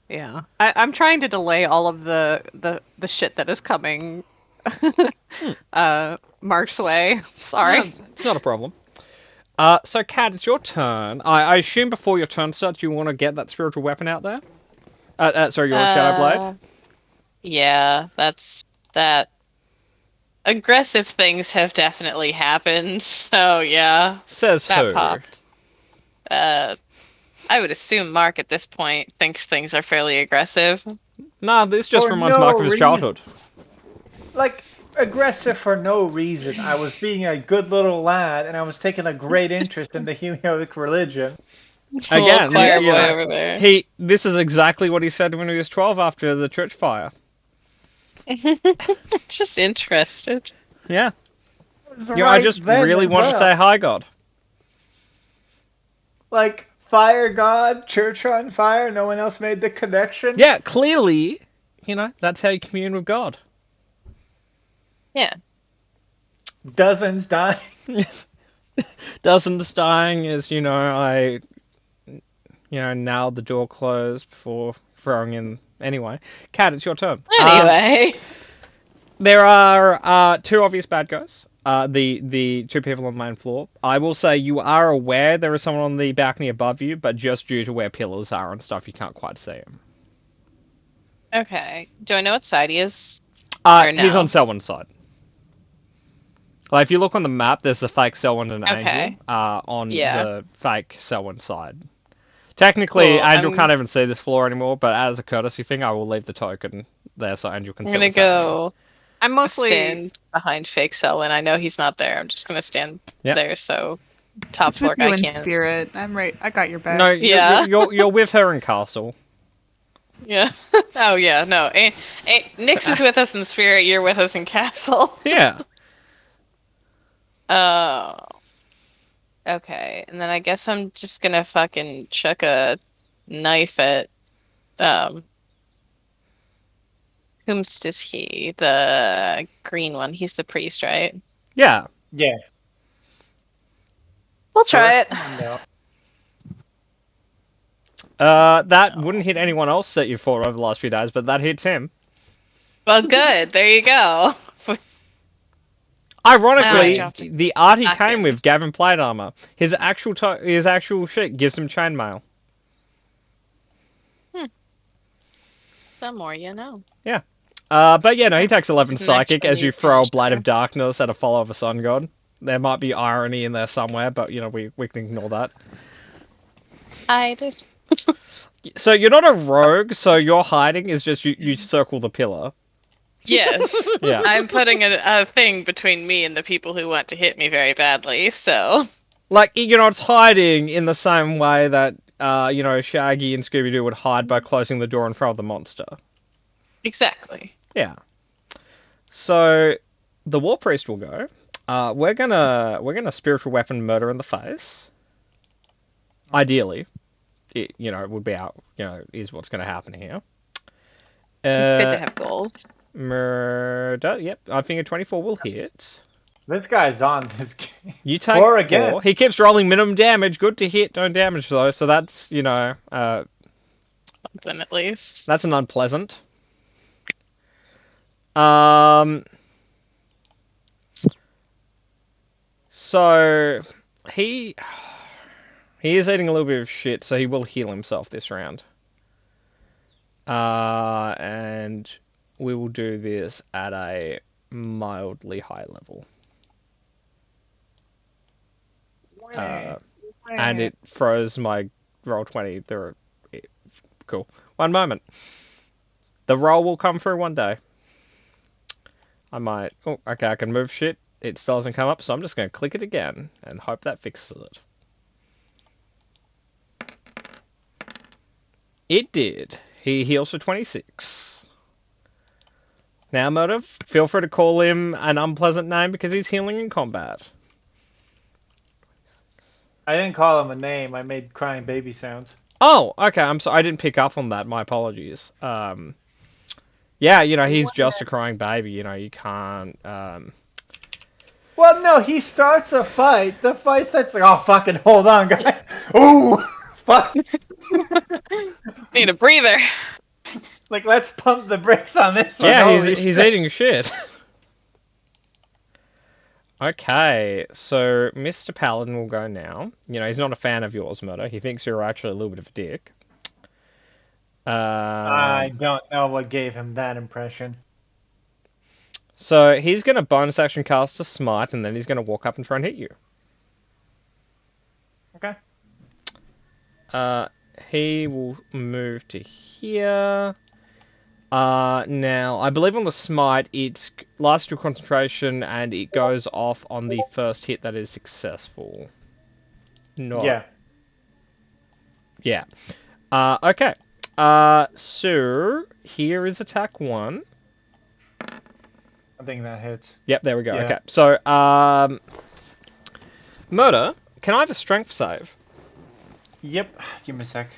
Yeah, I'm trying to delay all of the shit that is coming Mark's way. Sorry. No, it's not a problem. So Kat, it's your turn. I assume before your turn starts, you want to get that spiritual weapon out there. Sorry, your shadow blade. Yeah, that's that. Aggressive things have definitely happened, so yeah, Says that who? popped. I would assume Mark at this point thinks things are fairly aggressive. Nah, this just For reminds no Mark of his reason. childhood. Like, aggressive for no reason. I was being a good little lad, and I was taking a great interest in the Heliotic religion. The little Again, choir boy yeah. over there. This is exactly what he said when he was 12 after the church fire. Just interested. Yeah. It was I right just then really as want to well. say hi, God. Like, fire god, church on fire, no one else made the connection? Yeah, clearly, that's how you commune with God. Yeah. Dozens dying. Dozens dying as, I nailed the door closed before throwing in. Anyway, Kat, it's your turn. Anyway. There are two obvious bad guys. The two people on the main floor. I will say you are aware there is someone on the balcony above you, but just due to where pillars are and stuff, you can't quite see him. Okay. Do I know what side he is? Or He's no? on Selwyn's side. Like, if you look on the map, there's the fake Selwyn and Okay. Angel on Yeah. the fake Selwyn side. Technically, Cool, Angel can't even see this floor anymore, but as a courtesy thing, I will leave the token there so Angel can I'm see gonna what's happening. go I'm mostly stand behind fake Selwyn. I know he's not there. I'm just gonna stand Yep. there so top It's floor with you guy in can't. spirit. I'm right. I got your back. No, Yeah. you're with her in Castle. Yeah. Oh yeah. No. Nyx is with us in spirit. You're with us in castle. Yeah. Oh. Okay. And then I guess I'm just gonna fucking chuck a knife at whomst is he? The green one. He's the priest, right? Yeah. Yeah. We'll try it. No. That wouldn't hit anyone else that you've fought over the last few days, but that hits him. Well, good. There you go. Ironically, dropped it. the art he Back came in. with, Gavin plate armor, his actual shit gives him chainmail. The more you know. But yeah, no, he takes 11 Didn't psychic actually as you throw a finish blade there. of darkness at a follow of a sun god. There might be irony in there somewhere, but we can ignore that. I just So you're not a rogue, so your hiding is just you circle the pillar. yes. Yeah. I'm putting a thing between me and the people who want to hit me very badly. So Like, it's hiding in the same way that, Shaggy and Scooby-Doo would hide by closing the door in front of the monster. exactly. Yeah. So, the War Priest will go. We're gonna spiritual weapon murder in the face. Ideally. It would be out, is what's gonna happen here. It's good to have goals. Murder, yep. I think a 24 will hit. This guy's on this game. You take 4 again. 4. He keeps rolling minimum damage. Good to hit, don't damage though. So that's, Something at least. that's an unpleasant. So he is eating a little bit of shit, so he will heal himself this round. And we will do this at a mildly high level. And it froze my roll 20. Cool. One moment. The roll will come through one day. I might... Oh, okay, I can move shit. It still doesn't come up, so I'm just going to click it again and hope that fixes it. It did. He heals for 26. Now, Motive, feel free to call him an unpleasant name because he's healing in combat. I didn't call him a name. I made crying baby sounds. Oh, okay. I'm sorry. I didn't pick up on that. My apologies. Yeah, he's just a crying baby. You can't. Well, no, he starts a fight. The fight starts like, oh, fucking hold on, guy. Ooh, fuck. Need a breather. Like, let's pump the brakes on this one. Yeah, Holy he's shit. eating shit. Okay, so Mr. Paladin will go now. You know, he's not a fan of yours, Murder. He thinks you're actually a little bit of a dick. I don't know what gave him that impression. So he's going to bonus action cast a smite, and then he's going to walk up and try and hit you. Okay. He will move to here. Now, I believe on the smite, it lasts your concentration, and it goes off on the first hit that is successful. No. Yeah. Yeah. Okay. So here is attack 1. I think that hits. Yep, there we go. Yeah. Okay. So, Murder, can I have a strength save? Yep. Give me a sec.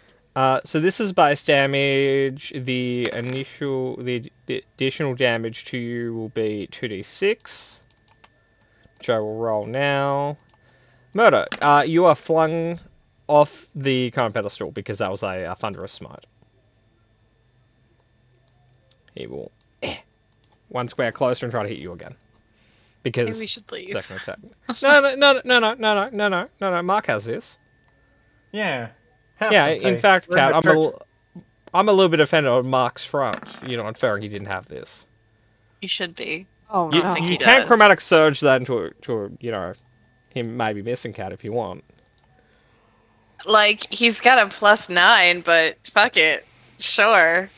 So this is base damage. The additional damage to you will be 2d6, which I will roll now. Murder, you are flung off the kind of pedestal because that was a thunderous smite. He will one square closer and try to hit you again. Because Maybe we should leave. second attack. No. Mark has this. Yeah. Have Yeah, some in faith. fact, We're in Kat, the church. I'm a little bit offended on Mark's front. You know, inferring he didn't have this. You should be. Oh You, no. think you he can does. chromatic surge that into a, you know, him maybe missing Cat if you want. Like, he's got a +9, but fuck it. Sure.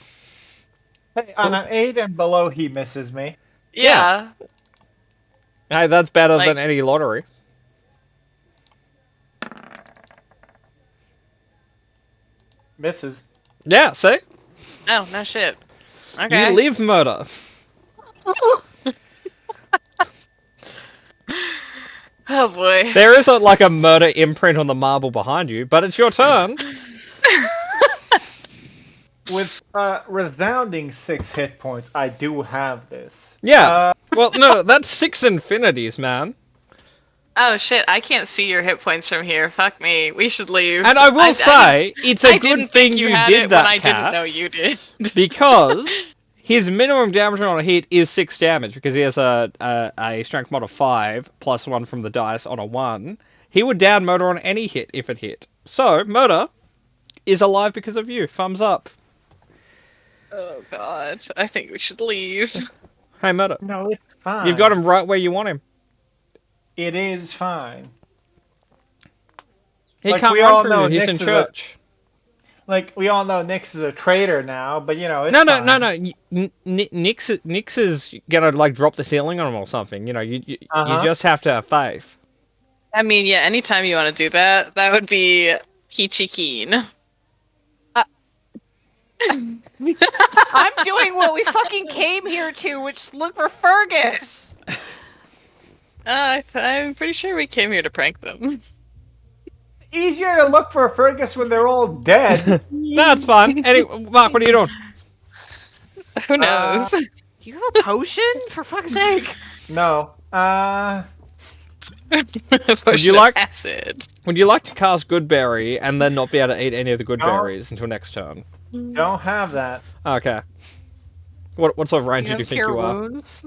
Hey, on an 8 and below, he misses me. Yeah. Hey, that's better Like- than any lottery. Misses. Yeah, see? Oh, no shit. Okay. You live Murder. Oh boy. There isn't like a murder imprint on the marble behind you, but it's your turn. With resounding 6 hit points, I do have this. Yeah. Well, no, that's 6 infinities, man. Oh shit, I can't see your hit points from here. Fuck me. We should leave. And I will say, it's a I good didn't thing think you you had did it that, when I didn't Kat, know you did. because his minimum damage on a hit is 6 damage, because he has a strength mod of 5, plus 1 from the dice on a 1. He would down Murder on any hit if it hit. So, Murder is alive because of you. Thumbs up. Oh god. I think we should leave. Hey, Murder. No, it's fine. You've got him right where you want him. It is fine. He Like, can't we run all for know you. He's Nyx in is a- church. Like, we all know Nyx is a traitor now, but, you know, it's No. fine. Nyx is gonna like drop the ceiling on him or something. You know, you Uh-huh. just have to have faith. I mean, yeah, anytime you want to do that, that would be peachy keen. I'm doing what we fucking came here to, which is look for Fergus. I'm pretty sure we came here to prank them. Easier to look for Fergus when they're all dead. No, it's fine. Anyway, Mark, what are you doing? Who knows? Do you have a potion? For fuck's sake. No. Would you like- acid? Would you like to cast Goodberry and then not be able to eat any of the good No. berries until next turn? Don't have that. Okay. What sort of You ranger do have you think cure you are? wounds.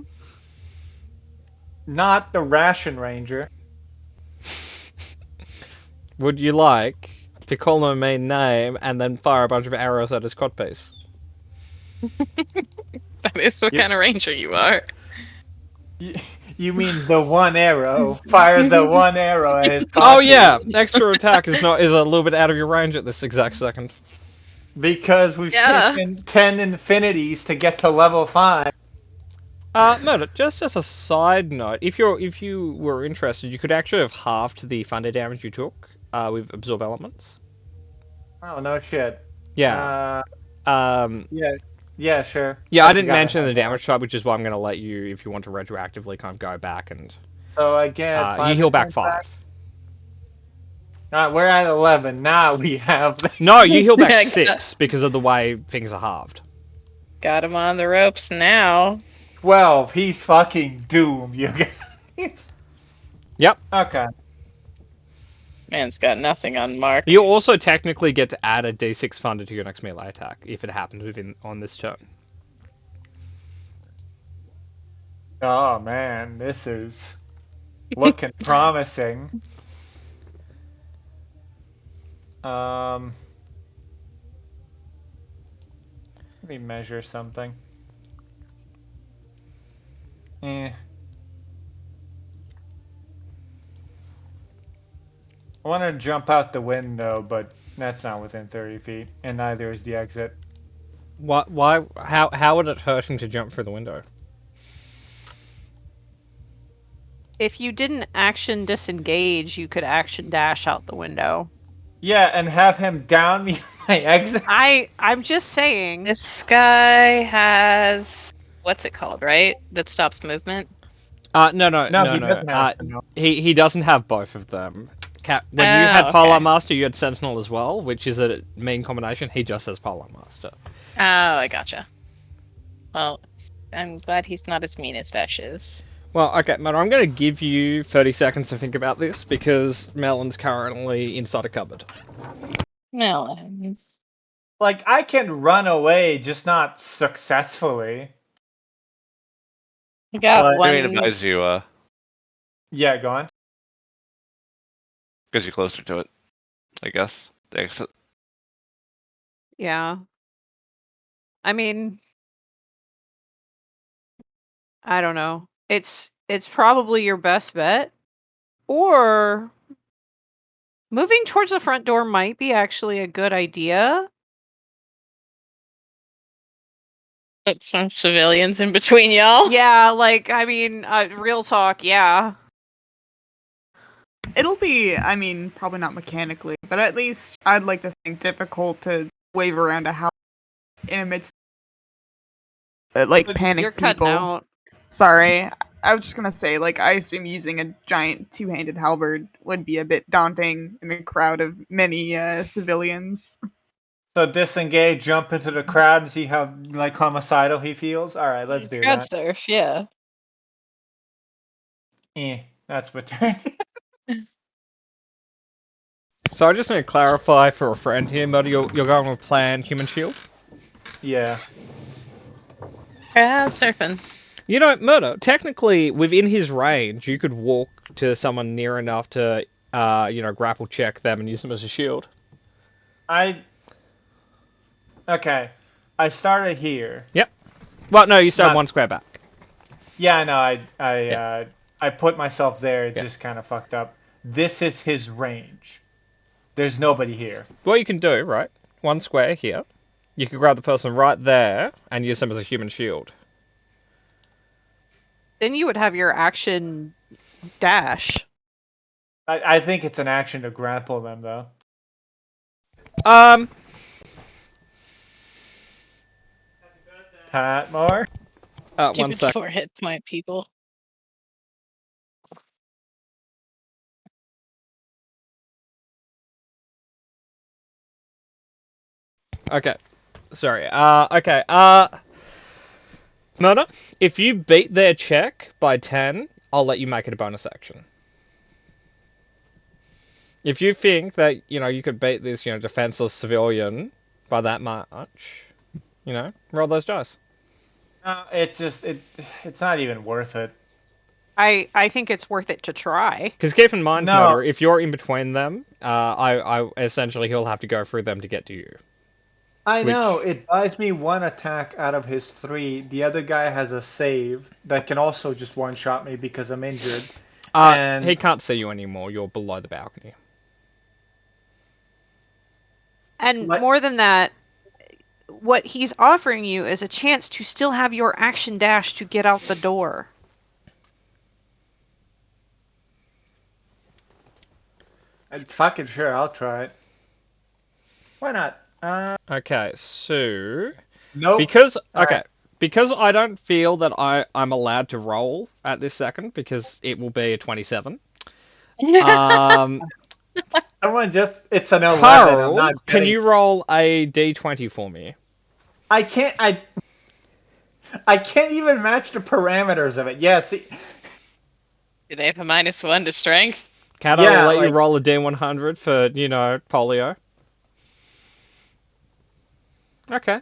Not the Ration Ranger. Would you like to call him a mean name and then fire a bunch of arrows at his codpiece? That is what Yeah. kind of ranger you are. You mean the one arrow? Fire the one arrow at his Oh coffee. yeah, extra attack is a little bit out of your range at this exact second. Because we've Yeah. taken 10 infinities to get to level 5. No, just as a side note, if you were interested, you could actually have halved the thunder damage you took with absorb elements. Oh, no shit. Yeah. Yeah, sure. Yeah, I didn't forgot mention about the that. damage type, which is why I'm going to let you, if you want to retroactively kind of go back and So I get you 5 heal back hit 5. points we're at 11. Now we have No, you heal back Yeah, 6 because of the way things are halved. Got him on the ropes now. 12. He's fucking doomed, you guys. Okay. Man's got nothing on Mark. You also technically get to add a d6 funded to your next melee attack if it happens on this turn. Oh man, this is looking promising. Let me measure something. I want to jump out the window, but that's not within 30 feet, and neither is the exit. Why? How would it hurt him to jump through the window? If you didn't action disengage, you could action dash out the window. Yeah, and have him down me my exit. I'm just saying. This guy has what's it called, right? That stops movement. No. He doesn't have to know. He doesn't have both of them. When you had Oh, Polar okay. Master, you had Sentinel as well, which is a mean combination. He just has Polar Master. Oh, I gotcha. Well, I'm glad he's not as mean as Vesh is. Well, okay, Matt, I'm going to give you 30 seconds to think about this because Melon's currently inside a cupboard. Melon. Like, I can run away, just not successfully. You got But- I one. mean, advise you, Yeah, go on. because you're closer to it, I guess. The exit. Yeah. I mean, I don't know. It's probably your best bet. Or moving towards the front door might be actually a good idea. Put some civilians in between y'all. Yeah, like I mean, real talk, yeah. It'll be, I mean, probably not mechanically, but at least I'd like to think difficult to wave around a house in amidst like panic You're cutting people. out. Sorry, I was just gonna say, like, I assume using a giant two-handed halberd would be a bit daunting in a crowd of many civilians. So disengage, jump into the crowd, and see how like homicidal he feels. All right, let's do Crowd that. surf, yeah. That's my turn. So I just need to clarify for a friend here, Murder, you're going with plan Human Shield? Yeah. Crowd surfing. You know, Murder, technically, within his range, you could walk to someone near enough to, grapple check them and use them as a shield. Okay. I started here. Well, no, you start Not- one square back. Yeah, I know. Yeah. I put myself there. It Yeah. just kind of fucked up. This is his range. There's nobody here. What you can do, right? One square here. You can grab the person right there and use them as a human shield. Then you would have your action dash. I think it's an action to grapple them, though. Patmore? One Stupid sec. 4 hit point people. Okay. Sorry. Okay. Murder, if you beat their check by 10, I'll let you make it a bonus action. If you think that, you could beat this, defenseless civilian by that much, roll those dice. It's just it's not even worth it. I think it's worth it to try. Because keep in mind, No. Murder, if you're in between them, I essentially he'll have to go through them to get to you. I know, it buys me one attack out of his 3. The other guy has a save that can also just one-shot me because I'm injured. And- He can't see you anymore. You're below the balcony. And What? more than that, what he's offering you is a chance to still have your action dash to get out the door. Fucking sure, I'll try it. Why not? Okay, so Nope. because Alright. because I don't feel that I'm allowed to roll at this second because it will be a 27. Someone just, it's an 11. I'm Carl, not can getting- you roll a d20 for me? I can't even match the parameters of it. Yeah, see, Do they have a -1 to strength? Cat, Yeah, I'll let you like- roll a D100 for, polio. Okay.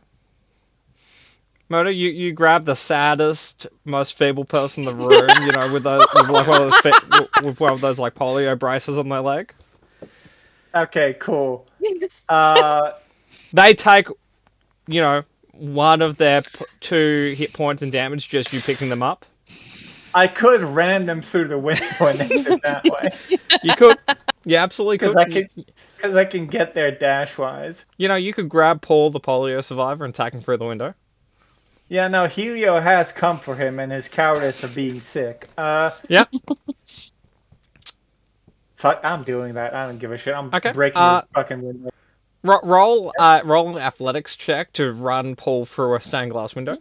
Murder, you grab the saddest, most feeble person in the room, with like with one of those like polio braces on their leg. Okay, cool. Yes. They take, one of their 2 hit points and damage just you picking them up. I could ram them through the window and exit that way. You could, you absolutely could. Because I can get there dash wise. You could grab Paul, the polio survivor, and take him through the window. Yeah, no, Helio has come for him and his cowardice of being sick. Yep. Fuck, I'm doing that. I don't give a shit. I'm Okay, breaking the fucking window. Roll an athletics check to run Paul through a stained glass window.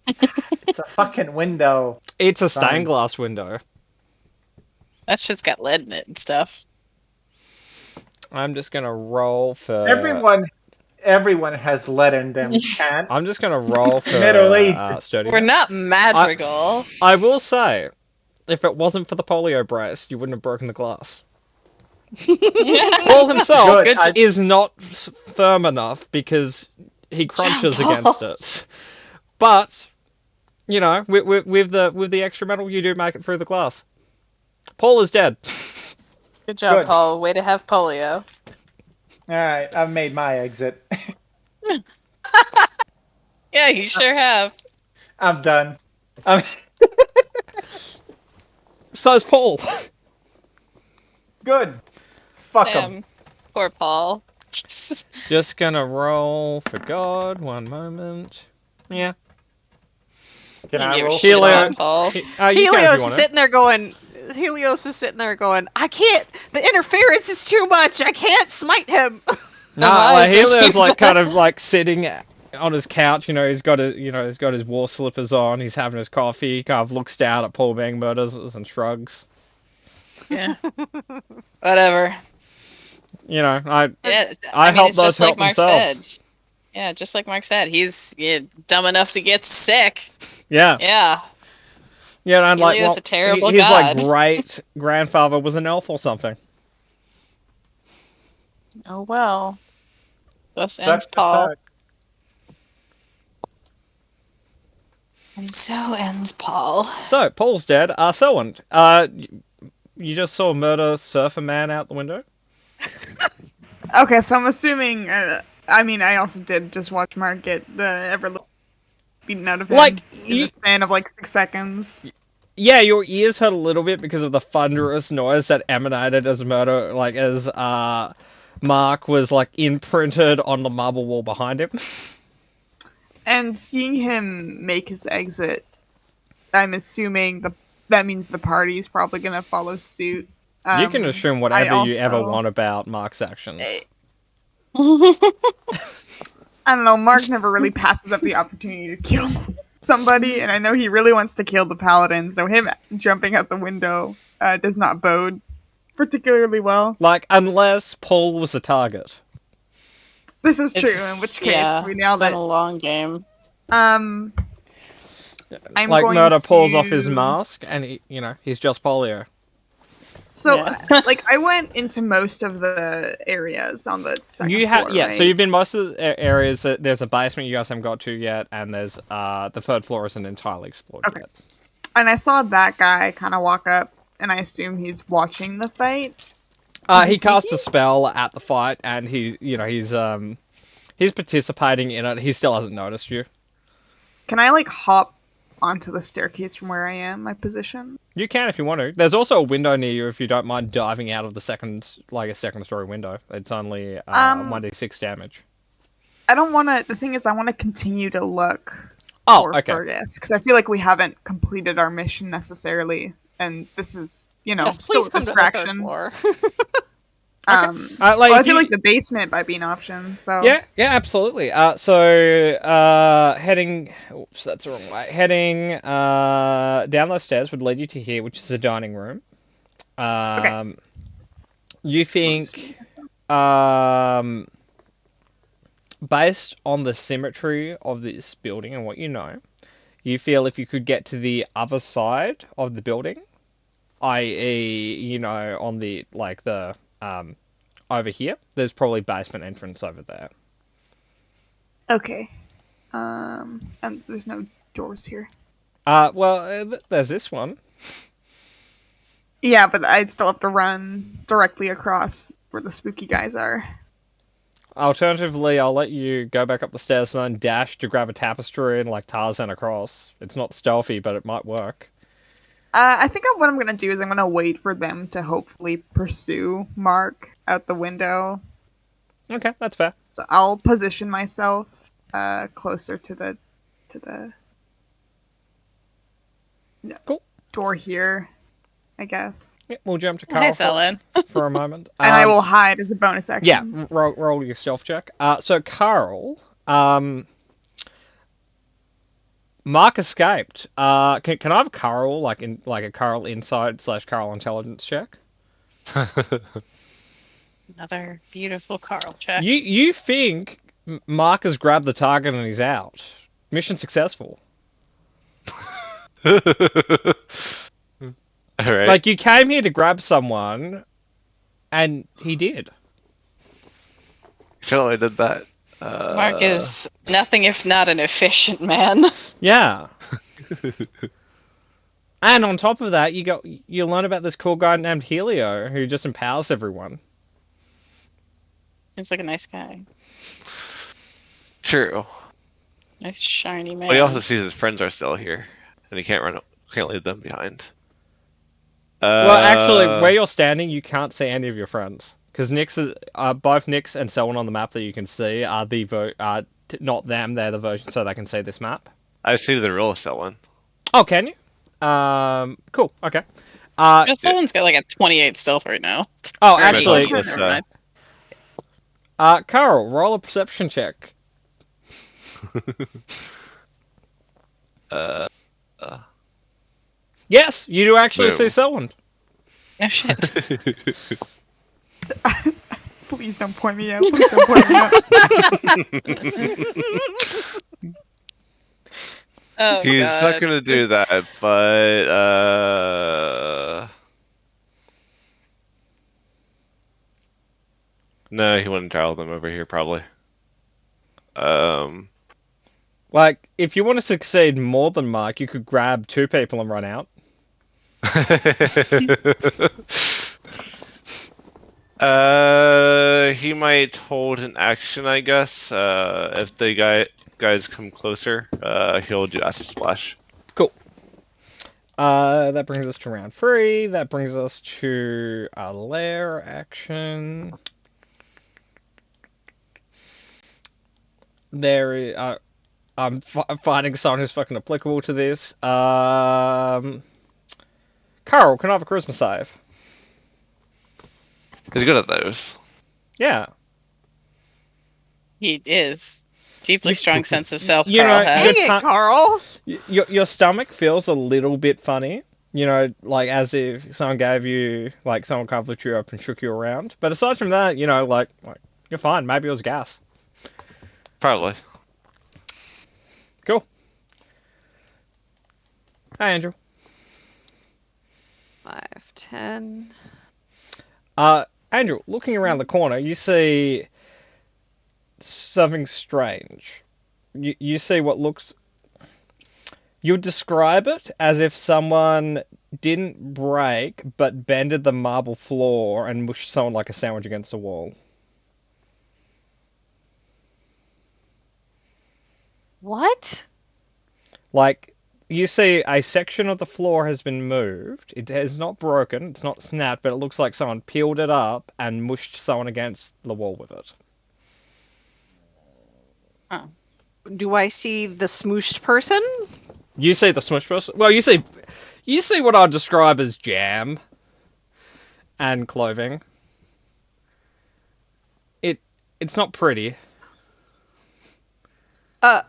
It's a fucking window. It's a Fine. stained glass window. That shit's got lead in it and stuff. I'm just gonna roll for. Everyone has lead in them, cat. I'm just gonna roll for Middle Age. sturdy. We're not Madrigal. I will say, if it wasn't for the polio brace, you wouldn't have broken the glass. Paul himself Good. is not firm enough because he crunches Paul. against it. But with the extra metal, you do make it through the glass. Paul is dead. Good job, Good. Paul. Way to have polio. Alright, I've made my exit. Yeah, you sure have. I'm done. So is Paul. Good. Fuck him. Damn. Poor Paul. Just gonna roll for God. 1 moment. Yeah. Can I Give a roll? shit Helio. about Paul. You can if Helios you want is to. sitting there going. Helios is sitting there going. I can't. The interference is too much. I can't smite him. Nah, Why like is there Helio's so like kind of like sitting on his couch. He's got his war slippers on. He's having his coffee. He kind of looks down at Paul being murdered and shrugs. Yeah. Whatever. I Yeah, I mean, help it's those just like help Mark themselves. said. Yeah, just like Mark said, he's dumb enough to get sick. Yeah. Yeah. Yeah, and like Helio's a terrible his like god. great grandfather was an elf or something. Oh well. Thus ends That's the Paul. talk. And so ends Paul. So Paul's dead. Selwyn, you just saw murder surf a man out the window. Okay, so I'm assuming. I also did just watch Mark get the ever beaten out of him Like, in the span of like 6 seconds. Yeah, your ears hurt a little bit because of the thunderous noise that emanated as Mark was like imprinted on the marble wall behind him. And seeing him make his exit, I'm assuming that means the party's probably gonna follow suit. You can assume whatever you ever also- want about Mark's actions. I don't know, Mark never really passes up the opportunity to kill somebody, and I know he really wants to kill the paladin, so him jumping out the window does not bode particularly well. Like, unless Paul was a target. This is true, in which case we nailed been it. a long game. I'm Like, going Murder pulls off his to- mask, and he's just polio. So, Yeah. like, I went into most of the areas on the second floor, right? So you've been most of the areas. There's a basement you guys haven't got to yet, and there's the third floor isn't entirely explored Okay. yet. And I saw that guy kind of walk up, and I assume he's watching the fight. He he cast a sneaky? spell at the fight, and he's participating in it. He still hasn't noticed you. Can I, like, hop onto the staircase from where I am, my position? You can if you want to. There's also a window near you if you don't mind diving out of the second story window. It's only 1d6 damage. I don't want to. The thing is, I want to continue to look Oh, for okay. Fergus, because I feel like we haven't completed our mission necessarily, and this is, Yes, still please a come to the third distraction. floor. Well, I If feel you- like the basement might be an option. So Yeah, absolutely. Heading. Oops, that's the wrong way. Heading down those stairs would lead you to here, which is a dining room. You think, based on the symmetry of this building and what you know, you feel if you could get to the other side of the building, i.e., on the over here, there's probably basement entrance over there. Okay. And there's no doors here. There's this one. Yeah, but I'd still have to run directly across where the spooky guys are. Alternatively, I'll let you go back up the stairs and then dash to grab a tapestry and Tarzan across. It's not stealthy, but it might work. I think what I'm gonna do is I'm gonna wait for them to hopefully pursue Mark out the window. Okay, that's fair. So I'll position myself closer to the Cool. door here, I guess. Yeah, we'll jump to Carl Nice, Ellen. for a moment. And I will hide as a bonus action. Yeah, roll your stealth check. So Carl, Mark escaped. Can I have Carl a Carl insight / Carl intelligence check? Another beautiful Carl check. You think Mark has grabbed the target and he's out? Mission successful. Alright. You came here to grab someone, and he did. Totally did that. Mark is nothing if not an efficient man. Yeah. And on top of that, you learn about this cool guy named Helio who just empowers everyone. Seems like a nice guy. True. Nice shiny man. But he also sees his friends are still here, and he can't leave them behind. Well, actually, where you're standing, you can't see any of your friends because both Nyx and Selwyn on the map that you can see are not them. They're the version so they can see this map. I see the real Selwyn. Oh, can you? Cool. Okay. Someone's got a 28 stealth right now. Oh, Or actually, 18, never mind. Carl, roll a perception check. Yes, you do actually see Selwyn. No shit. Please don't point me out. Please don't point me out. Oh, He's God. not gonna do that, but no, he wouldn't trial them over here probably. If you want to succeed more than Mark, you could grab 2 people and run out. He might hold an action, I guess. If the guys come closer, he'll do acid splash. Cool. That brings us to round 3. That brings us to a lair action. I'm finding someone who's fucking applicable to this. Carl, can I have a charisma save? He's good at those. Yeah. He is. Deeply strong sense of self, You Carl know, has. good Dang it, Carl! Your stomach feels a little bit funny. As if someone gave you, someone kind of lifted you up and shook you around. But aside from that, you're fine. Maybe it was gas. Probably. Cool. Hi, Andrew. 5, 10. Andrew, looking around the corner, you see something strange. You see what looks... You would describe it as if someone didn't break, but bended the marble floor and mushed someone like a sandwich against a wall. What? You see a section of the floor has been moved. It has not broken, it's not snapped, but it looks like someone peeled it up and mushed someone against the wall with it. Huh. Do I see the smooshed person? You see the smush person? Well, you see what I'd describe as jam and clothing. It's not pretty. The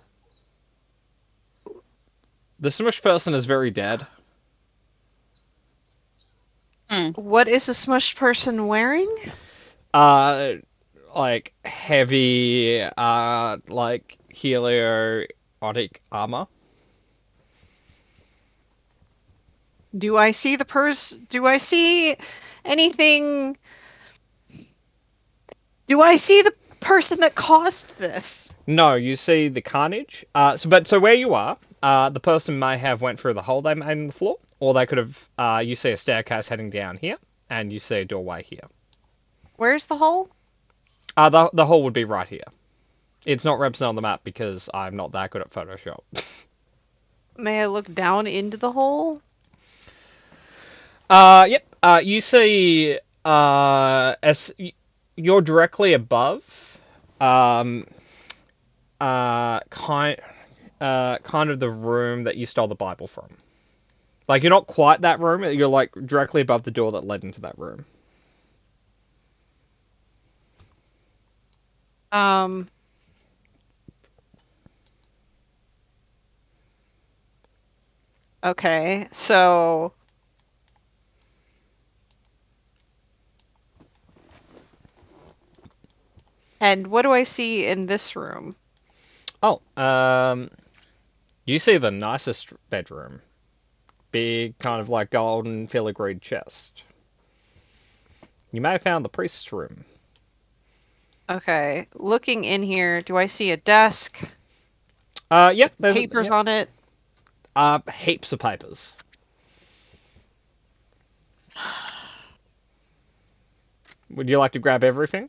smush person is very dead. What is the smushed person wearing? Heavy, heliotic armor. Do I see the Do I see anything? Do I see the person that caused this? No, you see the carnage. So where you are, the person may have went through the hole they made in the floor, or they could have. You see a staircase heading down here, and you see a doorway here. Where's the hole? The hole would be right here. It's not represented on the map because I'm not that good at Photoshop. May I look down into the hole? Yep. You see, as you're directly above, kind of the room that you stole the Bible from. Like, you're not quite that room. You're like directly above the door that led into that room. Okay, so and what do I see in this room? Oh, you see the nicest bedroom. Big, kind of like golden filigreed chest. You may have found the priest's room. Okay, looking in here, do I see a desk? Yep, there's Papers on it? heaps of papers. Would you like to grab everything?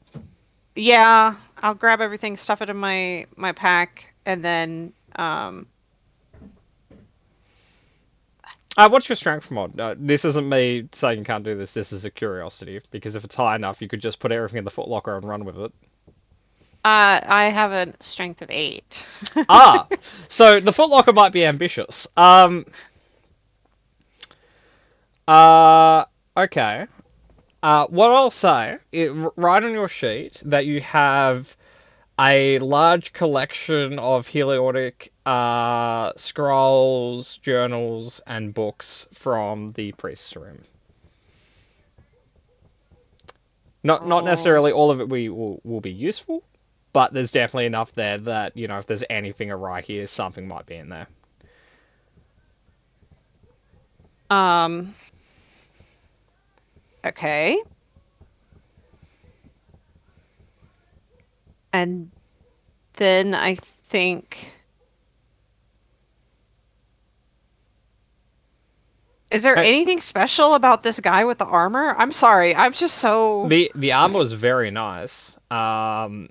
Yeah, I'll grab everything, stuff it in my pack, and then What's your strength mod? This isn't me saying you can't do this. This is a curiosity because if it's high enough, you could just put everything in the footlocker and run with it. I have a strength of 8. So the footlocker might be ambitious. Okay. What I'll say, right on your sheet, that you have a large collection of Heliotic scrolls, journals, and books from the priest's room. Not necessarily all of it will be useful, but there's definitely enough there that, you know, if there's anything awry here, something might be in there. Okay. And then I think... Is there anything special about this guy with the armor? I'm sorry, I'm just so... The armor was very nice. Look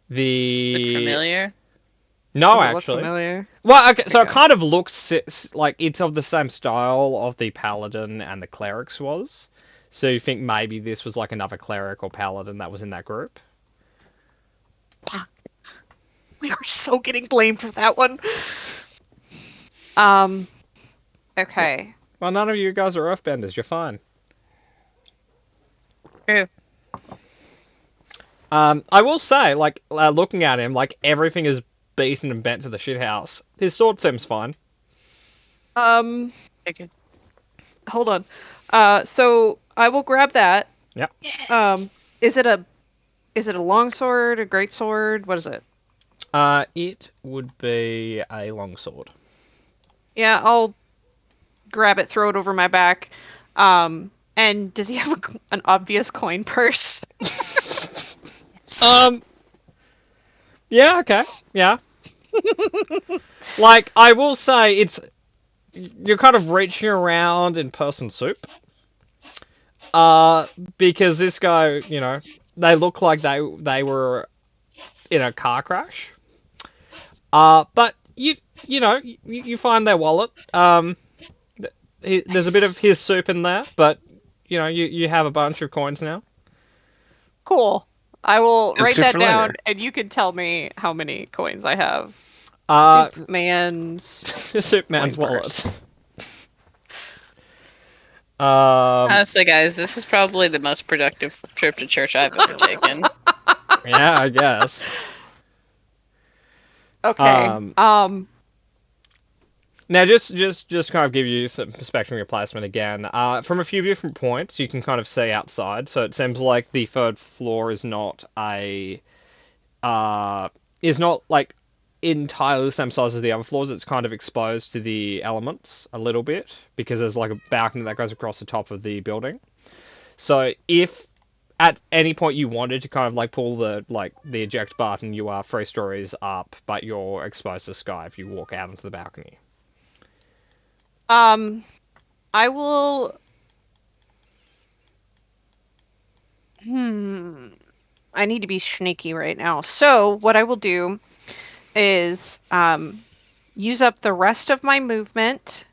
familiar? No, Does it actually. look familiar? Well, okay, so it Okay. kind of looks like it's of the same style of the paladin and the clerics was. So you think maybe this was like another cleric or paladin that was in that group? We are so getting blamed for that one. Okay. Well, none of you guys are earthbenders. You're fine. True. I will say, like, looking at him, like, everything is beaten and bent to the shithouse. His sword seems fine. Okay. Hold on. So I will grab that. Yep. Yes. Is it a longsword, a greatsword? What is it? It would be a longsword. Yeah, I'll grab it, throw it over my back. And does he have an obvious coin purse? Yeah, okay. Yeah. Like, I will say, you're kind of reaching around in person soup. Because this guy, you know, they look like they were in a car crash. But you know, you find their wallet. There's a bit of his soup in there, but you know, you have a bunch of coins now. Cool. I will And write that soup for down, later. and you can tell me how many coins I have. Superman's Superman's coin wallet. purse. Honestly, guys, this is probably the most productive trip to church I've ever taken. Yeah, I guess. Okay. Now, just kind of give you some perspective on your placement again. From a few different points, you can kind of see outside. So it seems like the third floor is not like entirely the same size as the other floors. It's kind of exposed to the elements a little bit because there's like a balcony that goes across the top of the building. So if at any point you wanted to kind of like pull the eject button, you are 3 stories up, but you're exposed to sky if you walk out onto the balcony. I will. I need to be sneaky right now. So what I will do is use up the rest of my movement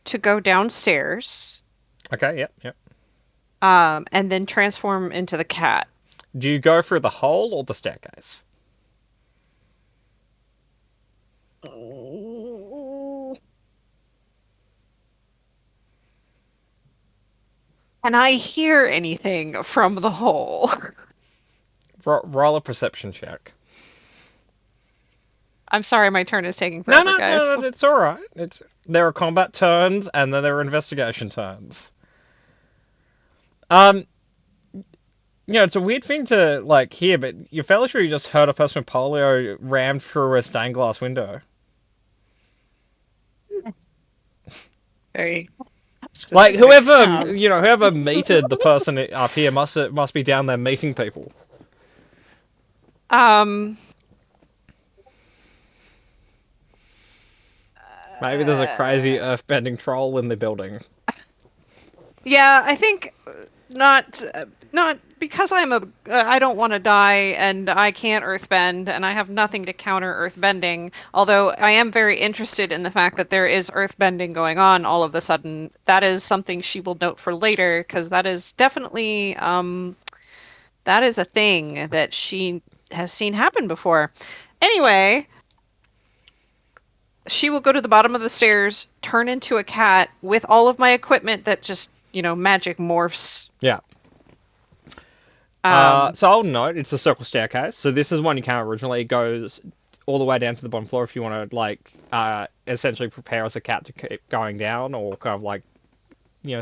to go downstairs. Okay, yep. And then transform into the cat. Do you go through the hole or the staircase? Can I hear anything from the hole? Roll a perception check. I'm sorry, my turn is taking forever, guys. No, it's all right. There are combat turns and then there are investigation turns. It's a weird thing to like hear, but you're fairly sure you just heard a person with polio rammed through a stained glass window. Very Like specific whoever sound. whoever meted the person up here must be down there meeting people. Maybe there's a crazy earthbending troll in the building. Yeah, I think not because I don't want to die and I can't earthbend and I have nothing to counter earthbending. Although I am very interested in the fact that there is earthbending going on all of a sudden. That is something she will note for later because that is definitely that is a thing that she has seen happen before. Anyway, she will go to the bottom of the stairs, turn into a cat with all of my equipment that just, magic morphs. Yeah. So I'll note it's a circle staircase. So this is one you can't originally. It goes all the way down to the bottom floor if you want to essentially prepare as a cat to keep going down or kind of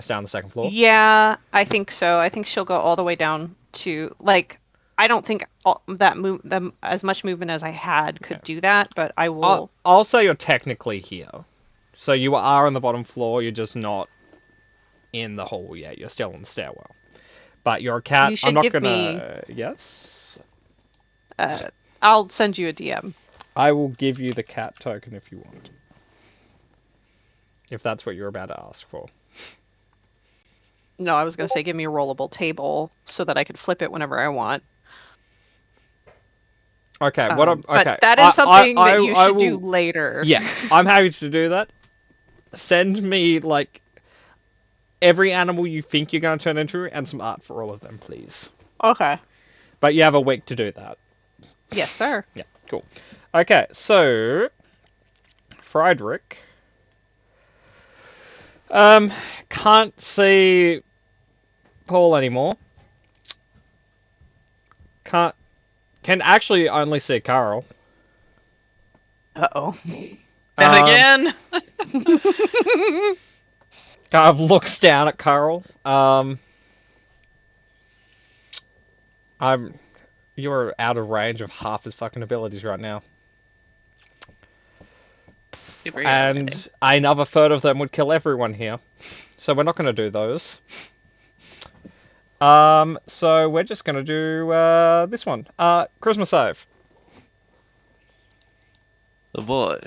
stay on the second floor. Yeah, I think so. I think she'll go all the way down to I don't think as much movement as I had could do that, but I will. I'll say you're technically here. So you are on the bottom floor. You're just not in the hall yet. You're still on the stairwell. But you're a cat. You should I'm not give gonna. Yes. I'll send you a DM. I will give you the cat token if you want. If that's what you're about to ask for. No, I was gonna say give me a rollable table so that I could flip it whenever I want. Okay, But that is something that you should do later. Yes, I'm happy to do that. Send me every animal you think you're going to turn into and some art for all of them, please. Okay. But you have a week to do that. Yes, sir. Yeah, cool. Okay, so Friedrich can't see Paul anymore. Can actually only see Carl. Uh-oh. And again. Kind of looks down at Carl. You're out of range of half his fucking abilities right now. And another third of them would kill everyone here. So we're not going to do those. So we're just going to do this one. Charisma save. Oh boy.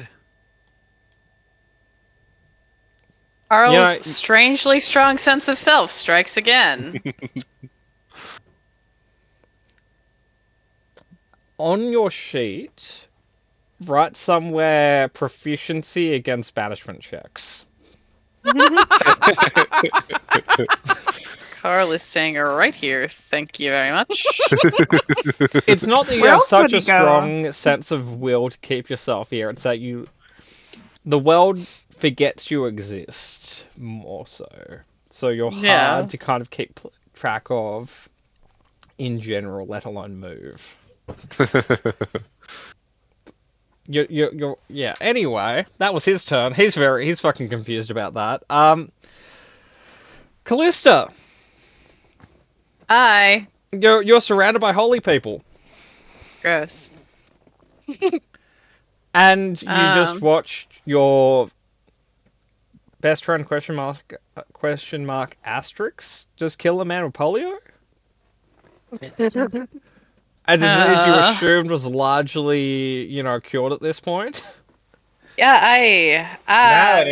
Carl's strangely strong sense of self strikes again. On your sheet, write somewhere proficiency against banishment checks. Carl is staying right here. Thank you very much. It's not that you Where have else would such he a strong sense of will to keep yourself here. It's that the world forgets you exist more so. So you're hard to kind of keep track of in general, let alone move. Yeah. Anyway, that was his turn. He's fucking confused about that. Callista. Hi. You're surrounded by holy people. Gross. And you just Um. watched your best friend question mark Asterix just kill a man with polio? A disease you Uh, assumed was largely, cured at this point? yeah, Now I'm it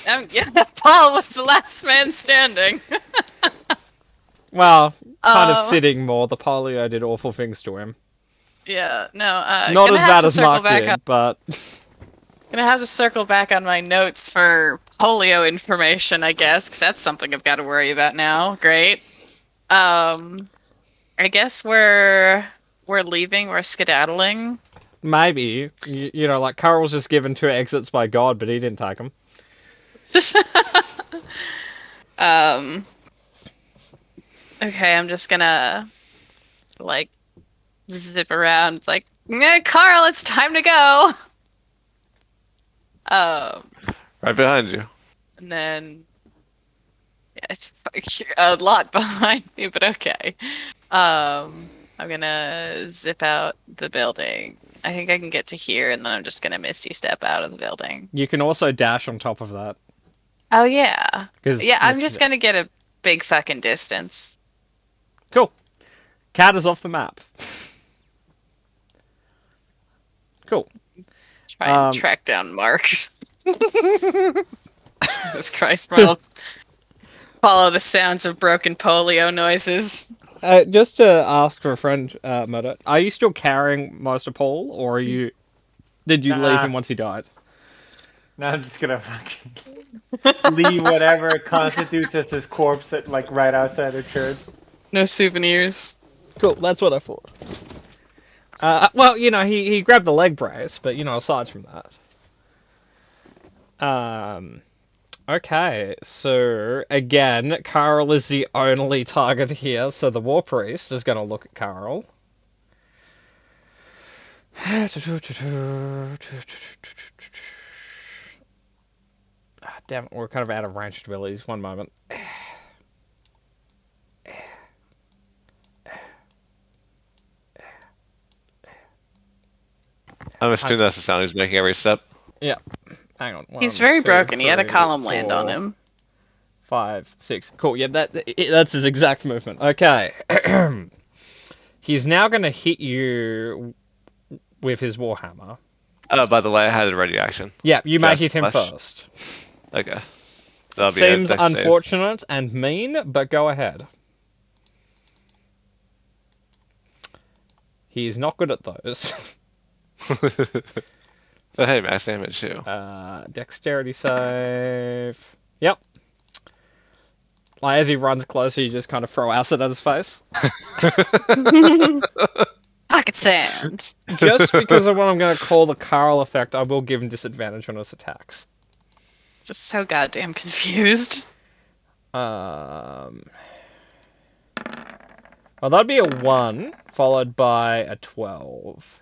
gonna, is. yeah, Paul was the last man standing. Well, kind of Um, sitting more. The polio did awful things to him. yeah, no, Not gonna as have bad to as circle Mark back on, did, but gonna have to circle back on my notes for polio information, I guess, because that's something I've got to worry about now. Great. Um, I guess we're leaving, we're skedaddling. maybe. Like Carl was just given 2 exits by God, but he didn't take them. Um, okay, I'm just gonna like zip around. It's like, Carl, it's time to go. Um, Right behind you. and then yeah, it's a lot behind me, but okay. I'm gonna zip out the building. I think I can get to here, and then I'm just gonna Misty step out of the building. You can also dash on top of that. Oh yeah, Because yeah. I'm just gonna get a big fucking distance. Cool. Cat is off the map. Cool. Try and Um, track down Mark. Jesus Christ, Mark. Follow the sounds of broken polio noises. Just to ask for a friend, Murder, are you still carrying most of Paul, or did you leave Nah. him once he died? Now I'm just gonna fucking leave whatever constitutes as his corpse at like right outside the church. No souvenirs. Cool, that's what I thought. Well, he grabbed the leg brace, but aside from that. Okay, so again, Carl is the only target here, so the War Priest is gonna look at Carl. Damn it, we're kind of out of ranged abilities. One moment. I'm assuming that's the sound he's making every step. Yeah. Hang on. He's 1, very 2, broken. He had a 3, column land on 4, him. 5, 6. Cool. Yeah, that's his exact movement. Okay. He's now gonna hit you with his Warhammer. Oh, by the way, I had a ready action. Yeah, you may Just hit him flesh. first. Okay. That'll be Seems a dex save. unfortunate and mean, but go ahead. He's not good at those. But hey, max damage too. Dexterity save. Yep. Like, as he runs closer, you just kind of throw acid at his face. Pocket sand. Just because of what I'm going to call the Carl effect, I will give him disadvantage on his attacks. Just so goddamn confused. Well, that'd be a 1, followed by a 12.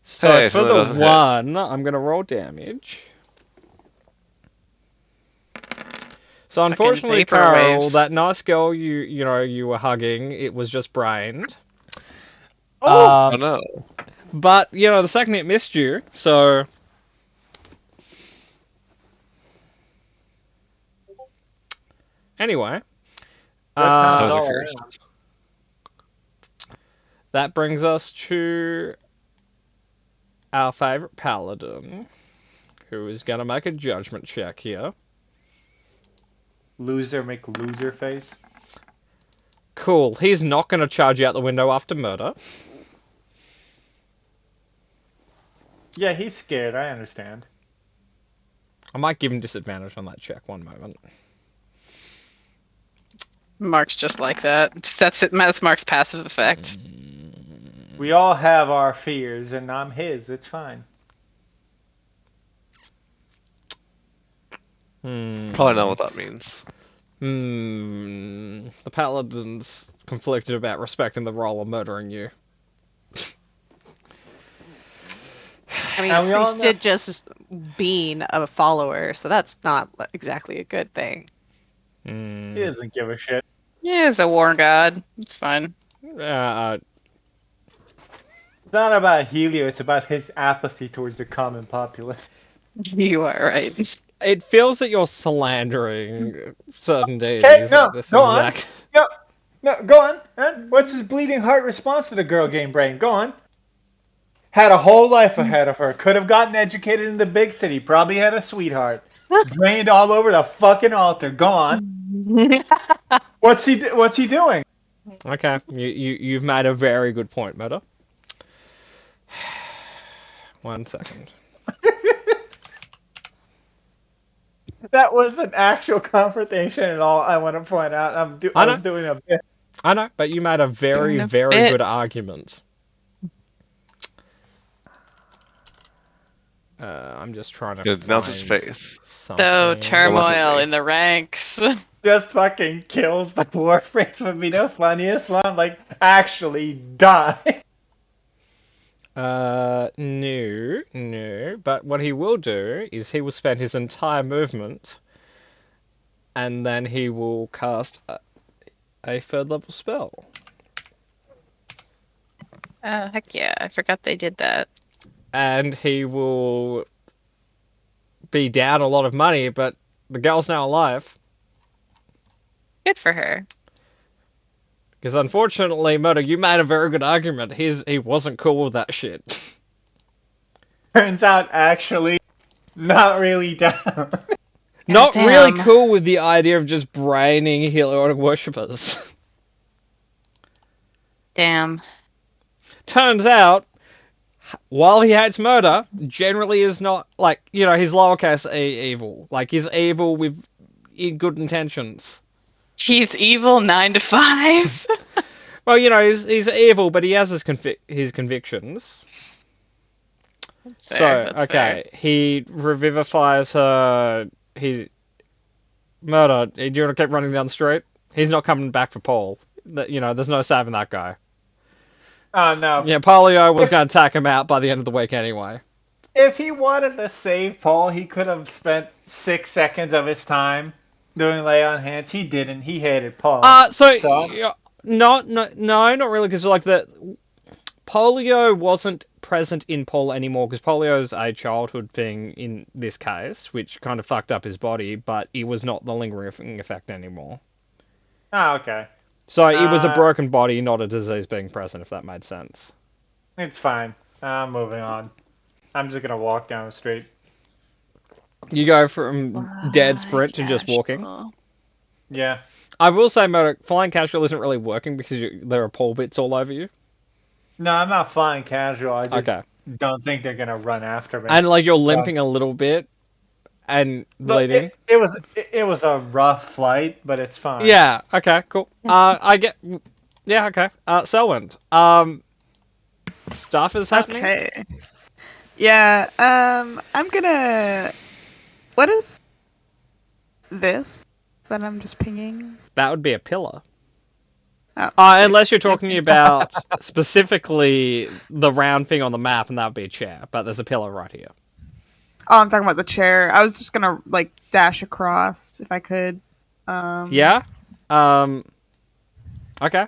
So Hey, for so that the doesn't hit. 1, I'm going to roll damage. So unfortunately, vapor Carl, waves. that nice girl you were hugging, it was just brained. Oh no. But the second it missed you, so anyway, Good times Sounds all accursed. around. that brings us to our favorite paladin, who is gonna make a judgment check here. Loser make loser face. Cool. He's not gonna charge you out the window after murder. Yeah, he's scared. I understand. I might give him disadvantage on that check. One moment. Mark's just like that. That's it. That's Mark's passive effect. We all have our fears, and I'm his. It's fine. Probably not what that means. The paladin's conflicted about respecting the role of murdering you. I mean, And we all Priest know- did just being a follower, so that's not exactly a good thing. Hmm. He doesn't give a shit. Yeah, he's a war god. It's fine. It's not about Helio, it's about his apathy towards the common populace. You are right. It feels that you're slandering certain Okay, deities no, at this go on. exact. No, go on. Huh? What's his bleeding heart response to the girl game brain? Go on. Had a whole life ahead of her. Could have gotten educated in the big city. Probably had a sweetheart. Brained all over the fucking altar. Go on. What's he doing? Okay, you've made a very good point, Meta. 1 second. That was an actual confrontation and all. I want to point out. I was doing a bit. I know, but you made a very, Doing a very bit. good argument. I'm just trying to Good, melt his find face. So something. turmoil me. in the ranks. Just fucking kills the dwarf prince would be the funniest one. Like, actually die. No. But what he will do is he will spend his entire movement, and then he will cast a third level spell. Oh, heck yeah. I forgot they did that. And he will be down a lot of money, but the girl's now alive. Good for her. Because unfortunately, Moto, you made a very good argument. He wasn't cool with that shit. Turns out, actually, not really down. Not damn. really cool with the idea of just braining Heliotic worshippers. Damn. Turns out, while he hates murder, generally is not, like, you know, he's lowercase e evil. Like, he's evil with good intentions. He's evil 9 to 5. Well, you know, he's evil, but he has his convictions. That's fair. That's okay, he revivifies her. He's murder. Do you want to keep running down the street? He's not coming back for Paul. You know, there's no saving that guy. Oh, no. Yeah, Polio was going to take him out by the end of the week anyway. If he wanted to save Paul, he could have spent 6 seconds of his time doing lay on hands. He didn't. He hated Paul. Yeah, not really, because like Polio wasn't present in Paul anymore, because Polio's a childhood thing in this case, which kind of fucked up his body, but it was not the lingering effect anymore. Oh, okay. So it was a broken body, not a disease being present, if that made sense. It's fine. I'm moving on. I'm just gonna walk down the street. You go from dead sprint to just walking. Yeah. I will say, Moto, flying casual isn't really working because there are pole bits all over you. No, I'm not flying casual. I just Okay. don't think they're gonna run after me. And like you're limping a little bit and bleeding. It was a rough flight, but it's fine. Yeah. Okay. Cool. I get. Yeah. Okay. Selwyn. Stuff is happening. Okay. Yeah. I'm gonna. What is this that I'm just pinging? That would be a pillar. Oh, Unless you're talking about specifically the round thing on the map, and that would be a chair. But there's a pillar right here. Oh, I'm talking about the chair. I was just gonna like dash across if I could. Yeah. Okay.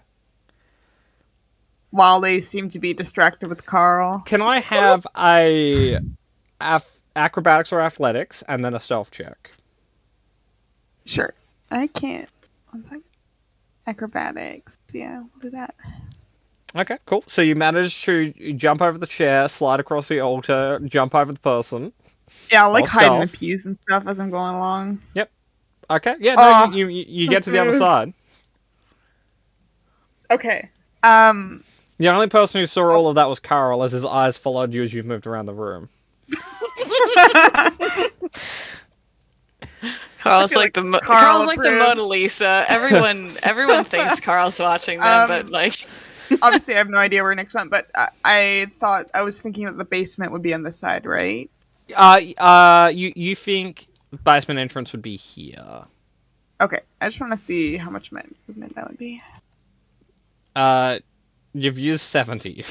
While they seem to be distracted with Carl. Can I have a acrobatics or athletics and then a stealth check? Sure. I can't. One second. Acrobatics. Yeah, we'll do that. Okay, cool. So you manage to jump over the chair, slide across the altar, jump over the person. Yeah, I'll like Or hide in the stealth. pews and stuff as I'm going along. Okay, yeah, no, you get to the other smooth. side. Okay. The only person who saw all of that was Carl, as his eyes followed you as you moved around the room. Carl's feel like like the Carl Carl's like the approved. Mona Lisa. Everyone thinks Carl's watching them, but like Obviously, I have no idea where next went, but I was thinking that the basement would be on this side, right? You think the basement entrance would be here? Okay, I just want to see how much movement that would be. You've used 70.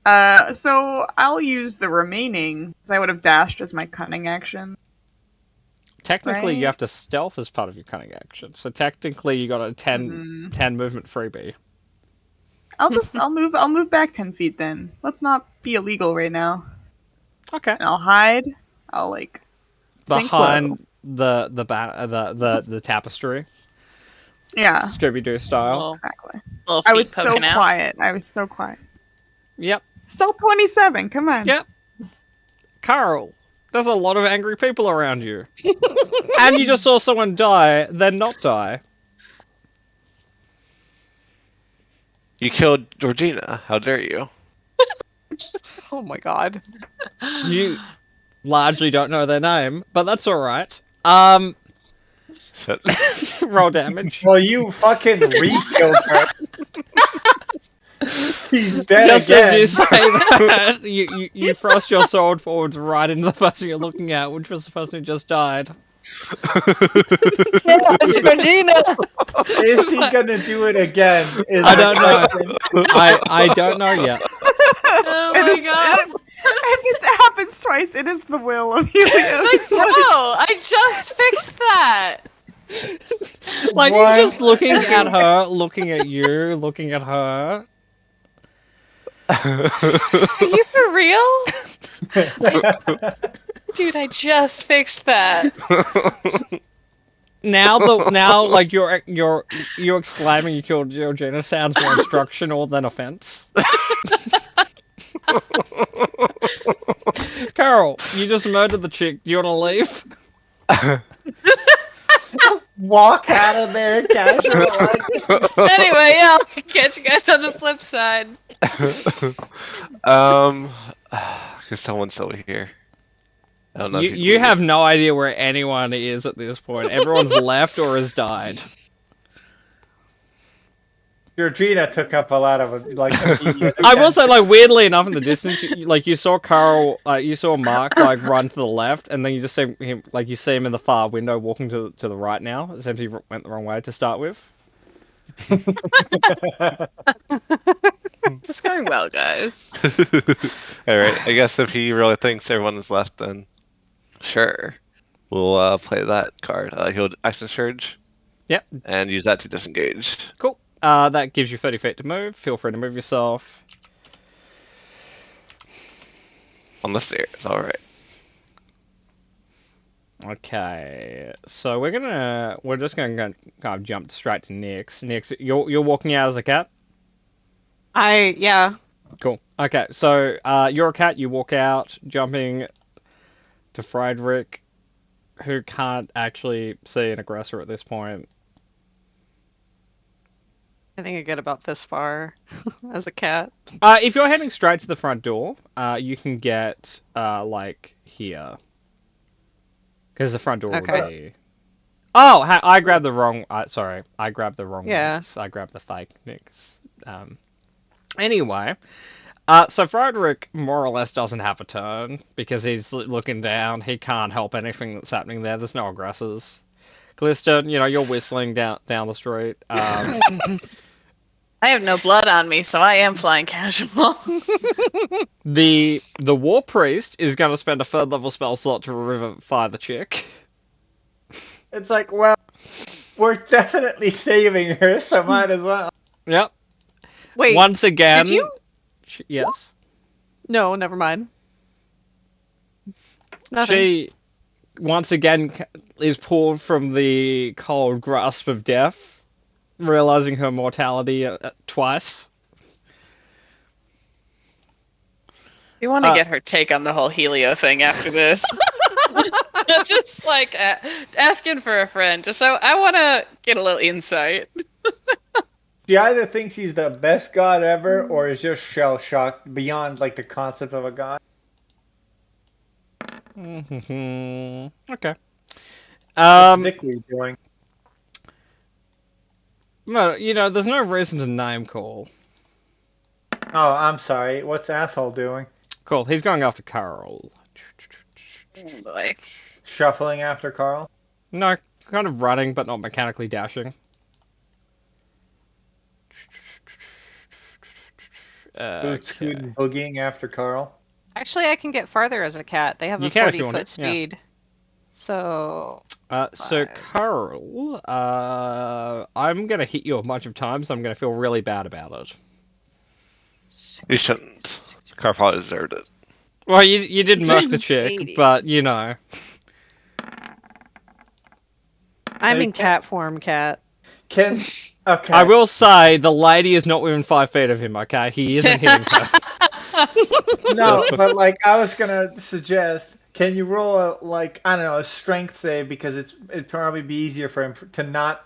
So I'll use the remaining, because I would have dashed as my cunning action. Technically, you Right. have to stealth as part of your cunning action. So technically, you got a 10 movement freebie. I'll move back 10 feet then. Let's not be illegal right now. Okay. And I'll hide. I'll like sink low. Behind the tapestry, Yeah, Scooby Doo style. Little, exactly. little I feet was so poking out. quiet. I was so quiet. Yep. Still 27. Come on. Yep. Carl, there's a lot of angry people around you, and you just saw someone die, then not die. You killed Georgina. How dare you? Oh my god. You largely don't know their name, but that's all right. Shit. Roll damage. Well, you fucking re-killed her. He's dead Just again. as you say that, you thrust your sword forwards right into the person you're looking at, which was the person who just died. Georgina! Is he gonna do it again? Is I the don't know. question. I don't know yet. Oh my god. If it happens twice, it is the will of Helios. It's like, bro, I just fixed that. Like, What? he's just looking at her, looking at you, looking at her. Are you for real? Dude, I just fixed that. Now, like you exclaiming you killed Georgina sounds more instructional than offense. Carol, you just murdered the chick. Do you want to leave? Walk out of there, casual. Anyway, yeah, I'll catch you guys on the flip side. Cause someone's still here. I don't know. if You can have no idea where anyone is at this point. Everyone's left or has died. Georgina took up a lot of like. Immediate I will say, like, weirdly enough, in the distance, you saw Carl, you saw Mark like run to the left, and then you just see him, like, you see him in the far window walking to the right now. It seems he went the wrong way to start with. This is going well, guys. All right. I guess if he really thinks everyone is left, then sure, we'll play that card. He'll action surge. Yep. And use that to disengage. Cool. That gives you 30 feet to move. Feel free to move yourself. On the stairs. All right. Okay, so we're just gonna kind of jump straight to Nix. Nix, you're walking out as a cat. Yeah. Cool. Okay, so you're a cat. You walk out, jumping to Friedrich, who can't actually see an aggressor at this point. I think I get about this far as a cat. If you're heading straight to the front door, you can get like here, because the front door Okay. would be. Oh, I grabbed the wrong. Sorry, I grabbed the wrong. Yeah. Nix. I grabbed the fake Nix. Anyway, so Friedrich more or less doesn't have a turn because he's looking down. He can't help anything that's happening there. There's no aggressors. Glisten, you're whistling down the street. I have no blood on me, so I am flying casual. The war priest is going to spend a third level spell slot to revivify the chick. It's like, well, we're definitely saving her, so might as well. Yep. Wait, Once again. did you? Yes. No, never mind. Nothing. She once again is pulled from the cold grasp of death, realizing her mortality twice. You want to get her take on the whole Helio thing after this? It's just like asking for a friend. Just so I want to get a little insight. She either thinks he's the best god ever, or is just shell shocked beyond like the concept of a god. Okay. What's Dickley doing? No, there's no reason to name call. Oh, I'm sorry. What's asshole doing? Cool. He's going after Carl. Oh boy. Shuffling after Carl? No, kind of running, but not mechanically dashing. Boot scooting, boogieing after Carl? Actually, I can get farther as a cat. They have You a can if you 40-foot want it, yeah. speed. So So Five. Carl, I'm gonna hit you a bunch of times. So I'm gonna feel really bad about it. You shouldn't. Car probably deserved it. Well, you did murk the chick, 80. but you know. I'm Hey, in cat form, cat. Can okay. I will say the lady is not within 5 feet of him. Okay, he isn't hitting her. No, but like I was gonna suggest, can you roll a like I don't know a strength save because it'd probably be easier for him to not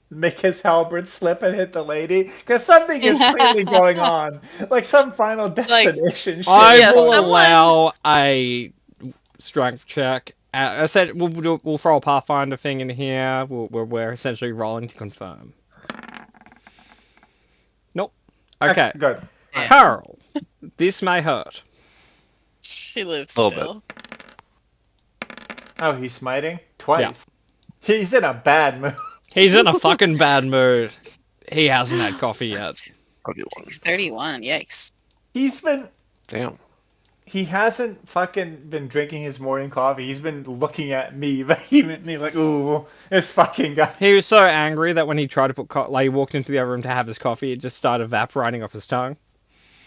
make his halberd slip and hit the lady because something is clearly going on, like some final destination. shit. I Yeah, will someone- allow a strength check. I said we'll throw a Pathfinder thing in here. We're essentially rolling to confirm. Nope. Okay, Good. Carl, this may hurt. She lives Little still. Oh, he's smiting twice. He's in a bad mood. He's in a fucking bad mood. He hasn't had coffee yet. He's 31. Yikes. He's been. Damn. He hasn't fucking been drinking his morning coffee. He's been looking at me vehemently like, ooh, this fucking guy. He was so angry that when he tried to put he walked into the other room to have his coffee, it just started evaporating off his tongue.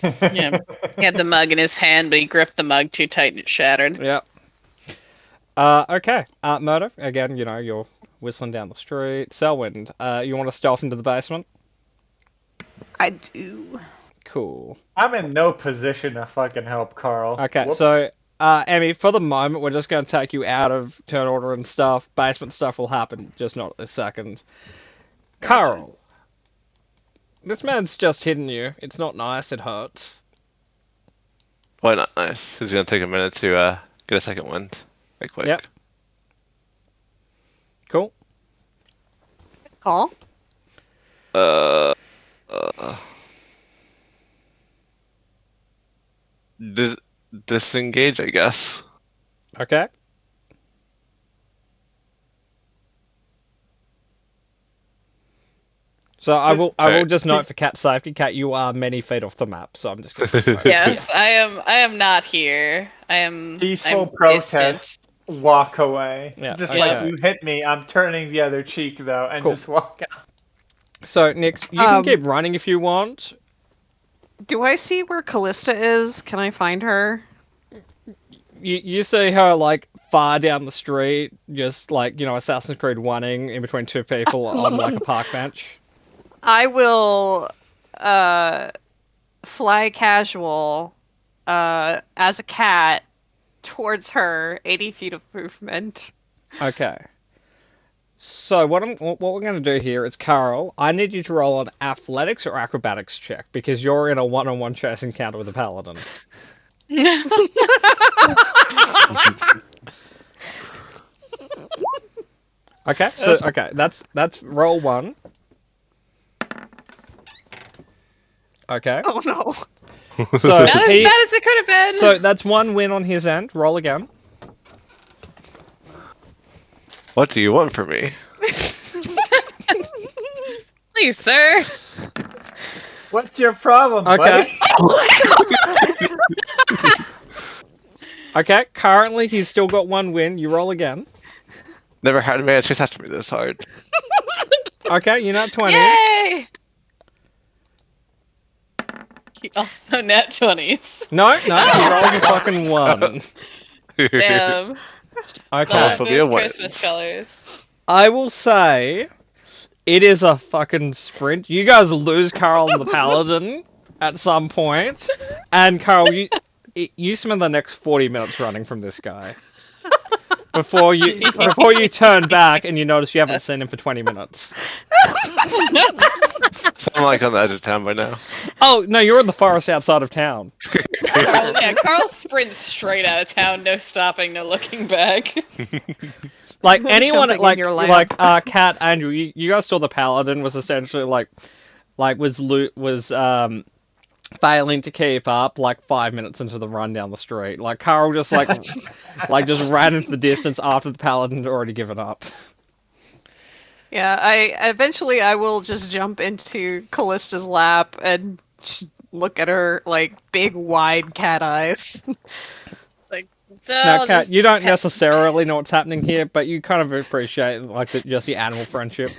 Yeah. He had the mug in his hand, but he gripped the mug too tight and it shattered. Yep. Okay. Murder. Again, you know, you're whistling down the street. Selwind, you want to stealth into the basement? I do. Cool. I'm in no position to fucking help Carl. Okay, Whoops. so, Emmy, for the moment, we're just going to take you out of turn order and stuff. Basement stuff will happen, just not this second. Carl. This man's just hitting you. It's not nice, it hurts. Why not nice? He's gonna take a minute to get a second wind. Like quick. Yep. Cool. Call? Disengage, I guess. Okay. So I will just note for Cat safety, Cat, you are many feet off the map, so I'm just gonna Yes, I am not here. Peaceful I'm protest. distant. Walk away. Yeah, Just okay. like you hit me, I'm turning the other cheek though, and Cool. just walk out. So, Nix, you can keep running if you want. Do I see where Callista is? Can I find her? You see her, like, far down the street, just, like, you know, Assassin's Creed 1-ing in between two people on, like, a park bench. I will fly casual as a cat towards her, 80 feet of movement. Okay. So, what we're going to do here is, Carl, I need you to roll an athletics or acrobatics check, because you're in a one-on-one chase encounter with a paladin. Okay, so, okay, that's roll 1. Okay. Oh no. So Not as bad he, as it could have been. so that's 1 win on his end. Roll again. What do you want from me? Please, sir. What's your problem, Okay. buddy? Okay, currently he's still got 1 win. You roll again. Never had a man chase after me this hard. Okay, you're not 20. Yay! He also net 20s. No, you rolled a fucking 1. Damn. Okay. Love will be those a win. Christmas colors. I will say it is a fucking sprint. You guys lose Carl and the Paladin at some point. And Carl, you spend the next 40 minutes running from this guy. Before you turn back and you notice you haven't seen him for 20 minutes. So I'm like on the edge of town by now. Oh, no, you're in the forest outside of town. Carl sprints straight out of town, no stopping, no looking back. Like, anyone, Jumping in like, your lap. Cat, Andrew, you guys saw the Paladin was essentially, was failing to keep up, 5 minutes into the run down the street. Like, Carl just, just ran into the distance after the Paladin had already given up. Yeah, I will just jump into Callista's lap and look at her big wide cat eyes. Now, Cat, you don't necessarily know what's happening here, but you kind of appreciate, just the animal friendship.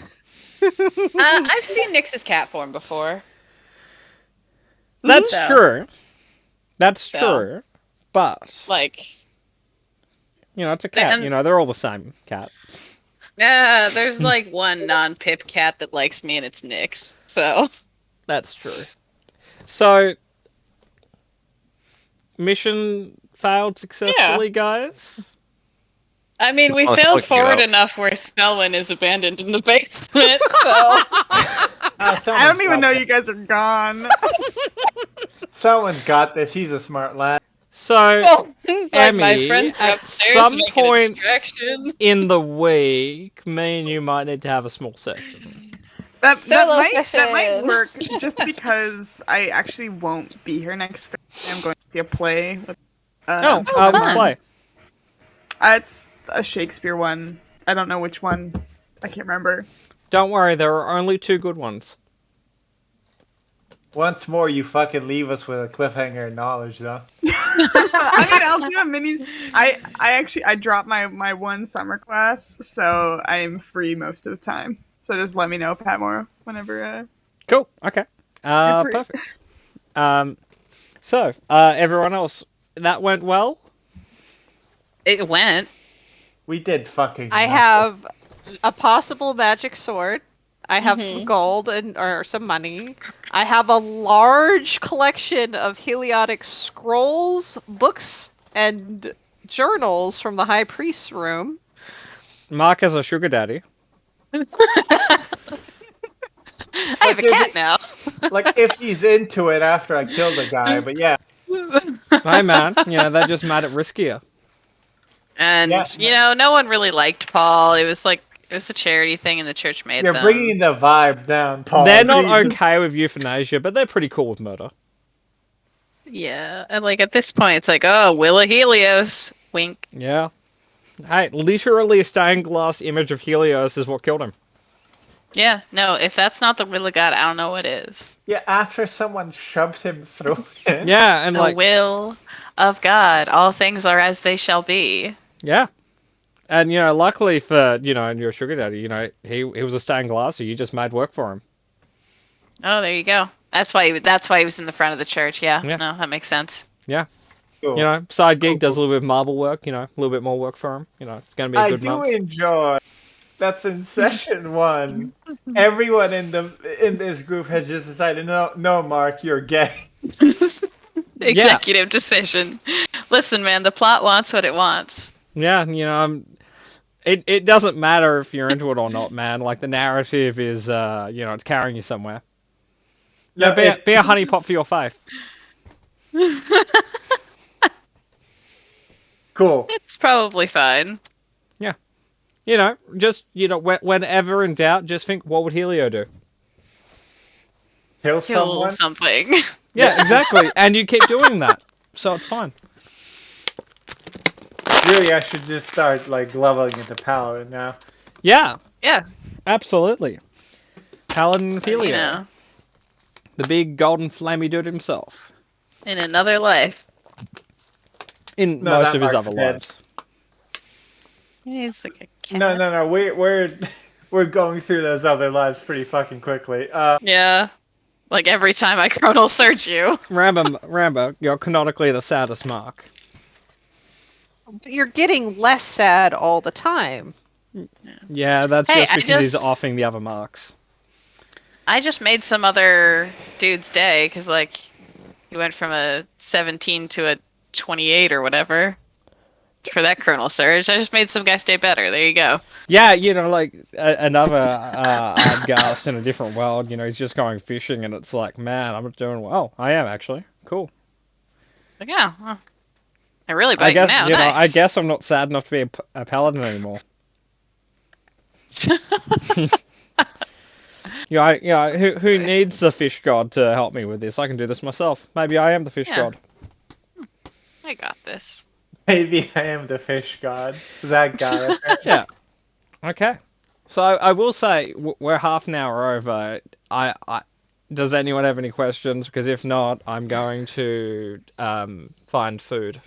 I've seen Nyx's cat form before. That's So- true. That's So. true. But, Like, you know, it's a cat. And- You know, they're all the same cat. there's like one non-pip cat that likes me, and it's Nyx. So That's true. So, mission failed successfully, guys. I mean, we Oh, failed fuck you forward up. enough where Snellwyn is abandoned in the basement. So I don't even know you guys are gone. Someone's got this. He's a smart lad. So, it's like my Emmy, friends are at upstairs some making a point- distraction. in the week, me and you might need to have a small session. That Solo might session. work just because I actually won't be here next Thursday. I'm going to see a play. With, Oh, fun. play. it's a Shakespeare one. I don't know which one. I can't remember. Don't worry, there are only 2 good ones. Once more, you fucking leave us with a cliffhanger of knowledge, though. I mean, I'll do a mini. I dropped my one summer class, so I'm free most of the time. So just let me know, Patmore, whenever. Cool. Okay. You're free. Perfect. So, everyone else, that went well? It went. We did fucking. I nothing. have a possible magic sword. I have some Mhm. gold or some money. I have a large collection of Heliotic scrolls, books, and journals from the High Priest's room. Mark has a sugar daddy. I have a cat now. Like, if he's into it after I kill the guy, but yeah. Hey, man. You know, they just made it riskier. And Yeah. you know, no one really liked Paul. It was a charity thing, and the church made You're them. bringing the vibe down, Paul. They're not Jesus. okay with euthanasia, but they're pretty cool with murder. Yeah, and like at this point, it's like, oh, Willa Helios, wink. Yeah. Hey, literally a stained glass image of Helios is what killed him. Yeah, no, if that's not the will of God, I don't know what is. Yeah, after someone shoved him through it. Yeah, and The like, will of God. All things are as they shall be. yeah. And, you know, luckily for, you know, your sugar daddy, you know, he was a stained glass, so you just made work for him. Oh, there you go. That's why he was in the front of the church. Yeah, Yeah. no, that makes sense. Cool. You know, side gig, Cool, does a cool. little bit of marble work, you know, a little bit more work for him. You know, it's going to be a I good do month. enjoy. That's in session 1. Everyone in this group has just decided, no, Mark, you're gay. Executive decision. Listen, man, the plot wants what it wants. Yeah, you know, it doesn't matter if you're into it or not, man. Like, the narrative is, you know, it's carrying you somewhere. No, Yeah, be a honeypot for your faith. cool. It's probably fine. You know, just, you know, whenever in doubt, just think, what would Helio do? Kill Kill someone. something. Yeah, exactly. And you keep doing that. So it's fine. Really, I should just start like leveling into Paladin now. Yeah, Yeah, absolutely. Paladin Helio. you know, The big golden flamey dude himself. in another life. In No, most that of his Mark's other dead. lives. He's like a cat. No, we're going through those other lives pretty fucking quickly. Yeah. Like every time I chronal search you. Rambo, you're canonically the saddest Mark. You're getting less sad all the time. Yeah, that's Hey, just I because he's just- offing the other Marks. I just made some other dude's day because, like, he went from a 17 to a 28 or whatever for that chronal surge. I just made some guy's day better. There you go. Yeah, you know, like another Ardghast in a different world. You know, he's just going fishing, and it's like, man, I'm doing well. I am actually cool. Like, yeah, well, I really I bite guess now. you know. Nice. I guess I'm not sad enough to be a paladin anymore. Who needs the fish god to help me with this? I can do this myself. Maybe I am the fish Yeah. god. I got this. Maybe I am the fish god. That guy. Yeah. Okay. So I will say we're half an hour over. Does anyone have any questions? Because if not, I'm going to find food.